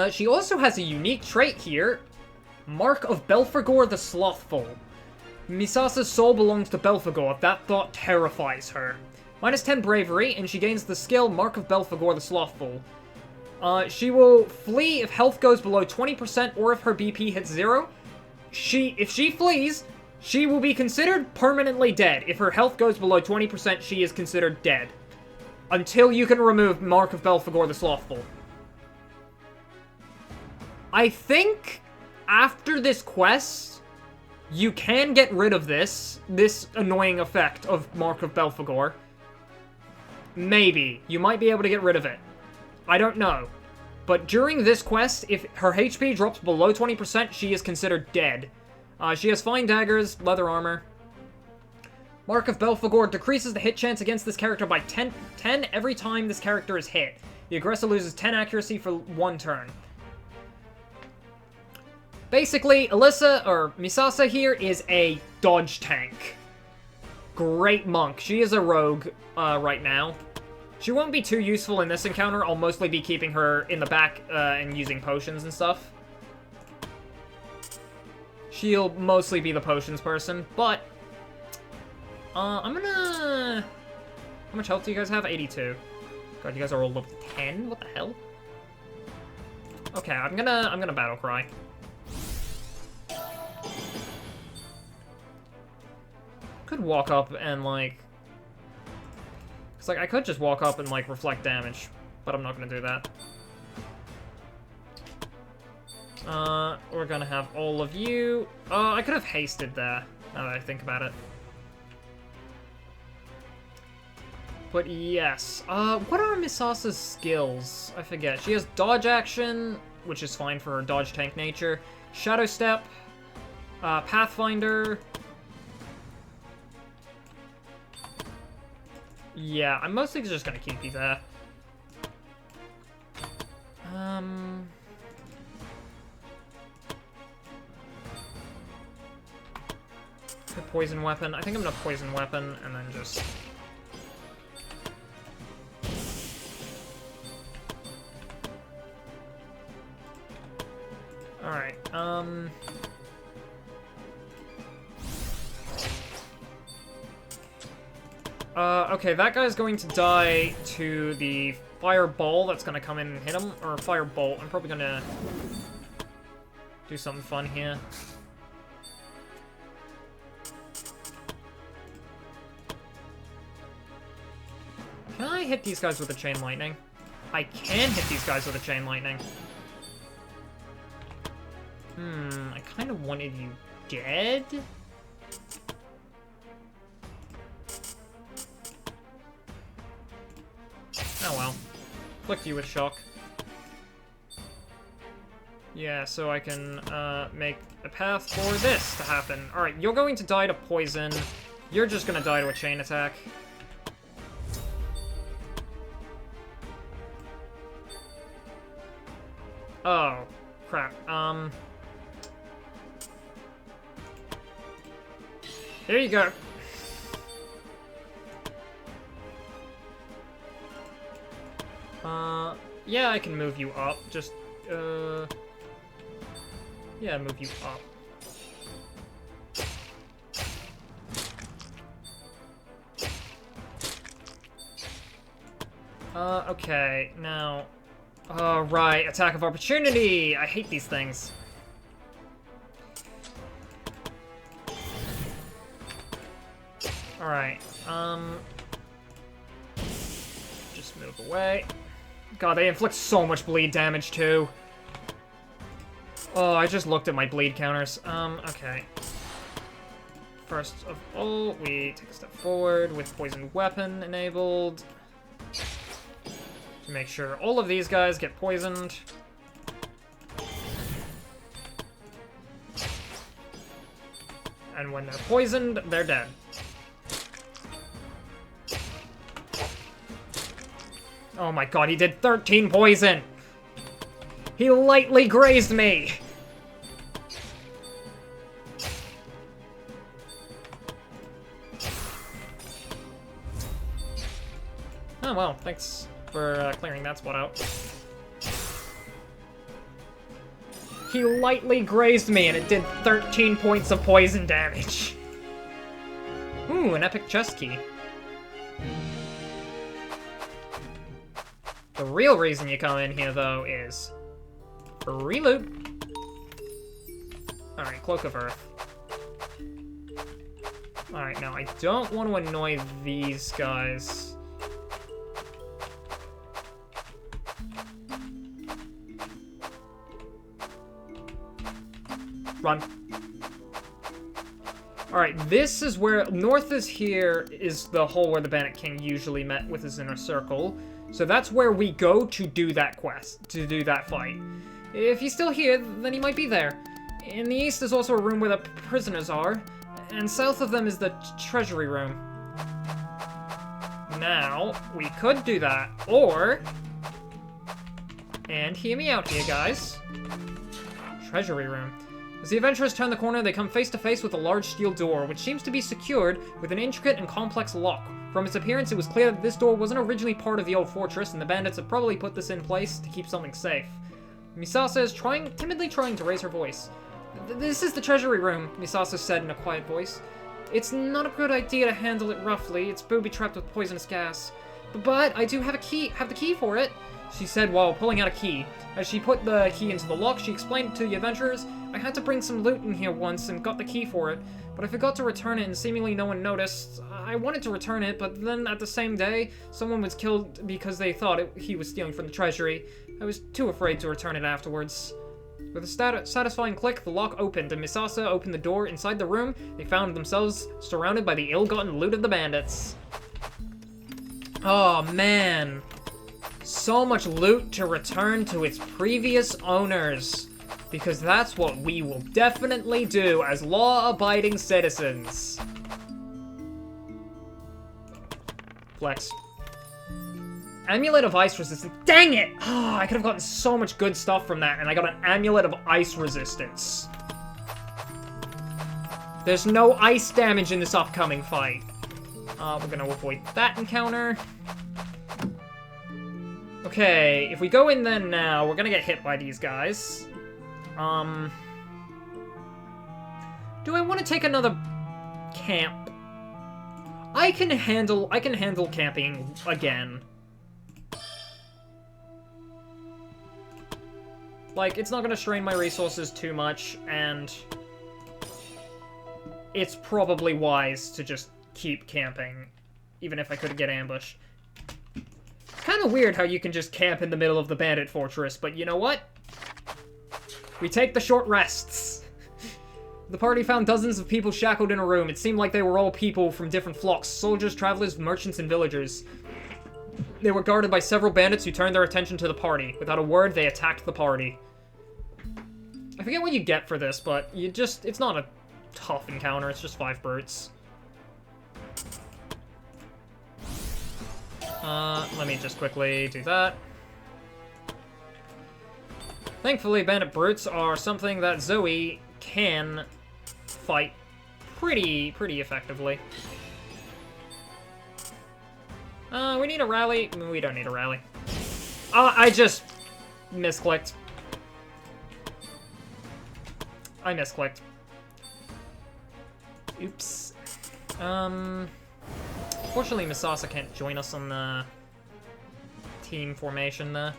Speaker 1: She also has a unique trait here, Mark of Belphegor the Slothful. Misasa's soul belongs to Belphegor. That thought terrifies her. Minus 10 bravery, and she gains the skill Mark of Belphegor the Slothful. She will flee if health goes below 20% or if her BP hits 0. If she flees, she will be considered permanently dead. If her health goes below 20%, she is considered dead. Until you can remove Mark of Belphegor the Slothful. I think after this quest, you can get rid of this annoying effect of Mark of Belphegor. Maybe. You might be able to get rid of it. I don't know. But during this quest, if her HP drops below 20%, she is considered dead. She has fine daggers, leather armor. Mark of Belphegor decreases the hit chance against this character by 10 every time this character is hit. The aggressor loses 10 accuracy for 1 turn. Basically, Misasa here is a dodge tank. Great monk. She is a rogue right now. She won't be too useful in this encounter. I'll mostly be keeping her in the back and using potions and stuff. She'll mostly be the potions person, but I'm gonna... How much health do you guys have? 82. God, you guys are all level 10? What the hell? Okay, I'm gonna battle cry. could walk up and, like... It's like, I could just walk up and, like, reflect damage. But I'm not gonna do that. We're gonna have all of you. I could have hasted there, now that I think about it. But yes. What are Misasa's skills? I forget. She has dodge action, which is fine for her dodge tank nature. Shadow Step. Pathfinder. Yeah, I'm mostly just gonna keep you there. Poison weapon. I think I'm gonna poison weapon and then just... Alright, okay, that guy's going to die to the fireball that's gonna come in and hit him. Or firebolt. I'm probably gonna do something fun here. Can I hit these guys with a chain lightning? I can hit these guys with a chain lightning. I kind of wanted you dead? Oh well. Flicked you with shock. Yeah, so I can, make a path for this to happen. Alright, you're going to die to poison. You're just gonna die to a chain attack. Oh, crap. Here you go. Yeah, I can move you up. Just, yeah, move you up. Okay, now... Oh, right, attack of opportunity! I hate these things. Alright, just move away. God, they inflict so much bleed damage, too. Oh, I just looked at my bleed counters. Okay. First of all, we take a step forward with poison weapon enabled. To make sure all of these guys get poisoned. And when they're poisoned, they're dead. Oh my god, he did 13 poison! He lightly grazed me! Oh well, thanks for clearing that spot out. He lightly grazed me and it did 13 points of poison damage. Ooh, an epic chest key. The real reason you come in here, though, is for reloot. Alright, Cloak of Earth. Alright, now I don't want to annoy these guys. Run. Alright, this is where... North is here, is the hole where the Bandit King usually met with his inner circle. So that's where we go to do that quest, to do that fight. If he's still here, then he might be there. In the east is also a room where the prisoners are, and south of them is the treasury room. Now, we could do that, or... And hear me out here, guys. Treasury room. As the adventurers turn the corner, they come face to face with a large steel door, which seems to be secured with an intricate and complex lock. From its appearance, it was clear that this door wasn't originally part of the old fortress, and the bandits have probably put this in place to keep something safe. Misasa is timidly trying to raise her voice. This is the treasury room, Misasa said in a quiet voice. It's not a good idea to handle it roughly. It's booby-trapped with poisonous gas. But I do have the key for it, she said while pulling out a key. As she put the key into the lock, she explained to the adventurers, I had to bring some loot in here once and got the key for it, but I forgot to return it and seemingly no one noticed. I wanted to return it, but then at the same day, someone was killed because they thought he was stealing from the treasury. I was too afraid to return it afterwards. With a satisfying click, the lock opened, and Misasa opened the door. Inside the room, they found themselves surrounded by the ill-gotten loot of the bandits. Oh, man. So much loot to return to its previous owners. Because that's what we will definitely do as law-abiding citizens. Flex. Amulet of Ice Resistance. Dang it! Oh, I could have gotten so much good stuff from that, and I got an Amulet of Ice Resistance. There's no ice damage in this upcoming fight. We're gonna avoid that encounter. Okay, if we go in there now, we're gonna get hit by these guys. Do I want to take another camp? I can handle camping again. Like, it's not gonna strain my resources too much, and it's probably wise to just keep camping, even if I could get ambushed. It's kind of weird how you can just camp in the middle of the bandit fortress, but you know what? We take the short rests. The party found dozens of people shackled in a room. It seemed like they were all people from different flocks, soldiers, travelers, merchants, and villagers. They were guarded by several bandits who turned their attention to the party. Without a word, they attacked the party. I forget what you get for this, but it's not a tough encounter, it's just 5 brutes. Let me just quickly do that. Thankfully, bandit brutes are something that Zoe can fight pretty effectively. We need a rally. We don't need a rally. I just misclicked. I misclicked. Oops. Fortunately, Misasa can't join us on the team formation there.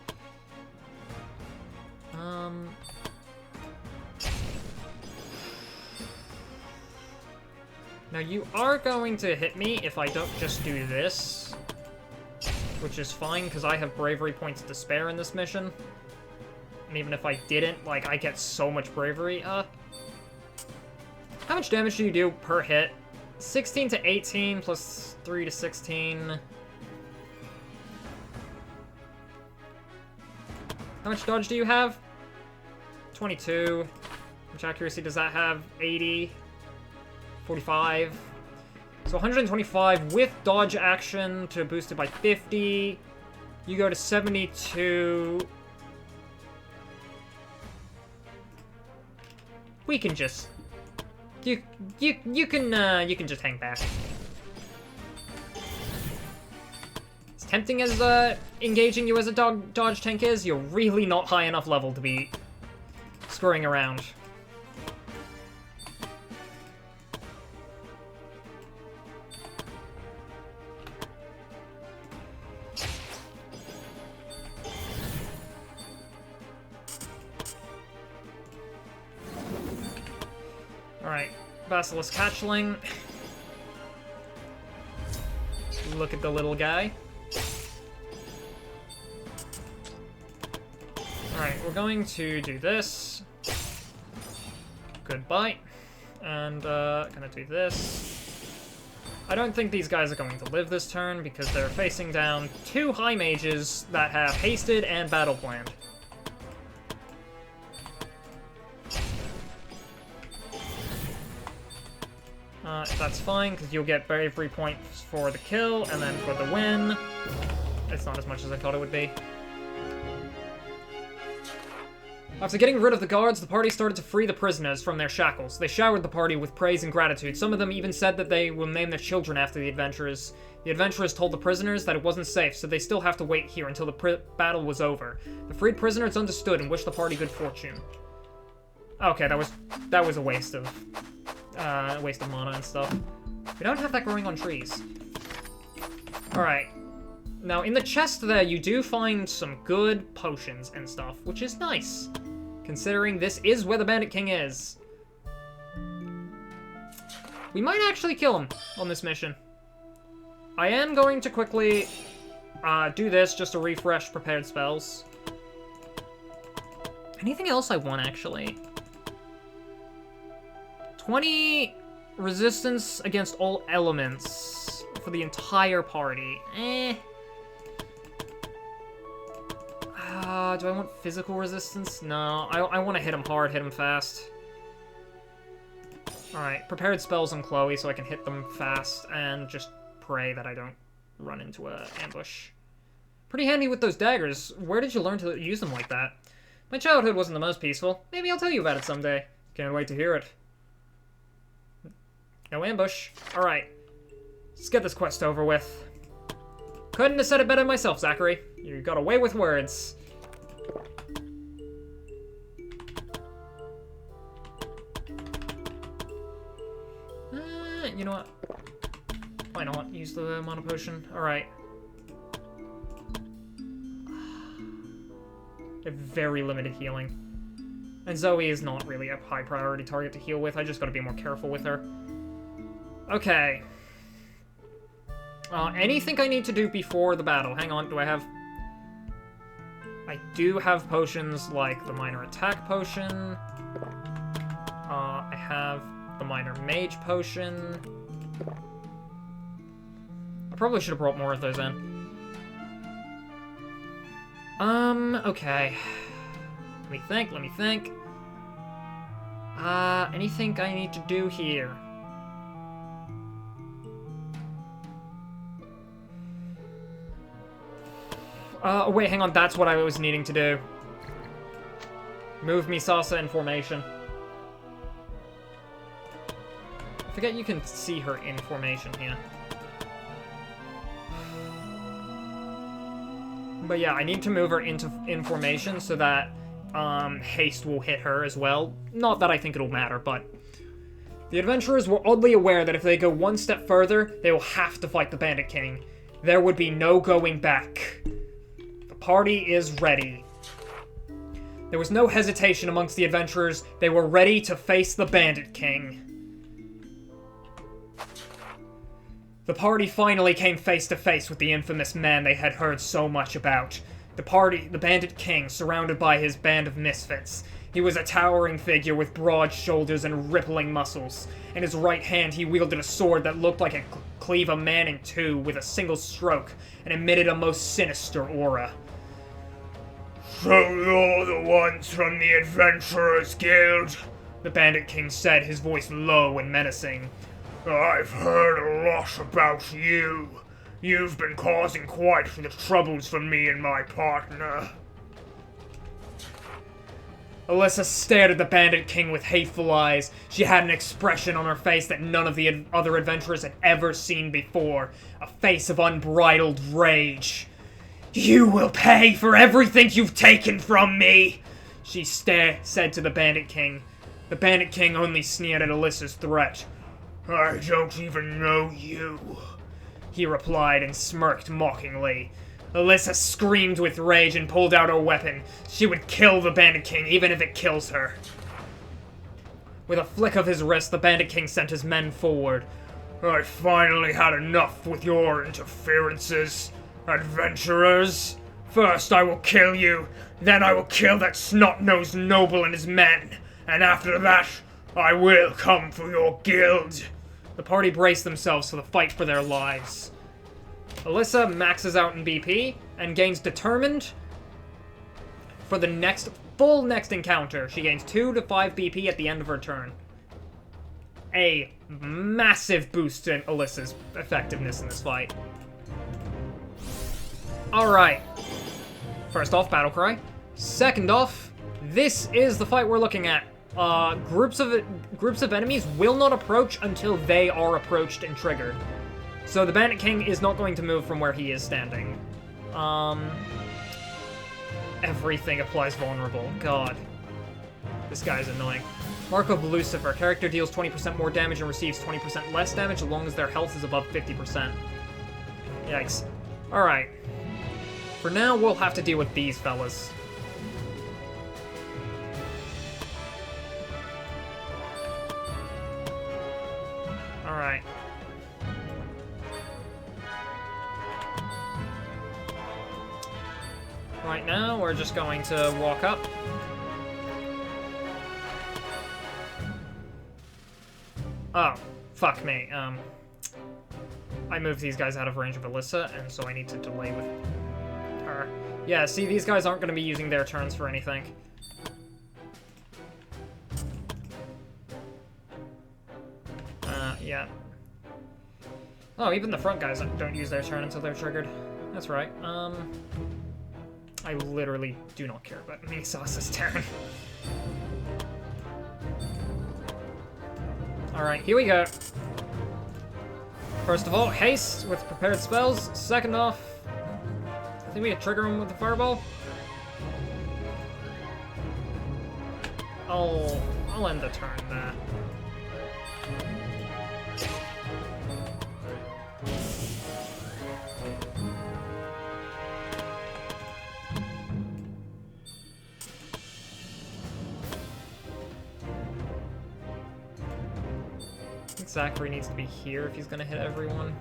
Speaker 1: Now you are going to hit me if I don't just do this, which is fine, because I have bravery points to spare in this mission. And even if I didn't, like, I get so much bravery. How much damage do you do per hit? 16 to 18 plus 3 to 16. How much dodge do you have? 22. How much accuracy does that have? 80. 45. So 125 with dodge action to boost it by 50. You go to 72. We can just... You can just hang back. As tempting as engaging you as a dodge tank is, you're really not high enough level to be screwing around. Alright, Basilisk Hatchling. Look at the little guy. Alright, we're going to do this. Goodbye. And, gonna do this. I don't think these guys are going to live this turn because they're facing down 2 high mages that have hasted and battle planned. That's fine, because you'll get bravery points for the kill, and then for the win. It's not as much as I thought it would be. After getting rid of the guards, the party started to free the prisoners from their shackles. They showered the party with praise and gratitude. Some of them even said that they will name their children after the adventurers. The adventurers told the prisoners that it wasn't safe, so they still have to wait here until the battle was over. The freed prisoners understood and wished the party good fortune. Okay, that was a waste of mana and stuff. We don't have that growing on trees. Alright. Now, in the chest there, you do find some good potions and stuff, which is nice, considering this is where the Bandit King is. We might actually kill him on this mission. I am going to quickly do this just to refresh prepared spells. Anything else I want, actually? 20 resistance against all elements for the entire party. Do I want physical resistance? No, I want to hit him hard, hit him fast. Alright, prepared spells on Chloe so I can hit them fast and just pray that I don't run into an ambush. Pretty handy with those daggers. Where did you learn to use them like that? My childhood wasn't the most peaceful. Maybe I'll tell you about it someday. Can't wait to hear it. No ambush. Alright. Let's get this quest over with. Couldn't have said it better myself, Zachary. You got away with words. You know what? Why not use the mana potion? Alright. A very limited healing. And Zoe is not really a high priority target to heal with. I just gotta be more careful with her. Okay. Anything I need to do before the battle? Hang on, do I have... I do have potions like the minor attack potion. I have the minor mage potion. I probably should have brought more of those in. Okay. Let me think. Anything I need to do here? Wait, hang on, that's what I was needing to do. Move Misasa in formation. I forget you can see her in formation here. But yeah, I need to move her in formation so that haste will hit her as well. Not that I think it'll matter, but the adventurers were oddly aware that if they go one step further, they will have to fight the Bandit King. There would be no going back. The party is ready. There was no hesitation amongst the adventurers. They were ready to face the Bandit King. The party finally came face to face with the infamous man they had heard so much about. The Bandit King, surrounded by his band of misfits. He was a towering figure with broad shoulders and rippling muscles. In his right hand, he wielded a sword that looked like it could cleave a man in two with a single stroke, and emitted a most sinister aura.
Speaker 2: So you're the ones from the Adventurers Guild?
Speaker 1: The Bandit King said, his voice low and menacing.
Speaker 2: I've heard a lot about you. You've been causing quite the troubles for me and my partner.
Speaker 1: Alyssa stared at the Bandit King with hateful eyes. She had an expression on her face that none of the other adventurers had ever seen before. A face of unbridled rage. You will pay for everything you've taken from me, she said to the Bandit King. The Bandit King only sneered at Alyssa's threat.
Speaker 2: I don't even know you,
Speaker 1: he replied and smirked mockingly. Alyssa screamed with rage and pulled out her weapon. She would kill the Bandit King, even if it kills her. With a flick of his wrist, the Bandit King sent his men forward.
Speaker 2: I finally had enough with your interferences, adventurers. First I will kill you, then I will kill that snot-nosed noble and his men, and after that, I will come for your guild.
Speaker 1: The party braced themselves for the fight for their lives. Alyssa maxes out in BP and gains Determined for the next encounter. She gains 2 to 5 BP at the end of her turn. A massive boost in Alyssa's effectiveness in this fight. Alright. First off, battle cry. Second off, this is the fight we're looking at. Groups of enemies will not approach until they are approached and triggered. So the Bandit King is not going to move from where he is standing. Everything applies vulnerable. God. This guy's annoying. Mark of Lucifer. Character deals 20% more damage and receives 20% less damage as long as their health is above 50%. Yikes. Alright. For now, we'll have to deal with these fellas. Alright. Right now, we're just going to walk up. Oh, fuck me. I moved these guys out of range of Alyssa, and so I need to delay with her. Yeah, see, these guys aren't going to be using their turns for anything. Yeah. Oh, even the front guys don't use their turn until they're triggered. That's right. I literally do not care about Misasa's turn. Alright, here we go. First of all, haste with prepared spells. Second off, I think we can trigger him with the fireball. I'll end the turn there. I think Zachary needs to be here if he's gonna hit everyone.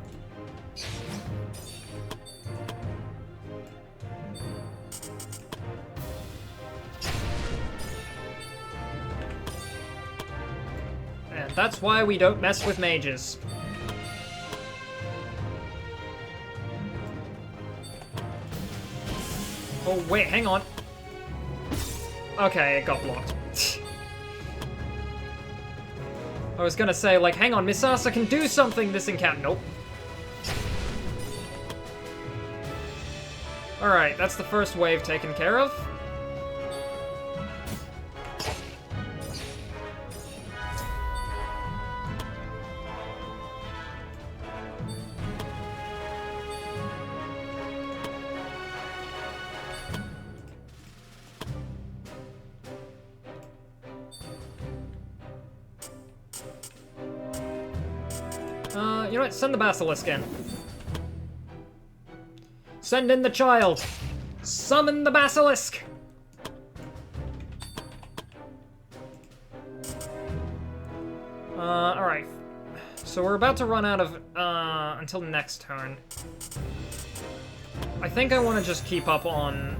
Speaker 1: And that's why we don't mess with mages. Oh, wait, hang on. Okay, it got blocked. I was gonna say, like, hang on, Misasa can do something this encounter. Nope. Alright, that's the first wave taken care of. You know what? Send the basilisk in. Send in the child. Summon the basilisk. Alright. So we're about to run out of, until next turn. I think I want to just keep up on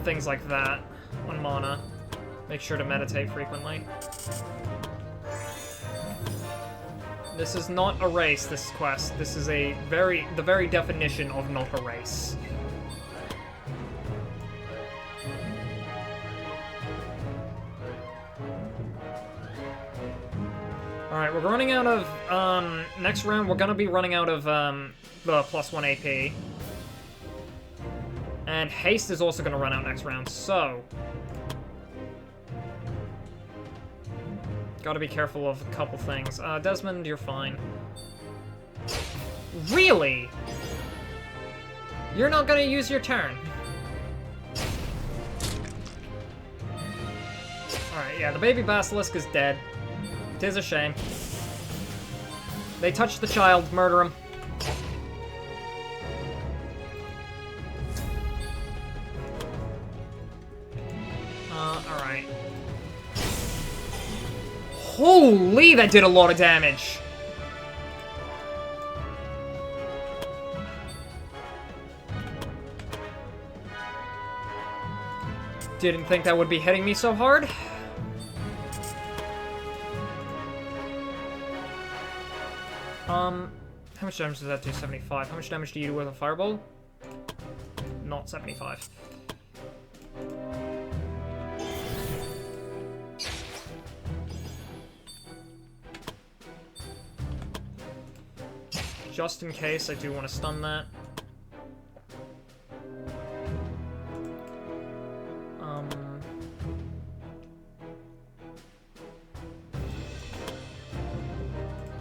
Speaker 1: things like that. On mana. Make sure to meditate frequently. This is not a race, this quest. This is the very definition of not a race. Alright, we're running out of, next round we're gonna be running out of, the +1 AP. And haste is also gonna run out next round, so... Gotta be careful of a couple things. Desmond, you're fine. Really? You're not gonna use your turn? Alright, yeah, the baby basilisk is dead. It is a shame. They touched the child, murder him. Alright. Holy, that did a lot of damage! Didn't think that would be hitting me so hard. How much damage does that do? 75. How much damage do you do with a fireball? Not 75. Just in case, I do want to stun that.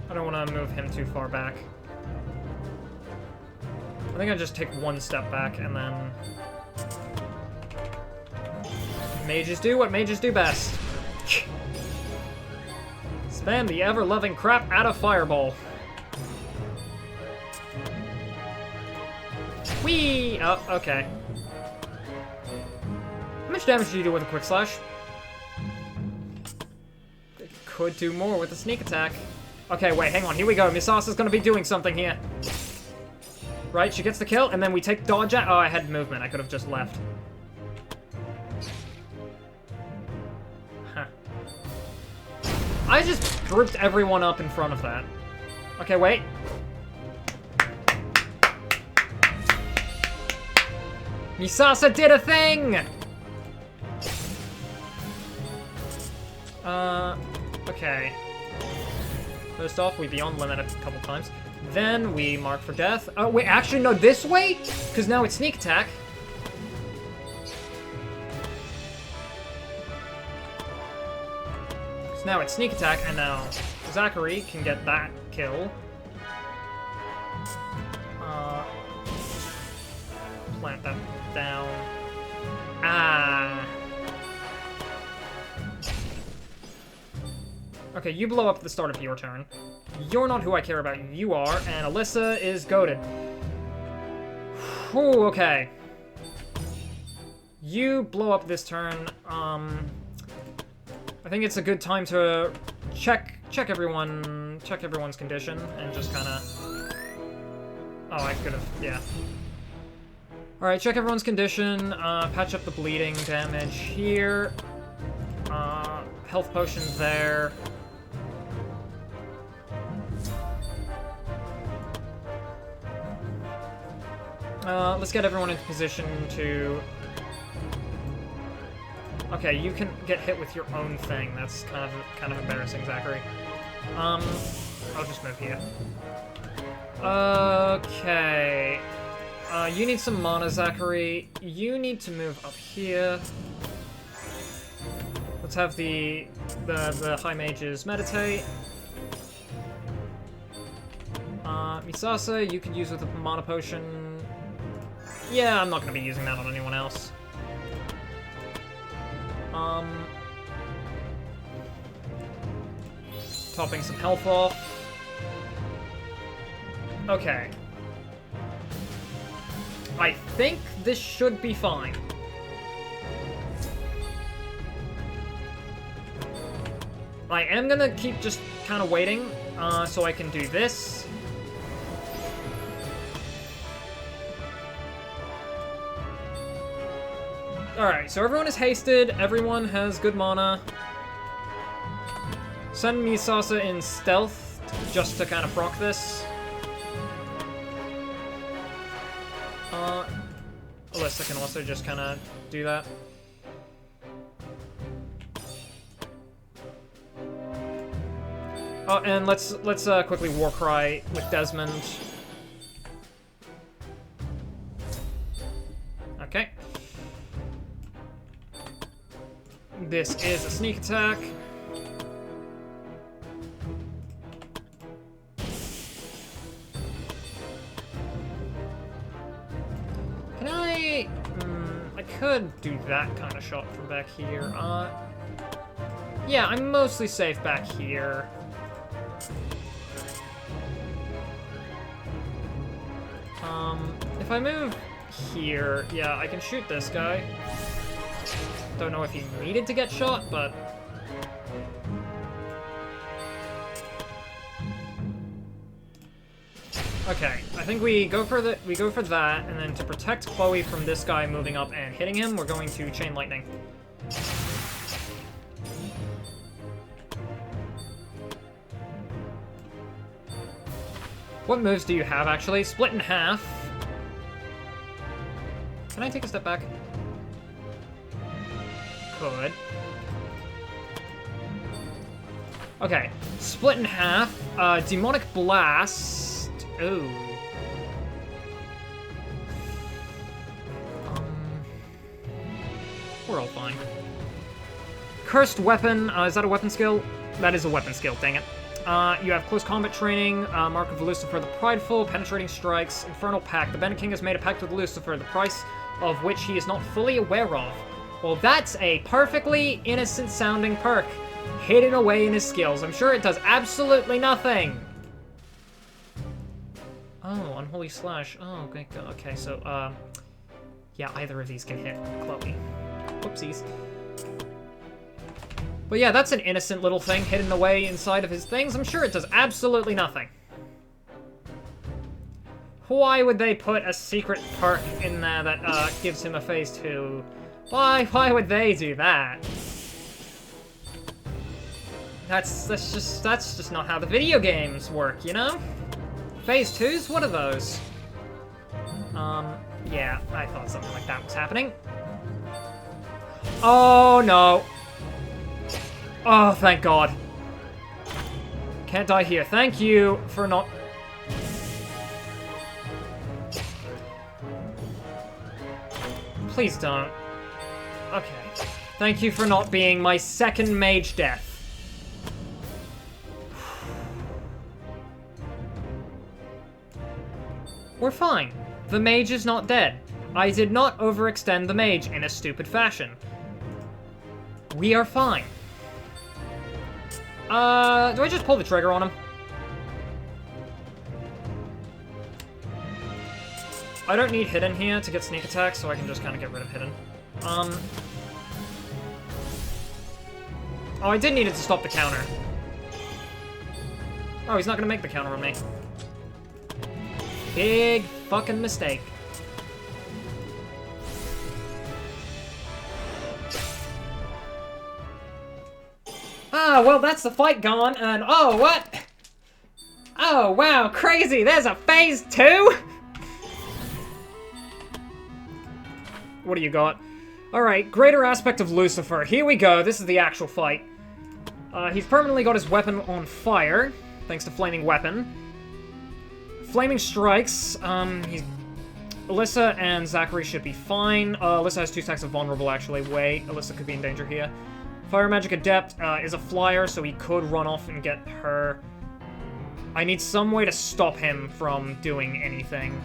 Speaker 1: I don't want to move him too far back. I think I just take one step back and then... Mages do what mages do best. Spam the ever-loving crap out of Fireball. Whee! Oh, okay. How much damage do you do with a Quick Slash? It could do more with a Sneak Attack. Okay, wait, hang on. Here we go. Misasa's gonna be doing something here. Right, she gets the kill, and then we take dodge out. Oh, I had movement. I could have just left. Huh. I just grouped everyone up in front of that. Okay, wait. Misasa did a thing! Okay. First off, we beyond limit a couple times. Then we mark for death. Oh, wait, actually, no, this way? Because now it's sneak attack. So now it's sneak attack, and now Zachary can get that kill. Plant that down. Ah. Okay, you blow up at the start of your turn. You're not who I care about. You are, and Alyssa is goated. Whew, okay. You blow up this turn. I think it's a good time to check everyone's condition, and just kind of. Oh, I could have, yeah. All right, check everyone's condition. Patch up the bleeding damage here. Health potion there. Let's get everyone into position to... Okay, you can get hit with your own thing. That's kind of embarrassing, Zachary. I'll just move here. Okay. You need some mana, Zachary. You need to move up here. Let's have the high mages meditate. Misasa, you could use with a mana potion. Yeah, I'm not gonna be using that on anyone else. Topping some health off. Okay. I think this should be fine. I am gonna keep just kind of waiting, so I can do this. Alright, so everyone is hasted, everyone has good mana. Send Misasa in stealth, just to kind of proc this. Alyssa can also just kind of do that. Oh, and let's quickly Warcry with Desmond. Okay. This is a sneak attack. Can I... I could do that kind of shot from back here. Yeah, I'm mostly safe back here. If I move here, yeah, I can shoot this guy. Don't know if he needed to get shot, but... Okay, I think we go for that, and then to protect Chloe from this guy moving up and hitting him, we're going to Chain Lightning. What moves do you have, actually? Split in half. Can I take a step back? Could. Okay, split in half. Demonic Blast. Ooh. We're all fine. Cursed Weapon. Is that a weapon skill? That is a weapon skill, dang it. You have Close Combat Training, Mark of Lucifer the Prideful, Penetrating Strikes, Infernal Pact. The Bandit King has made a pact with Lucifer, the price of which he is not fully aware of. Well, that's a perfectly innocent-sounding perk. hidden away in his skills. I'm sure it does absolutely nothing. Oh, Unholy Slash. Oh, okay, so, yeah, either of these can hit Chloe. Whoopsies. But yeah, that's an innocent little thing hidden away inside of his things. I'm sure it does absolutely nothing. Why would they put a secret perk in there that gives him a phase 2? Why would they do that? That's just not how the video games work, you know? Phase 2s? What are those? Yeah, I thought something like that was happening. Oh no. Oh, thank God. Can't die here. Thank you for not... Please don't. Okay. Thank you for not being my second mage death. We're fine. The mage is not dead. I did not overextend the mage in a stupid fashion. We are fine. Do I just pull the trigger on him? I don't need Hidden here to get sneak attack, so I can just kind of get rid of Hidden. Oh, I did need it to stop the counter. Oh, he's not gonna make the counter on me. Big fucking mistake. Ah, well, that's the fight gone, and oh, what? Oh, wow, crazy, there's a phase 2? What do you got? Alright, greater aspect of Lucifer. Here we go, this is the actual fight. He's permanently got his weapon on fire, thanks to Flaming Weapon. Flaming Strikes, Alyssa and Zachary should be fine. Alyssa has 2 stacks of Vulnerable, actually. Wait, Alyssa could be in danger here. Fire Magic Adept is a flyer, so he could run off and get her. I need some way to stop him from doing anything.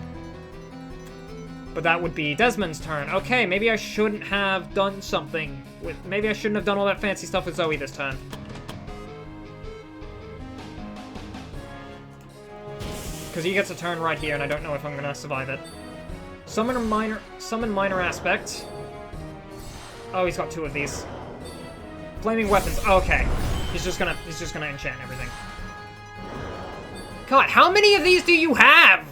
Speaker 1: But that would be Desmond's turn. Okay, maybe I shouldn't have done something with... Maybe I shouldn't have done all that fancy stuff with Zoe this turn. Because he gets a turn right here, and I don't know if I'm gonna survive it. Summon Minor Aspect. Oh, he's got 2 of these. Flaming Weapons. Okay. He's just gonna enchant everything. God, how many of these do you have?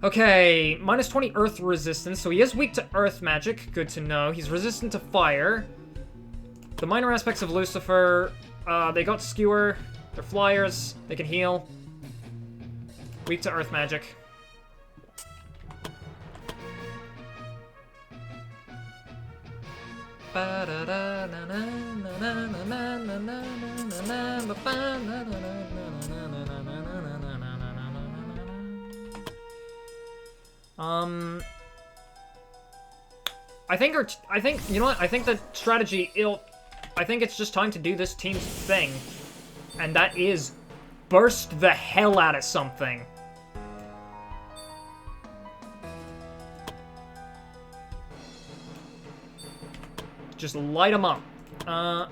Speaker 1: Okay, minus 20 Earth resistance, so he is weak to Earth magic. Good to know. He's resistant to fire. The minor aspects of Lucifer, they got Skewer. They're flyers. They can heal. Weak to Earth magic. I think, you know what? I think the strategy, I think it's just time to do this team's thing. And that is burst the hell out of something. Just light them up.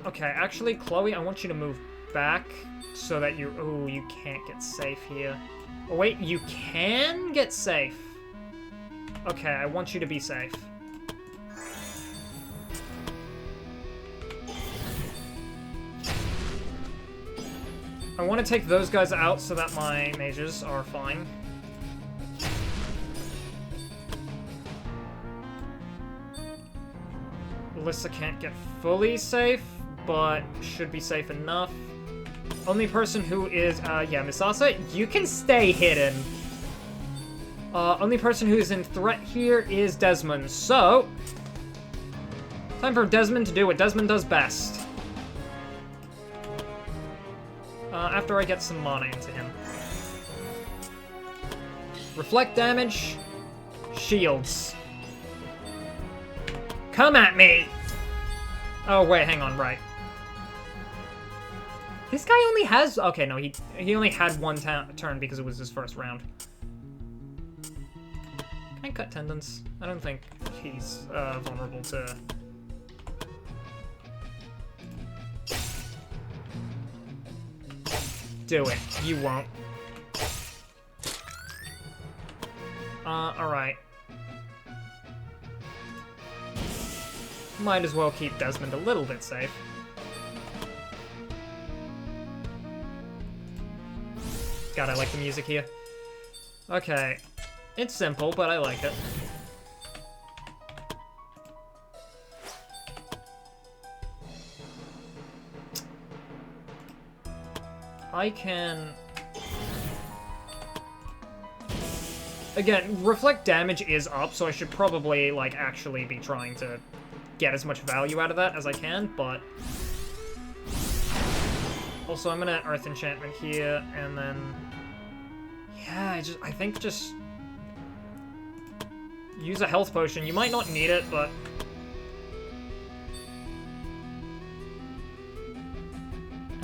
Speaker 1: Okay, actually, Chloe, I want you to move back so that you... Ooh, you can't get safe here. Oh, wait, you can get safe. Okay, I want you to be safe. I want to take those guys out so that my mages are fine. Alyssa can't get fully safe, but should be safe enough. Only person who is, yeah, Misasa, you can stay hidden. Only person who is in threat here is Desmond, so... Time for Desmond to do what Desmond does best. After I get some mana into him. Reflect damage. Shields. Come at me! Oh, wait, hang on, right. This guy only has... Okay, no, he only had 1 turn because it was his first round. Can I cut tendons? I don't think he's vulnerable to... Do it. You won't. Alright. Might as well keep Desmond a little bit safe. God, I like the music here. Okay. It's simple, but I like it. I can... Again, reflect damage is up, so I should probably, like, actually be trying to get as much value out of that as I can, but... Also, I'm gonna Earth Enchantment here, and then... Yeah, I think just... Use a health potion. You might not need it, but...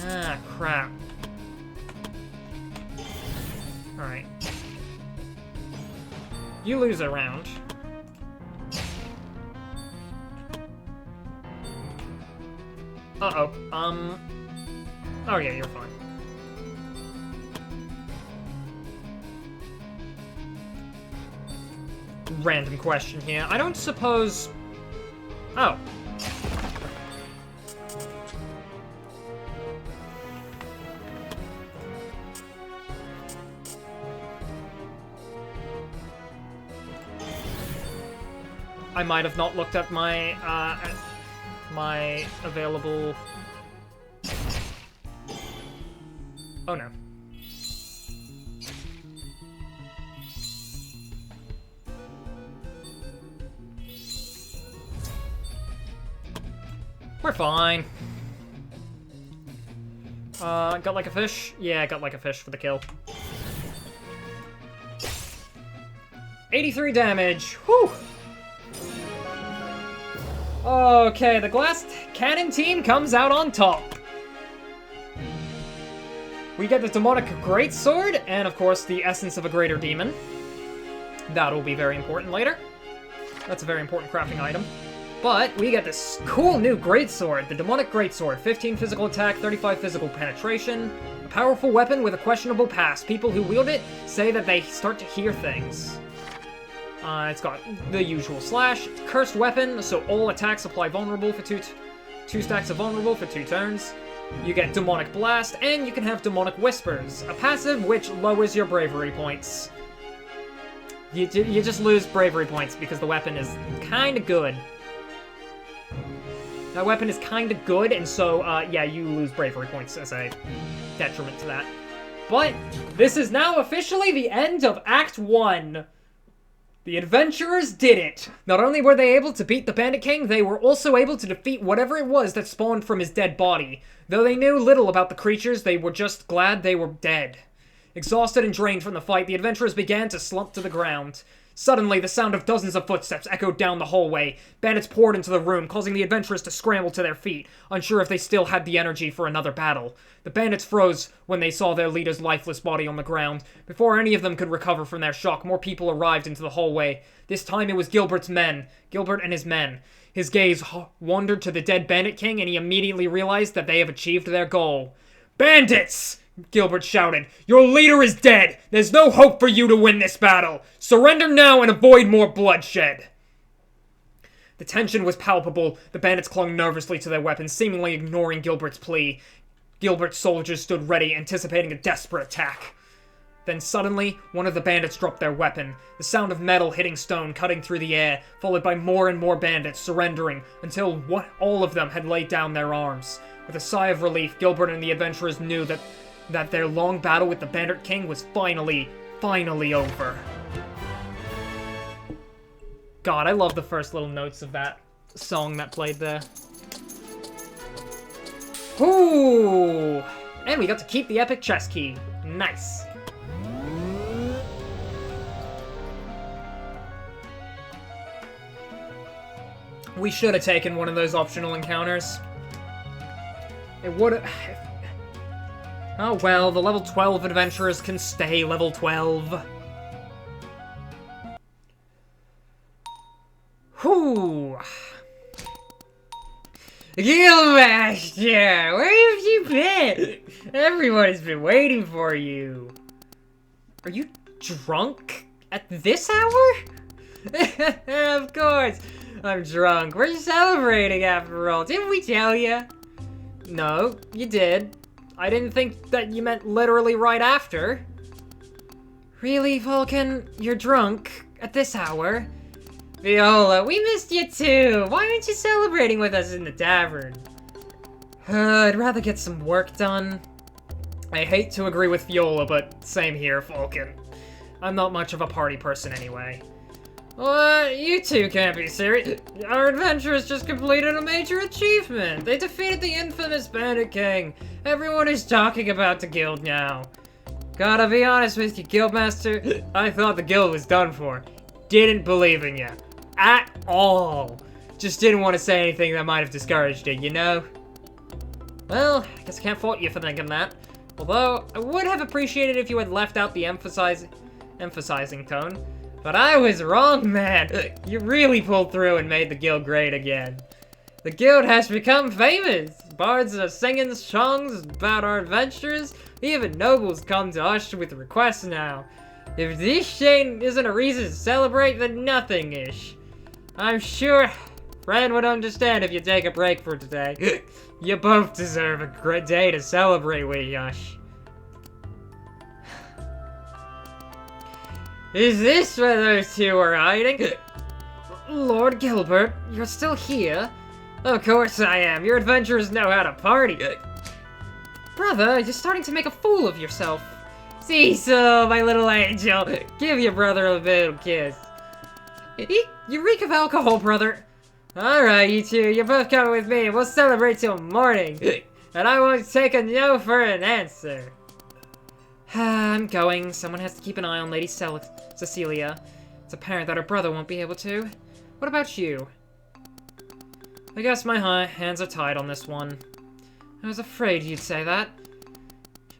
Speaker 1: Ah, crap. Alright. You lose a round. Uh-oh. Oh yeah, you're fine. Random question here. I don't suppose... Oh. I might have not looked at my, my available... Oh no. We're fine. Got like a fish? Yeah, got like a fish for the kill. 83 damage. Whew! Okay, the glass cannon team comes out on top. We get the demonic greatsword, and of course the essence of a greater demon. That'll be very important later. That's a very important crafting item. But we get this cool new greatsword, the demonic greatsword. 15 physical attack, 35 physical penetration. A powerful weapon with a questionable past. People who wield it say that they start to hear things. It's got the usual slash. It's a cursed weapon, so all attacks apply vulnerable for two stacks of vulnerable for 2 turns. You get demonic blast, and you can have demonic whispers, a passive which lowers your bravery points. You just lose bravery points because the weapon is kind of good. That weapon is kind of good, and so, yeah, you lose bravery points as a detriment to that. But this is now officially the end of Act 1. The adventurers did it! Not only were they able to beat the Bandit King, they were also able to defeat whatever it was that spawned from his dead body. Though they knew little about the creatures, they were just glad they were dead. Exhausted and drained from the fight, the adventurers began to slump to the ground. Suddenly, the sound of dozens of footsteps echoed down the hallway. Bandits poured into the room, causing the adventurers to scramble to their feet, unsure if they still had the energy for another battle. The bandits froze when they saw their leader's lifeless body on the ground. Before any of them could recover from their shock, more people arrived into the hallway. This time it was Gilbert and his men. His gaze wandered to the dead Bandit King, and he immediately realized that they have achieved their goal. "Bandits!" Gilbert shouted. "Your leader is dead! There's no hope for you to win this battle! Surrender now and avoid more bloodshed!" The tension was palpable. The bandits clung nervously to their weapons, seemingly ignoring Gilbert's plea. Gilbert's soldiers stood ready, anticipating a desperate attack. Then suddenly, one of the bandits dropped their weapon. The sound of metal hitting stone cutting through the air, followed by more and more bandits surrendering, until all of them had laid down their arms. With a sigh of relief, Gilbert and the adventurers knew that their long battle with the Bandit King was finally over. God, I love the first little notes of that song that played there. Ooh! And we got to keep the epic chest key. Nice. We should have taken one of those optional encounters. It would have... Oh well, the level 12 adventurers can stay level 12. Whew. Gilmaster, where have you been? Everybody's been waiting for you. Are you drunk at this hour? Of course, I'm drunk. We're celebrating after all. Didn't we tell you? No, you did. I didn't think that you meant literally right after. Really, Vulcan? You're drunk at this hour? Viola, we missed you too. Why aren't you celebrating with us in the tavern? I'd rather get some work done. I hate to agree with Viola, but same here, Vulcan. I'm not much of a party person anyway. You two can't be serious. Our adventurers just completed a major achievement. They defeated the infamous Bandit King. Everyone is talking about the guild now. Gotta be honest with you, Guildmaster. I thought the guild was done for. Didn't believe in you. At all. Just didn't want to say anything that might have discouraged it, you know? Well, I guess I can't fault you for thinking that. Although, I would have appreciated if you had left out the emphasizing tone. But I was wrong, man. You really pulled through and made the guild great again. The guild has become famous. Bards are singing songs about our adventures. Even nobles come to us with requests now. If this isn't a reason to celebrate, then nothing is. I'm sure Fran would understand if you take a break for today. You both deserve a great day to celebrate with, Yush. Is this where those two are hiding? Lord Gilbert, you're still here? Of course I am. Your adventurers know how to party. Brother, you're starting to make a fool of yourself. See so, my little angel. Give your brother a little kiss. You reek of alcohol, brother. Alright, you two, you're both coming with me. We'll celebrate till morning. And I won't take a no for an answer. I'm going. Someone has to keep an eye on Lady Cecilia. It's apparent that her brother won't be able to. What about you? I guess my hands are tied on this one. I was afraid you'd say that.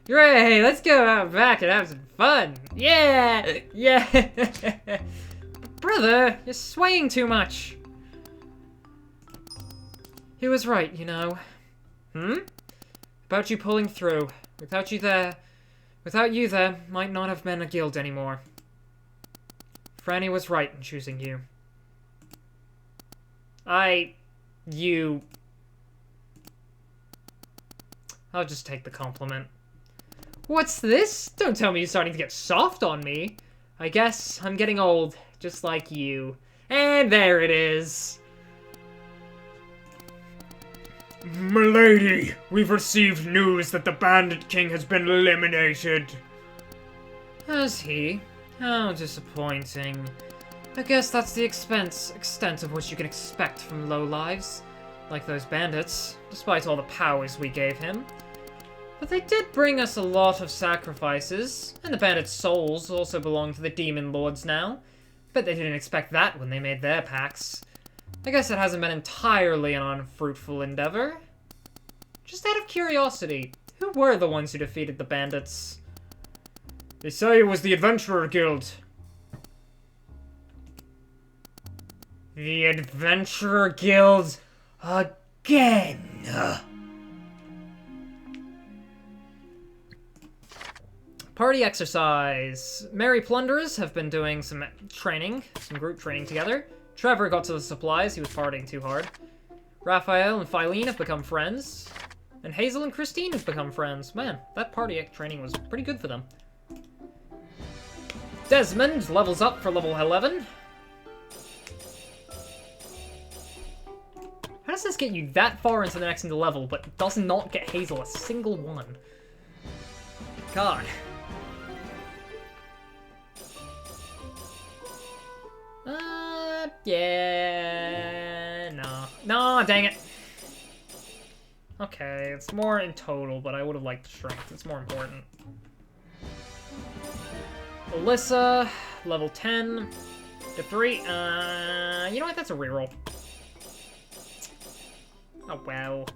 Speaker 1: Great, let's go out back and have some fun. Yeah! Yeah! Brother, you're swaying too much. He was right, you know. About you pulling through. Without you there, might not have been a guild anymore. Franny was right in choosing you. I'll just take the compliment. What's this? Don't tell me you're starting to get soft on me. I guess I'm getting old, just like you. And there it is.
Speaker 2: Milady, we've received news that the Bandit King has been eliminated.
Speaker 1: Has he? How disappointing. I guess that's the extent of what you can expect from lowlives, like those bandits, despite all the powers we gave him. But they did bring us a lot of sacrifices, and the bandits' souls also belong to the demon lords now. Bet they didn't expect that when they made their pacts. I guess it hasn't been entirely an unfruitful endeavor. Just out of curiosity, who were the ones who defeated the bandits?
Speaker 2: They say it was the Adventurer Guild.
Speaker 1: The Adventurer Guild again. Party exercise. Merry Plunderers have been doing some training, some group training together. Trevor got to the supplies, he was partying too hard. Raphael and Philene have become friends. And Hazel and Christine have become friends. Man, that party training was pretty good for them. Desmond levels up for level 11. How does this get you that far into the next level, but does not get Hazel a single one? God. Yeah, no. No, dang it. Okay, it's more in total, but I would have liked the strength. It's more important. Alyssa, level 10. To 3. You know what? That's a reroll. Oh, well.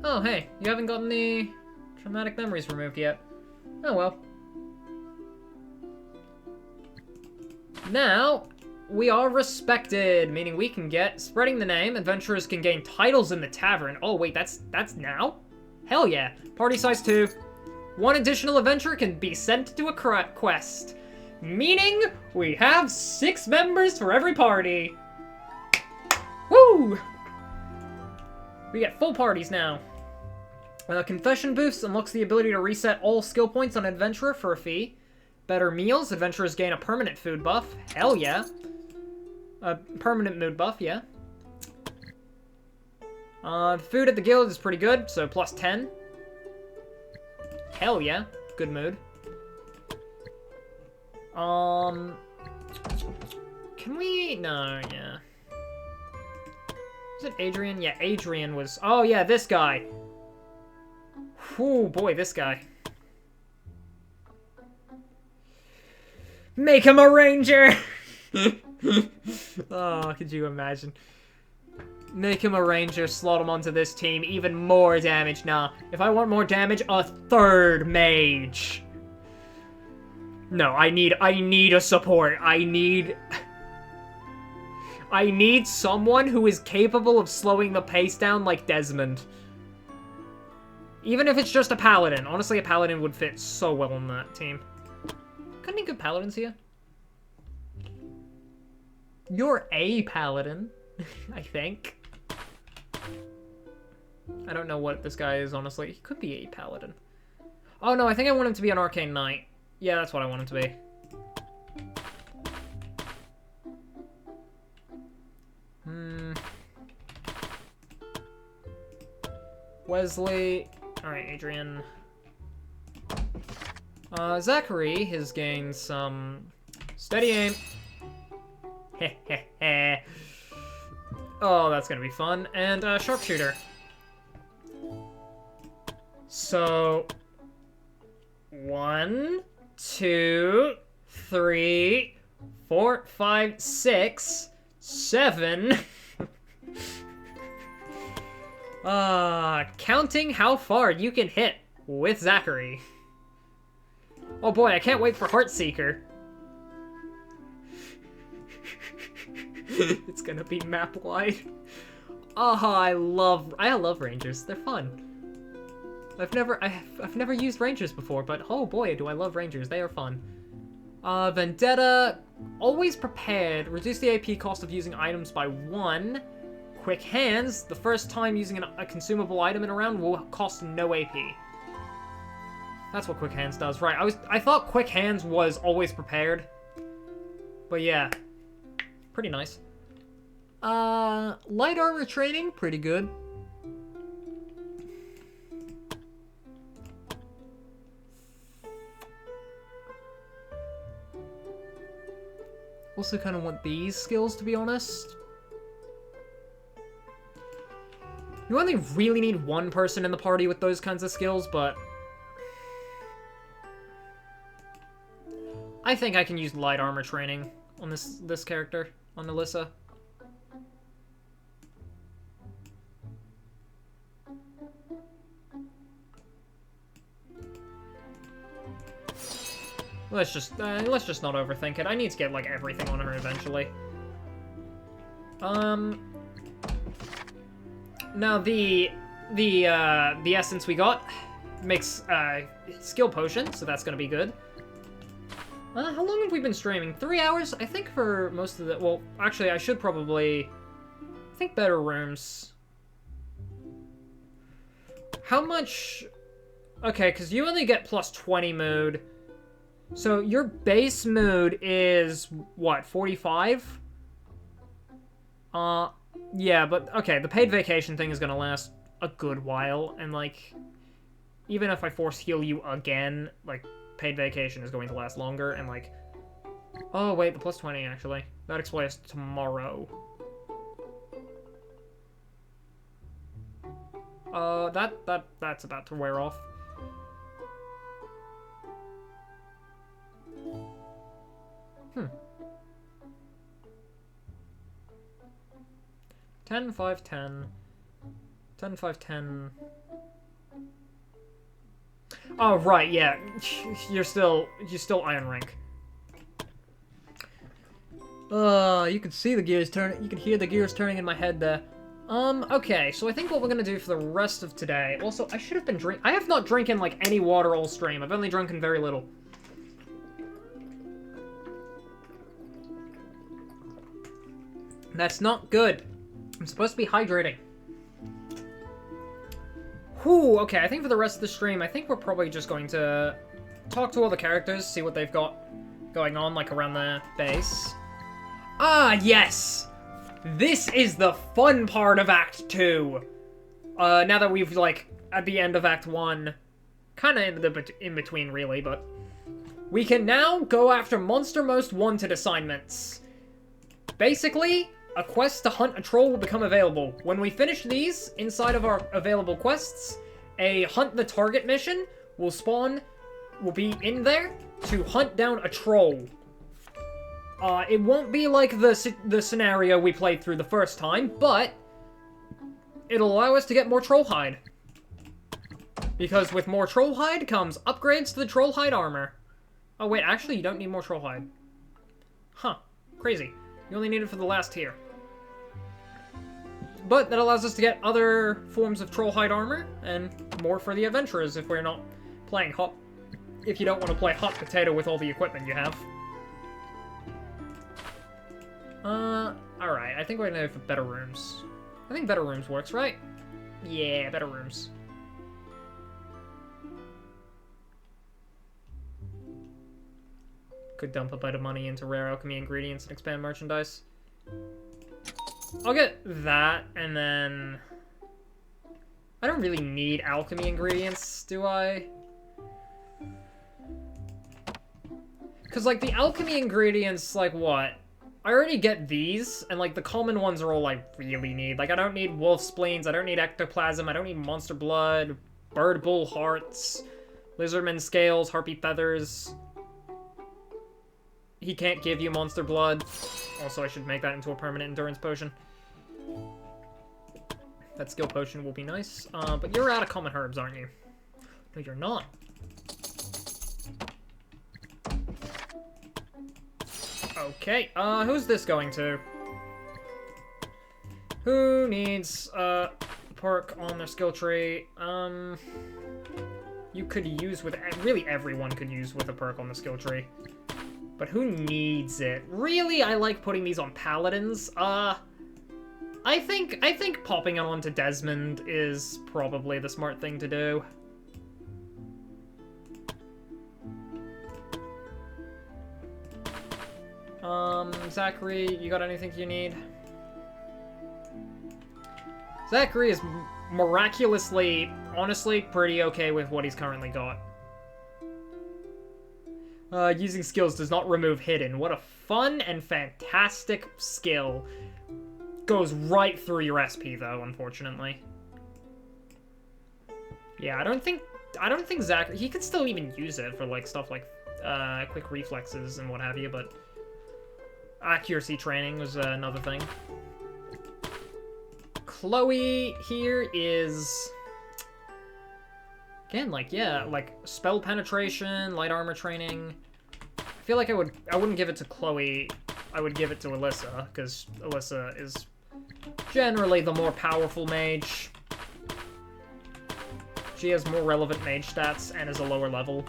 Speaker 1: Oh, hey. You haven't gotten the traumatic memories removed yet. Oh, well. Now, we are respected, meaning we can get, spreading the name, adventurers can gain titles in the tavern. Oh, wait, that's now? Hell yeah. Party size 2. One additional adventurer can be sent to a quest. Meaning, we have 6 members for every party. Woo! We get full parties now. Confession Booths unlocks the ability to reset all skill points on Adventurer for a fee. Better Meals, adventurers gain a permanent food buff. Hell yeah. A permanent mood buff, yeah. Food at the guild is pretty good, so plus 10. Hell yeah. Good mood. Can we... No, yeah. Is it Adrian? Yeah, Adrian was... Oh, yeah, this guy. Oh, boy, this guy. Make him a ranger! Oh, could you imagine? Make him a ranger, slot him onto this team, even more damage. Nah, if I want more damage, a 3rd mage. No, I need a support. I need someone who is capable of slowing the pace down like Desmond. Even if it's just a paladin. Honestly, a paladin would fit so well on that team. Got any good paladins here? You're a paladin, I think. I don't know what this guy is, honestly. He could be a paladin. Oh, no, I think I want him to be an arcane knight. Yeah, that's what I want him to be. Wesley. Alright, Adrian. Zachary has gained some steady aim. Heh. Oh, that's gonna be fun. And sharpshooter. So 1, 2, 3, 4, 5, 6, 7. Counting how far you can hit with Zachary. Oh boy, I can't wait for Heartseeker. It's gonna be map wide. Oh, I love Rangers. They're fun. I've never used Rangers before, but oh boy, do I love Rangers. They are fun. Vendetta, always prepared. Reduce the AP cost of using items by 1. Quick Hands, the first time using a consumable item in a round will cost no AP. That's what Quick Hands does. Right, I thought Quick Hands was always prepared. But yeah, pretty nice. Light armor training, pretty good. Also kind of want these skills, to be honest. You only really need one person in the party with those kinds of skills, but I think I can use light armor training on this character, on Alyssa. Let's just not overthink it. I need to get like everything on her eventually. Now the essence we got makes skill potion, so that's gonna be good. How long have we been streaming? 3 hours? I think for most of the... Well, actually, I should probably... I think better rooms. How much... Okay, because you only get plus 20 mood. So your base mood is, what, 45? Yeah, but, okay, the paid vacation thing is gonna last a good while, and, like, even if I force heal you again, like, paid vacation is going to last longer, and, like... Oh, wait, the plus 20, actually. That expires tomorrow. That's about to wear off. Hmm. 10, 5, 10. 10, 5, 10. Oh, right, yeah. You're still Iron Rank. You can see the gears turning. You can hear the gears turning in my head there. Okay, so I think what we're gonna do for the rest of today... Also, I should have been I have not drinking, like, any water all stream. I've only drunken very little. That's not good. I'm supposed to be hydrating. Whew, okay, I think for the rest of the stream, I think we're probably just going to talk to all the characters, see what they've got going on, like, around the base. Ah, yes! This is the fun part of Act 2! Now that we've, like, at the end of Act 1, kind of in between, really, but... We can now go after Monster Most Wanted assignments. Basically, a quest to hunt a troll will become available. When we finish these, inside of our available quests, a Hunt the Target mission will be in there to hunt down a troll. It won't be like the scenario we played through the first time, but it'll allow us to get more troll hide. Because with more troll hide comes upgrades to the troll hide armor. Oh wait, actually you don't need more troll hide. Huh, crazy. You only need it for the last tier. But that allows us to get other forms of troll hide armor, and more for the adventurers if we're not playing if you don't want to play hot potato with all the equipment you have. Alright, I think we're gonna go for better rooms. I think better rooms works, right? Yeah, better rooms. Could dump a bit of money into rare alchemy ingredients and expand merchandise. I'll get that, and then... I don't really need alchemy ingredients, do I? Because, like, the alchemy ingredients, like, what? I already get these, and, like, the common ones are all I really need. Like, I don't need wolf spleens, I don't need ectoplasm, I don't need monster blood, bird bull hearts, lizardman scales, harpy feathers. He can't give you monster blood. Also, I should make that into a permanent endurance potion. That skill potion will be nice. But you're out of common herbs, aren't you? No, you're not. Okay, who's this going to? Who needs a perk on their skill tree? You could use with... Really, everyone could use with a perk on the skill tree. But who needs it? Really, I like putting these on paladins. I think popping it onto Desmond is probably the smart thing to do. Zachary, you got anything you need? Zachary is miraculously, honestly, pretty okay with what he's currently got. Using skills does not remove hidden. What a fun and fantastic skill. Goes right through your SP though, unfortunately. Yeah, I don't think Zachary, he could still even use it for like stuff like quick reflexes and what have you, but accuracy training was another thing. Chloe here is again, like, yeah, like spell penetration, light armor training. I feel like I wouldn't give it to Chloe. I would give it to Alyssa, because Alyssa is generally the more powerful mage. She has more relevant mage stats and is a lower level.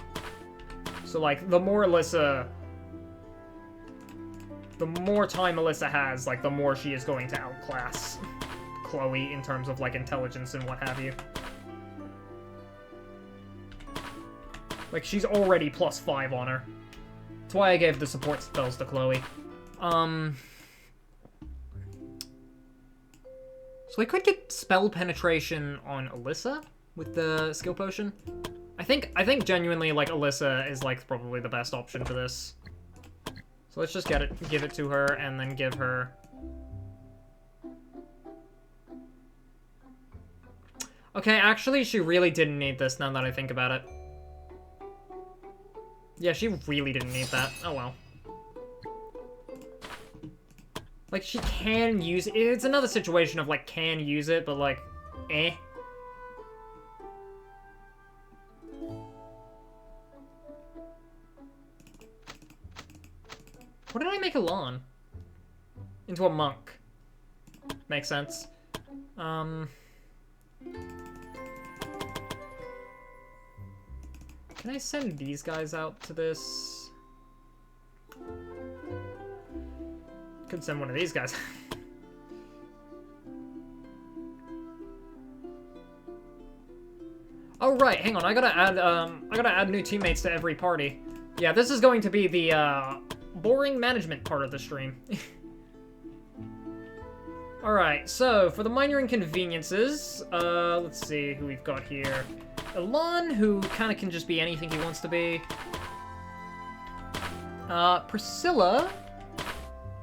Speaker 1: So, like, the more time Alyssa has, like, the more she is going to outclass Chloe in terms of, like, intelligence and what have you. Like, she's already +5 on her. That's why I gave the support spells to Chloe. So I could get spell penetration on Alyssa with the skill potion. I think genuinely, like, Alyssa is, like, probably the best option for this. So let's just give it to her, and then give her... Okay, actually, she really didn't need this, now that I think about it. Yeah, she really didn't need that. Oh, well. Like, she can use it. It's another situation of, like, can use it, but, like, eh. What did I make Alon? Into a monk. Makes sense. Can I send these guys out to this? Could send one of these guys. Oh right, hang on. I gotta add new teammates to every party. Yeah, this is going to be the boring management part of the stream. Alright, so for the minor inconveniences, let's see who we've got here. Elon, who kind of can just be anything he wants to be. Priscilla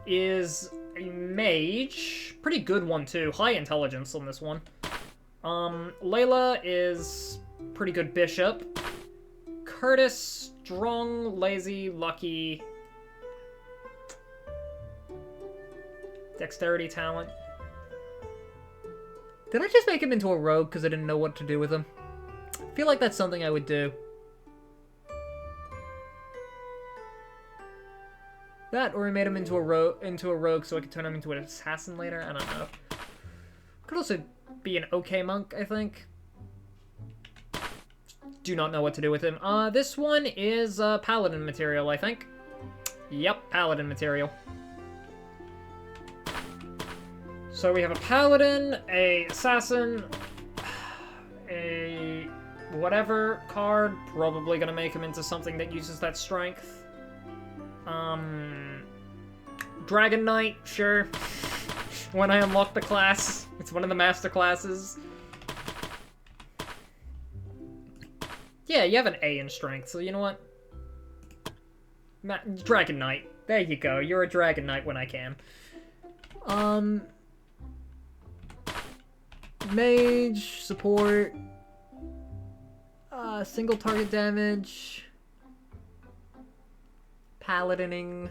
Speaker 1: is a mage. Pretty good one, too. High intelligence on this one. Layla is pretty good bishop. Curtis, strong, lazy, lucky. Dexterity, talent. Did I just make him into a rogue because I didn't know what to do with him? I feel like that's something I would do. That, or I made him into a rogue so I could turn him into an assassin later. I don't know. Could also be an okay monk, I think. Do not know what to do with him. This one is paladin material, I think. Yep, paladin material. So we have a paladin, a assassin, a whatever card, probably gonna make him into something that uses that strength. Dragon Knight, sure. When I unlock the class, it's one of the master classes. Yeah, you have an A in strength, so you know what? Dragon Knight. There you go, you're a Dragon Knight when I can. Mage, support, single target damage, paladining.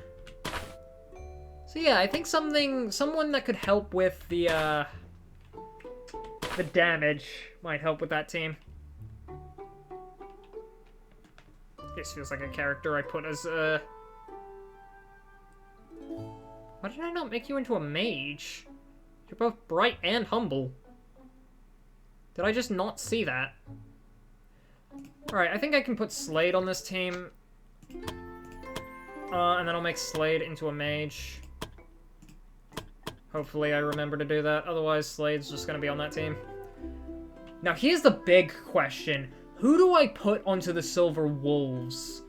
Speaker 1: So yeah, I think someone that could help with the damage might help with that team. This feels like a character I put as Why did I not make you into a mage? You're both bright and humble. Did I just not see that? Alright, I think I can put Slade on this team. And then I'll make Slade into a mage. Hopefully I remember to do that, otherwise Slade's just gonna be on that team. Now here's the big question. Who do I put onto the Silver Wolves?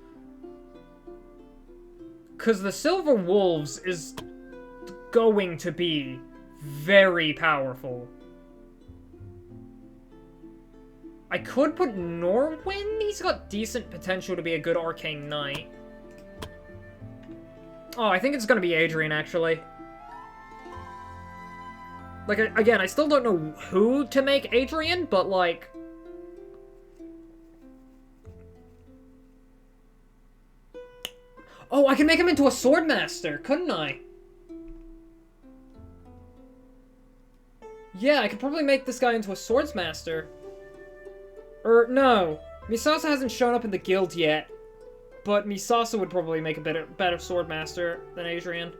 Speaker 1: Because the Silver Wolves is going to be very powerful. I could put Norwin. He's got decent potential to be a good Arcane Knight. Oh, I think it's gonna be Adrian, actually. Like, again, I still don't know who to make Adrian, but, like... Oh, I can make him into a Swordmaster, couldn't I? Yeah, I could probably make this guy into a Swordsmaster. Or, no. Misasa hasn't shown up in the guild yet. But Misasa would probably make a better Swordmaster than Adrian.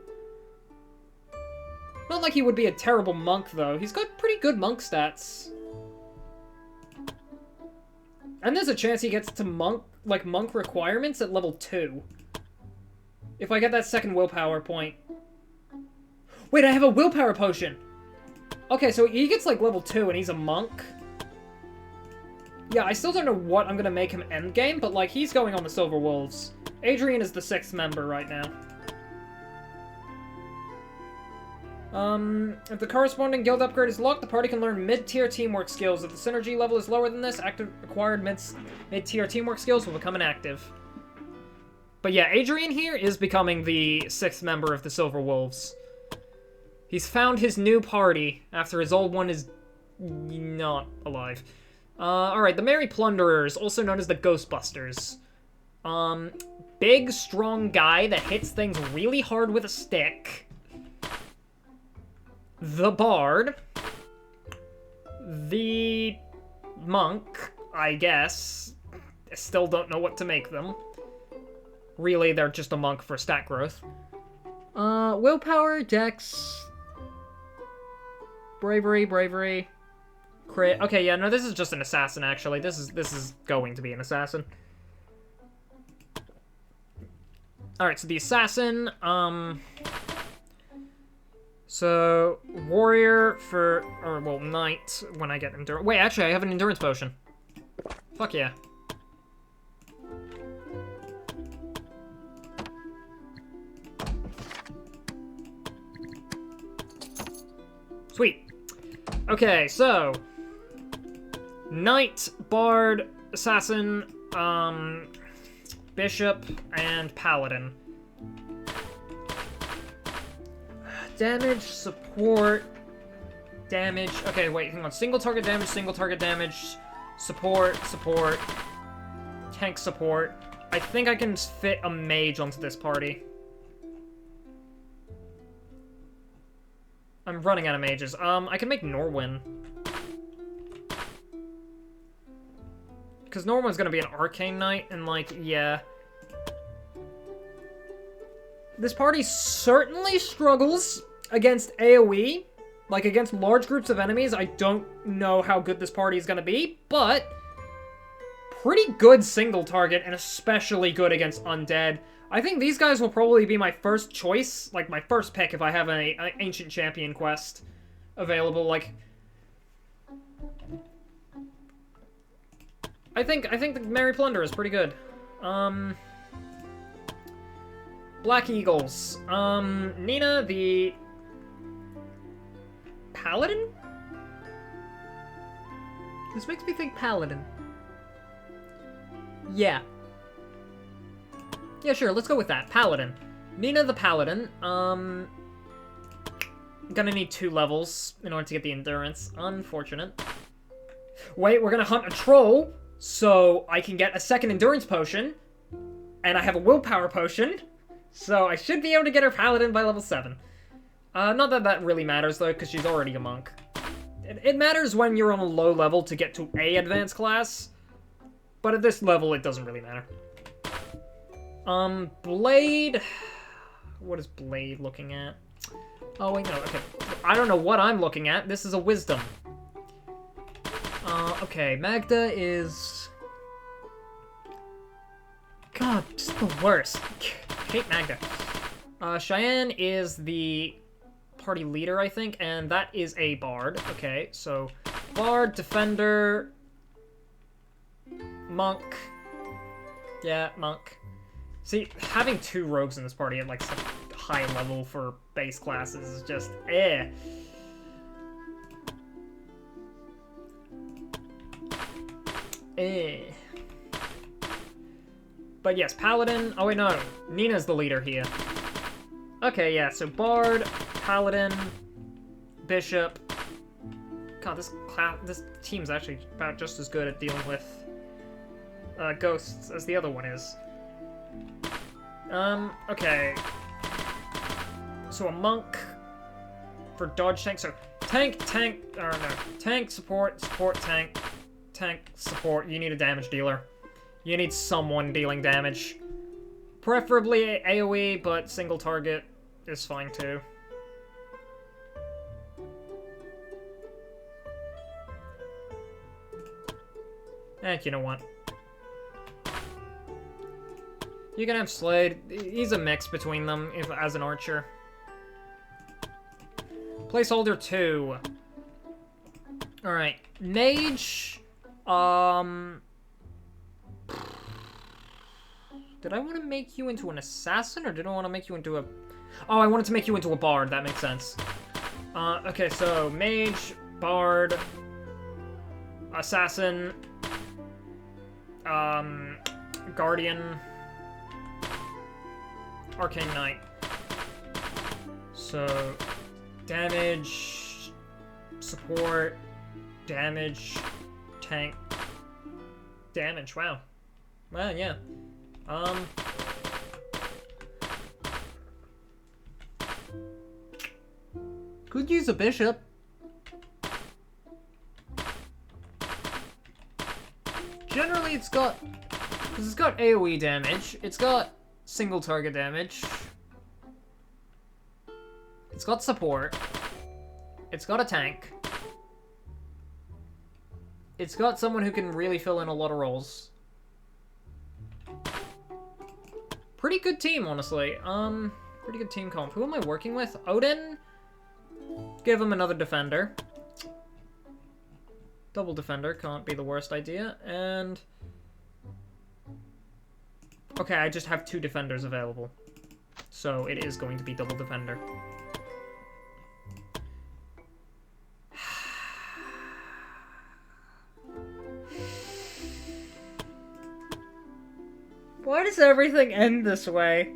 Speaker 1: Not like he would be a terrible monk, though. He's got pretty good monk stats. And there's a chance he gets to monk requirements at level 2. If I get that second willpower point. Wait, I have a willpower potion! Okay, so he gets, like, level 2 and he's a monk. Yeah, I still don't know what I'm gonna make him endgame, but, like, he's going on the Silver Wolves. Adrian is the 6th member right now. If the corresponding guild upgrade is locked, the party can learn mid-tier teamwork skills. If the synergy level is lower than this, acquired mid-tier teamwork skills will become inactive. But yeah, Adrian here is becoming the 6th member of the Silver Wolves. He's found his new party after his old one is not alive. Alright, the Merry Plunderers, also known as the Ghostbusters. Big, strong guy that hits things really hard with a stick. The Bard. The Monk, I guess. I still don't know what to make them. Really, they're just a monk for stat growth. Willpower, Dex. Bravery, bravery. Crit. Okay, yeah, no, this is just an assassin, actually. This is going to be an assassin. Alright, so the assassin, so, warrior for, or, well, knight when I get endurance. Wait, actually, I have an endurance potion. Fuck yeah. Sweet. Okay, so, knight, bard, assassin, bishop, and paladin. Damage, support, damage. Okay, wait, hang on. Single target damage, support, tank support. I think I can fit a mage onto this party. I'm running out of mages. I can make Norwin. Because Norwin's gonna be an arcane knight, and like, yeah. This party certainly struggles against AoE, like against large groups of enemies. I don't know how good this party is gonna be, but pretty good single target, and especially good against undead. I think these guys will probably be my first choice, like my first pick if I have an Ancient Champion quest available. Like, I think the Merry Plunder is pretty good. Black Eagles. Nina, the Paladin? This makes me think Paladin. Yeah. Yeah, sure, let's go with that. Paladin. Nina the Paladin. Gonna need 2 levels in order to get the endurance. Unfortunate. Wait, we're gonna hunt a troll, so I can get a second endurance potion, and I have a willpower potion, so I should be able to get her Paladin by level 7. Not that that really matters, though, because she's already a monk. It matters when you're on a low level to get to a advanced class, but at this level, it doesn't really matter. Blade... What is Blade looking at? Oh, wait, no, okay. I don't know what I'm looking at. This is a wisdom. Okay, Magda is... God, just the worst. I hate Magda. Cheyenne is the party leader, I think, and that is a bard. Okay, so bard, defender, monk. Yeah, monk. See, having 2 rogues in this party at like such a high level for base classes is just But yes, Paladin. Oh wait, no. Nina's the leader here. Okay, yeah, so Bard, Paladin, Bishop. God, this team's actually about just as good at dealing with ghosts as the other one is. Okay. So a monk for dodge tank. So tank, or no. Tank, support, tank, support. You need a damage dealer. You need someone dealing damage. Preferably AoE, but single target is fine too. And you know what? You can have Slade. He's a mix between them as an archer. Placeholder 2. Alright. Mage. Did I want to make you into an assassin, or did I want to make you into a... Oh, I wanted to make you into a bard. That makes sense. Okay, so mage, bard, assassin, guardian, arcane knight. So, damage, support, damage, tank, damage. Wow. Well, yeah. Could use a bishop. Generally, it's got... Because it's got AoE damage. It's got single target damage. It's got support. It's got a tank. It's got someone who can really fill in a lot of roles. Pretty good team, honestly. Pretty good team comp. Who am I working with? Odin? Give him another defender. Double defender can't be the worst idea. And... okay, I just have 2 defenders available. So it is going to be double defender. Why does everything end this way?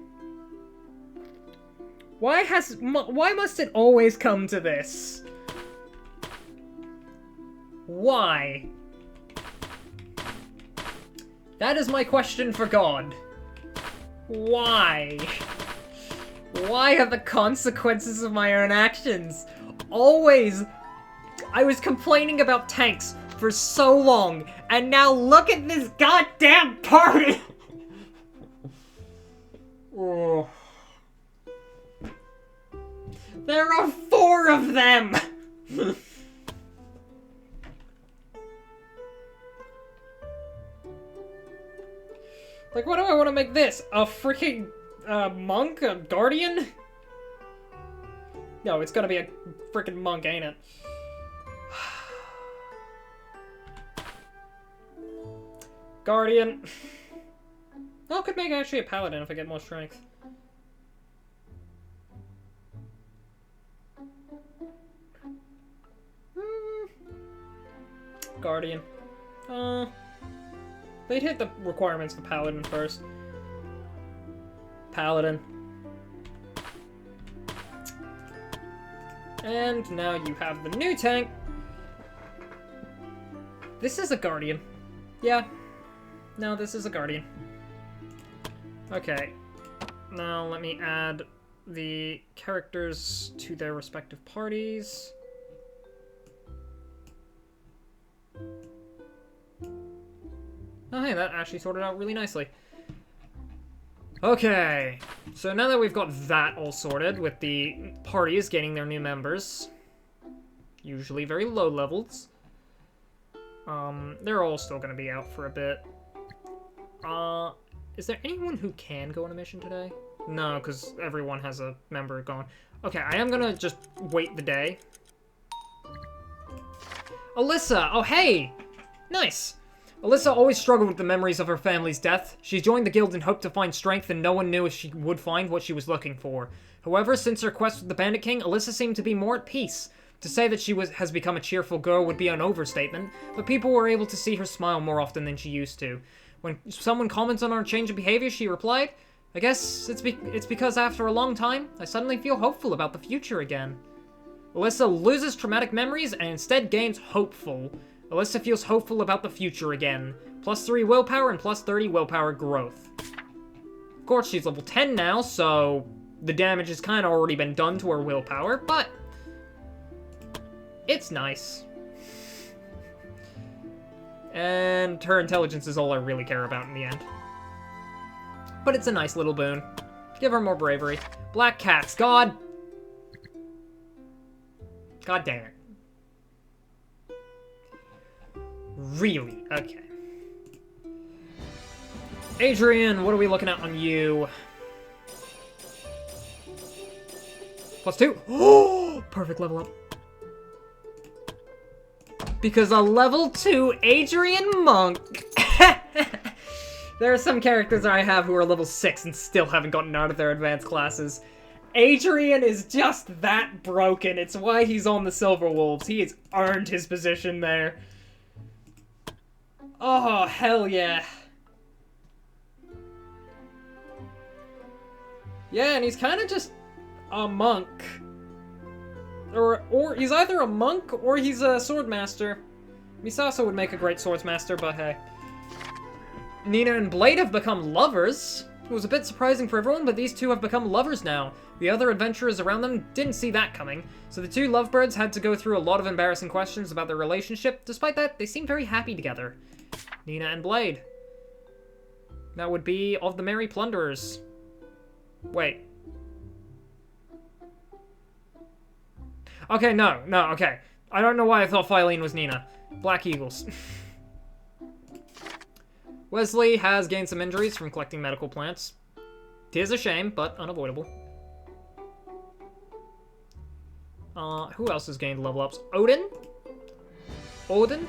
Speaker 1: Why must it always come to this? Why? That is my question for God. Why? Why are the consequences of my own actions always... I was complaining about tanks for so long, and now look at this goddamn party! Oh. There are 4 of them! Like, what do I want to make this? A freaking, monk? A guardian? No, it's gonna be a freaking monk, ain't it? Guardian. Oh, could make actually a paladin if I get more strength. Guardian. They'd hit the requirements for paladin first. Paladin. And now you have the new tank. This is a guardian. Yeah. No, this is a guardian. Okay. Now let me add the characters to their respective parties. Oh, hey, that actually sorted out really nicely. Okay, so now that we've got that all sorted, with the parties getting their new members, usually very low levels, they're all still gonna be out for a bit. Is there anyone who can go on a mission today? No, because everyone has a member gone. Okay, I am gonna just wait the day. Alyssa! Oh, hey! Nice! Alyssa always struggled with the memories of her family's death. She joined the guild in hope to find strength, and no one knew if she would find what she was looking for. However, since her quest with the Bandit King, Alyssa seemed to be more at peace. To say that she has become a cheerful girl would be an overstatement, but people were able to see her smile more often than she used to. When someone commented on her change of behavior, she replied, "I guess it's because after a long time, I suddenly feel hopeful about the future again." Alyssa loses traumatic memories and instead gains hopeful. Alyssa feels hopeful about the future again. +3 willpower and +30 willpower growth. Of course, she's level 10 now, so the damage has kind of already been done to her willpower, but it's nice. And her intelligence is all I really care about in the end. But it's a nice little boon. Give her more bravery. Black cats, God damn it. Really? Okay. Adrian, what are we looking at on you? +2. Oh, perfect level up. Because a level 2 Adrian monk. There are some characters I have who are level 6 and still haven't gotten out of their advanced classes. Adrian is just that broken. It's why he's on the Silver Wolves. He has earned his position there. Oh, hell yeah. Yeah, and he's kind of just a monk. Or he's either a monk or he's a swordmaster. Misasa would make a great swordsmaster, but hey. Nina and Blade have become lovers. It was a bit surprising for everyone, but these two have become lovers now. The other adventurers around them didn't see that coming, so the two lovebirds had to go through a lot of embarrassing questions about their relationship. Despite that, they seemed very happy together. Nina and Blade. That would be of the Merry Plunderers. Wait. Okay, no, okay. I don't know why I thought Philene was Nina. Black Eagles. Wesley has gained some injuries from collecting medical plants. Tis a shame, but unavoidable. Who else has gained level ups? Odin? Odin?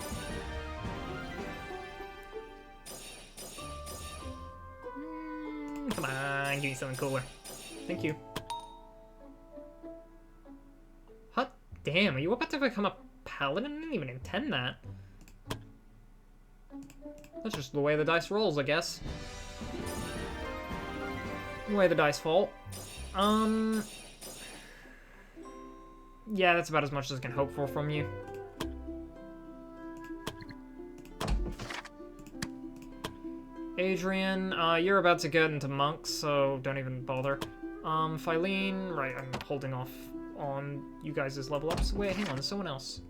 Speaker 1: Come on, give me something cooler. Thank you. Hot damn, are you about to become a paladin? I didn't even intend that. That's just the way the dice rolls, I guess. The way the dice fall. Yeah, that's about as much as I can hope for from you. Adrian, you're about to get into monks, so don't even bother. Philene, right, I'm holding off on you guys' level ups. Wait, hang on, there's someone else.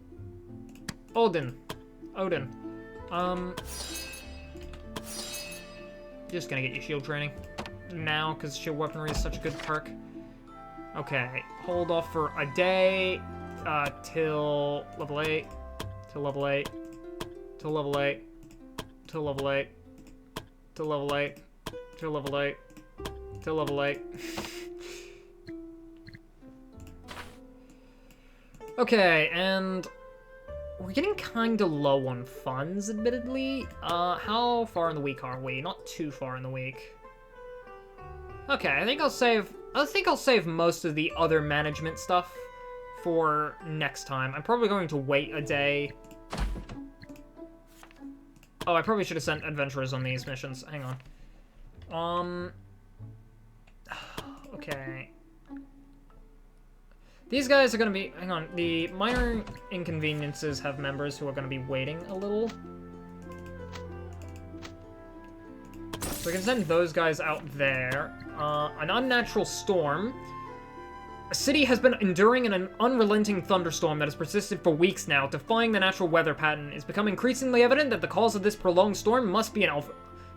Speaker 1: Odin. Just gonna get you shield training now, because shield weaponry is such a good perk. Okay, hold off for a day, till level 8, till level 8, till level 8, till level 8, till level 8, till level 8, till level 8. Okay, and we're getting kinda low on funds, admittedly. How far in the week are we? Not too far in the week. Okay, I think I'll save most of the other management stuff for next time. I'm probably going to wait a day. Oh, I probably should have sent adventurers on these missions. Hang on. Okay. These guys are gonna be... Hang on. The minor inconveniences have members who are gonna be waiting a little. So we can send those guys out there. An unnatural storm. A city has been enduring an unrelenting thunderstorm that has persisted for weeks now, defying the natural weather pattern. It's become increasingly evident that the cause of this prolonged storm must be of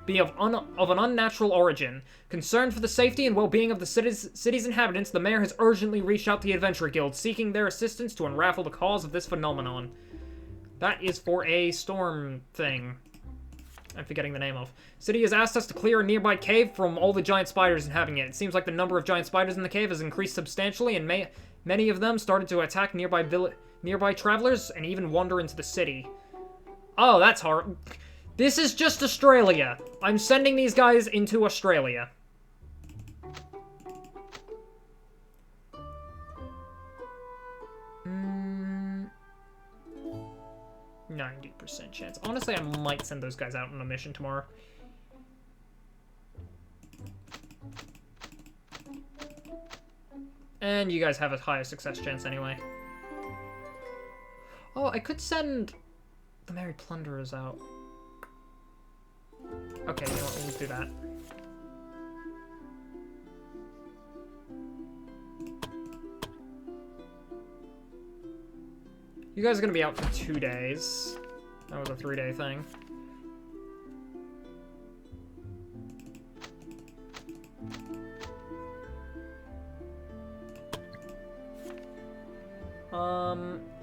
Speaker 1: an unnatural origin. Concerned for the safety and well-being of the city's inhabitants, the mayor has urgently reached out to the Adventure Guild, seeking their assistance to unravel the cause of this phenomenon. That is for a storm thing I'm forgetting the name of. City has asked us to clear a nearby cave from all the giant spiders inhabiting it. It seems like the number of giant spiders in the cave has increased substantially, and many of them started to attack nearby travelers and even wander into the city. Oh, that's hard. This is just Australia. I'm sending these guys into Australia. 90% chance. Honestly, I might send those guys out on a mission tomorrow. And you guys have a higher success chance anyway. Oh, I could send the Merry Plunderers out. Okay, you know what, we'll do that. You guys are gonna be out for 2 days. That was a 3-day thing.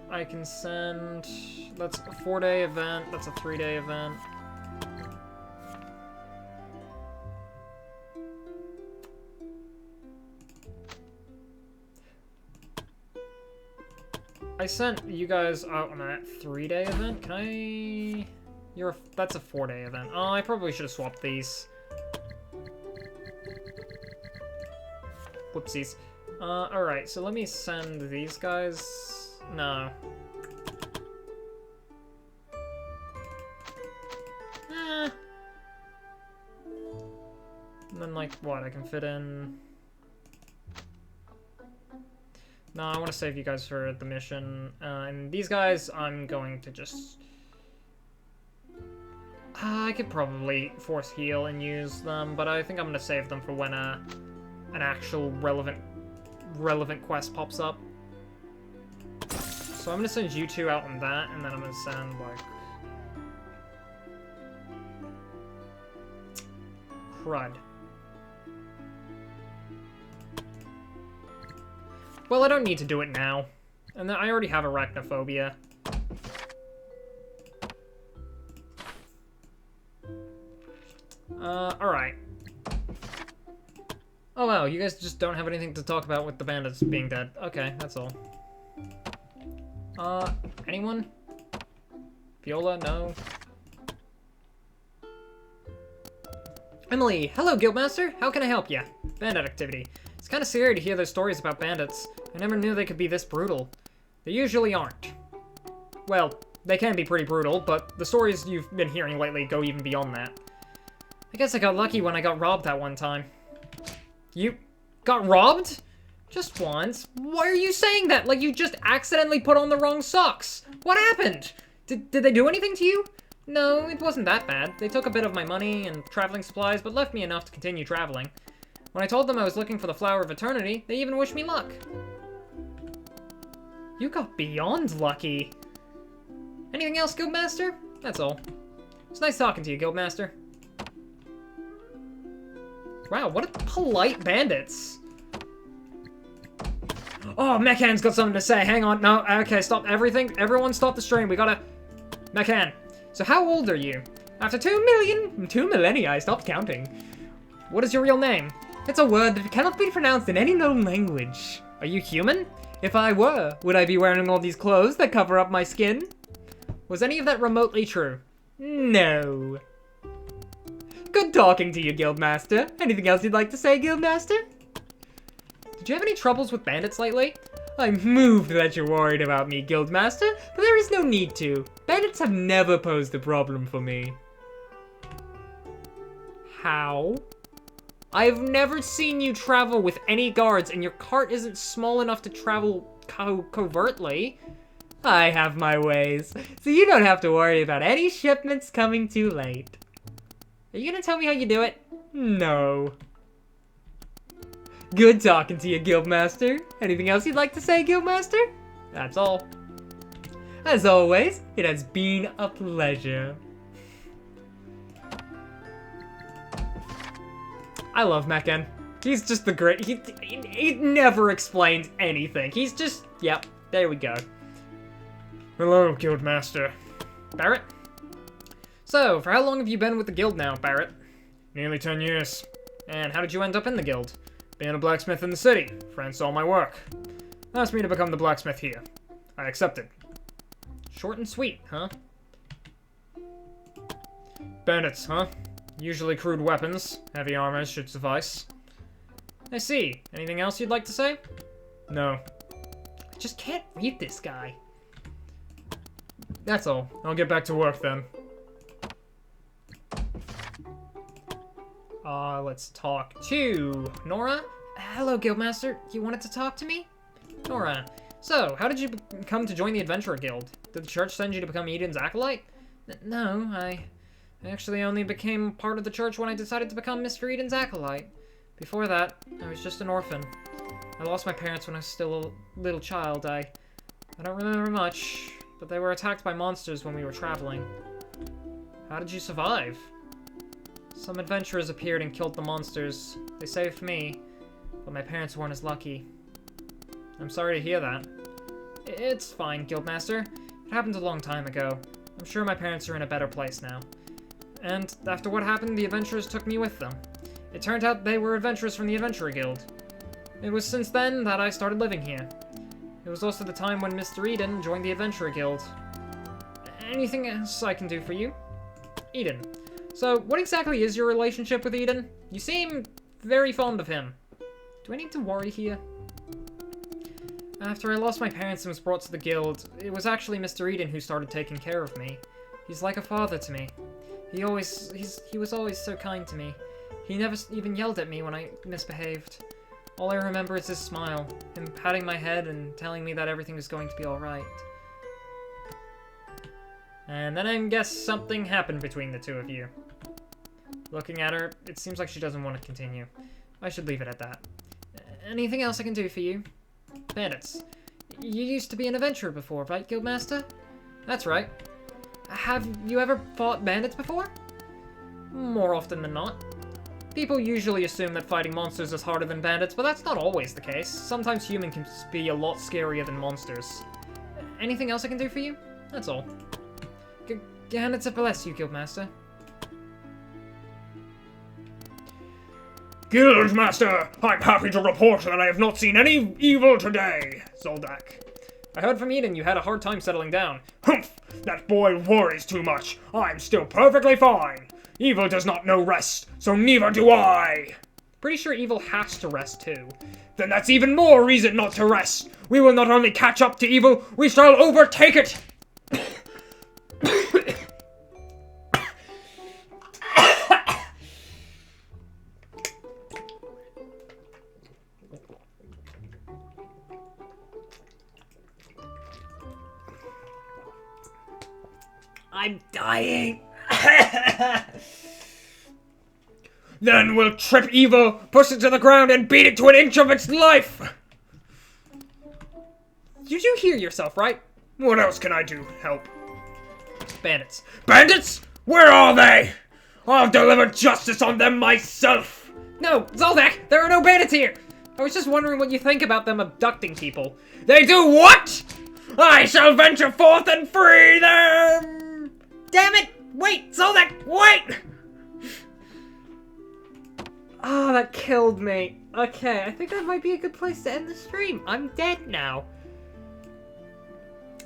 Speaker 1: I can send... That's a 4-day event, that's a 3-day event. I sent you guys out on that 3-day event. Can I... That's a 4-day event. Oh, I probably should have swapped these. Whoopsies. Alright, so let me send these guys... No. And then, like, what? I can fit in... No, I want to save you guys for the mission. And these guys, I'm going to just... I could probably force heal and use them, but I think I'm going to save them for when an actual relevant quest pops up. So I'm going to send you two out on that, and then I'm going to send, like... Crud. Well, I don't need to do it now. And then I already have arachnophobia. Alright. Oh wow, you guys just don't have anything to talk about with the bandits being dead. Okay, that's all. Anyone? Viola, no. Emily, hello Guildmaster, how can I help ya? Bandit activity. It's kinda scary to hear those stories about bandits. I never knew they could be this brutal. They usually aren't. Well, they can be pretty brutal, but the stories you've been hearing lately go even beyond that. I guess I got lucky when I got robbed that one time. You got robbed? Just once. Why are you saying that? Like you just accidentally put on the wrong socks. What happened? Did they do anything to you? No, it wasn't that bad. They took a bit of my money and traveling supplies, but left me enough to continue traveling. When I told them I was looking for the Flower of Eternity, they even wished me luck. You got beyond lucky. Anything else, Guildmaster? That's all. It's nice talking to you, Guildmaster. Wow, what a polite bandits. Oh, Meckhan's got something to say. Hang on. No, okay, stop everything. Everyone stop the stream. We gotta... Meckhan, so how old are you? After 2 millennia, I stopped counting. What is your real name? It's a word that cannot be pronounced in any known language. Are you human? If I were, would I be wearing all these clothes that cover up my skin? Was any of that remotely true? No. Good talking to you, Guildmaster. Anything else you'd like to say, Guildmaster? Did you have any troubles with bandits lately? I'm moved that you're worried about me, Guildmaster, but there is no need to. Bandits have never posed a problem for me. How? I've never seen you travel with any guards, and your cart isn't small enough to travel covertly. I have my ways, so you don't have to worry about any shipments coming too late. Are you gonna tell me how you do it? No. Good talking to you, Guildmaster. Anything else you'd like to say, Guildmaster? That's all. As always, it has been a pleasure. I love Meckhan. He's just the great... He never explains anything. He's just... Yep, there we go.
Speaker 2: Hello, Guildmaster.
Speaker 1: Barrett? So, for how long have you been with the guild now, Barrett?
Speaker 2: Nearly 10 years.
Speaker 1: And how did you end up in the guild?
Speaker 2: Being a blacksmith in the city. Friends saw my work. Asked me to become the blacksmith here. I accepted.
Speaker 1: Short and sweet, huh?
Speaker 2: Bandits, huh? Usually crude weapons. Heavy armor should suffice.
Speaker 1: I see. Anything else you'd like to say?
Speaker 2: No.
Speaker 1: I just can't read this guy.
Speaker 2: That's all. I'll get back to work then.
Speaker 1: Let's talk to Nora. Hello, Guildmaster. You wanted to talk to me? Nora, so, how did you come to join the Adventurer Guild? Did the church send you to become Eden's acolyte? No, I actually only became part of the church when I decided to become Mr. Eden's acolyte. Before that, I was just an orphan. I lost my parents when I was still a little child. I don't remember much, but they were attacked by monsters when we were traveling. How did you survive? Some adventurers appeared and killed the monsters. They saved me, but my parents weren't as lucky. I'm sorry to hear that. It's fine, Guildmaster. It happened a long time ago. I'm sure my parents are in a better place now. And after what happened, the adventurers took me with them. It turned out they were adventurers from the Adventurer Guild. It was since then that I started living here. It was also the time when Mr. Eden joined the Adventurer Guild. Anything else I can do for you? Eden. So, what exactly is your relationship with Eden? You seem very fond of him. Do I need to worry here? After I lost my parents and was brought to the guild, it was actually Mr. Eden who started taking care of me. He's like a father to me. He was always so kind to me. He never even yelled at me when I misbehaved. All I remember is his smile, him patting my head and telling me that everything was going to be alright. And then I guess something happened between the two of you. Looking at her, it seems like she doesn't want to continue. I should leave it at that. Anything else I can do for you? Bandits. You used to be an adventurer before, right, Guildmaster? That's right. Have you ever fought bandits before? More often than not. People usually assume that fighting monsters is harder than bandits, but that's not always the case. Sometimes humans can be a lot scarier than monsters. Anything else I can do for you? That's all. And it's a bless you, Guildmaster.
Speaker 2: Guildmaster, I'm happy to report that I have not seen any evil today, Zoldak.
Speaker 1: I heard from Eden you had a hard time settling down.
Speaker 2: Humph! That boy worries too much. I'm still perfectly fine. Evil does not know rest, so neither do I.
Speaker 1: Pretty sure evil has to rest too.
Speaker 2: Then that's even more reason not to rest. We will not only catch up to evil, we shall overtake it.
Speaker 1: I'm dying.
Speaker 2: Then we'll trip evil, push it to the ground, and beat it to an inch of its life!
Speaker 1: Did you hear yourself, right?
Speaker 2: What else can I do? Help.
Speaker 1: Bandits.
Speaker 2: Bandits? Where are they? I'll deliver justice on them myself!
Speaker 1: No, Zoldak, there are no bandits here! I was just wondering what you think about them abducting people.
Speaker 2: They do what? I shall venture forth and free them!
Speaker 1: Damn it! Wait, Zoldak, wait! Oh, that killed me. Okay, I think that might be a good place to end the stream. I'm dead now.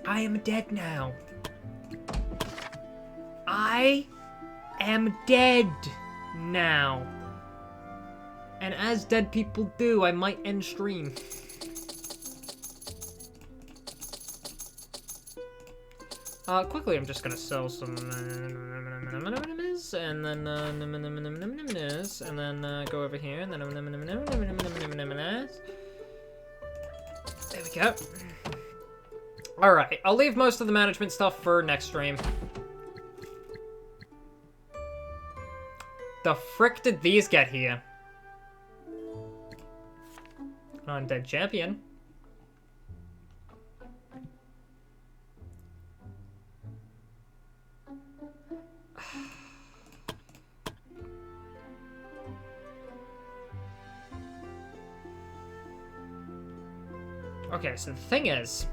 Speaker 1: I am dead now. I am dead now. And as dead people do, I might end stream. Quickly, I'm just gonna sell some and then go over here and then there we go. Alright, I'll leave most of the management stuff for next stream. The frick did these get here? An undead champion. Okay, so the thing is...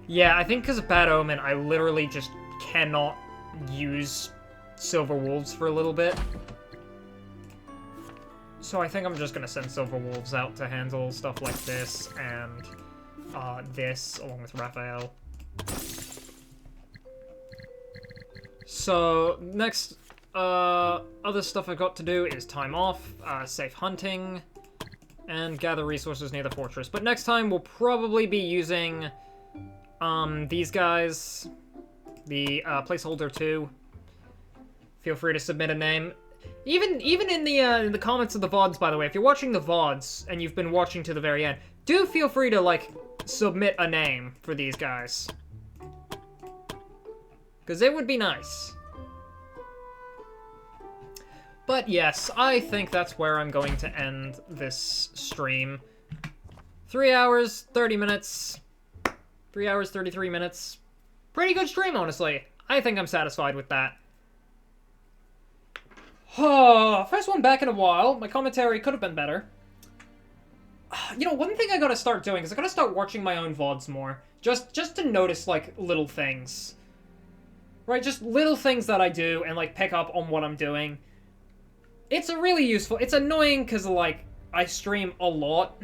Speaker 1: Yeah, I think because of Bad Omen, I literally just cannot use Silver Wolves for a little bit. So I think I'm just gonna send Silver Wolves out to handle stuff like this, and this, along with Raphael. So, next, other stuff I've got to do is time off, safe hunting, and gather resources near the fortress. But next time, we'll probably be using, these guys, the, placeholder 2. Feel free to submit a name. Even in the comments of the VODs, by the way, if you're watching the VODs, and you've been watching to the very end, do feel free to, like, submit a name for these guys. Because it would be nice. But yes, I think that's where I'm going to end this stream. 3 hours, 30 minutes. 3 hours, 33 minutes. Pretty good stream, honestly. I think I'm satisfied with that. First one back in a while. My commentary could have been better. You know, one thing I gotta start doing is I gotta start watching my own VODs more. Just to notice, like, little things. Right, just little things that I do and, like, pick up on what I'm doing. It's a really useful... It's annoying because, like, I stream a lot.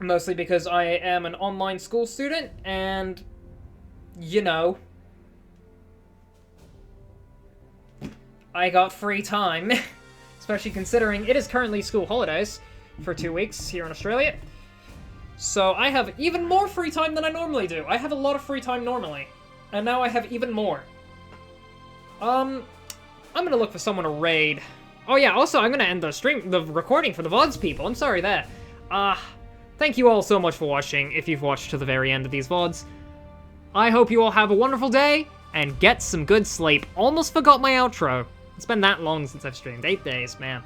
Speaker 1: Mostly because I am an online school student, and... You know... I got free time. Especially considering it is currently school holidays for 2 weeks here in Australia. So I have even more free time than I normally do. I have a lot of free time normally. And now I have even more. I'm gonna look for someone to raid. Oh yeah, also I'm gonna end the recording for the VODs people. I'm sorry that. Thank you all so much for watching, if you've watched to the very end of these VODs. I hope you all have a wonderful day, and get some good sleep. Almost forgot my outro. It's been that long since I've streamed. 8 days, man.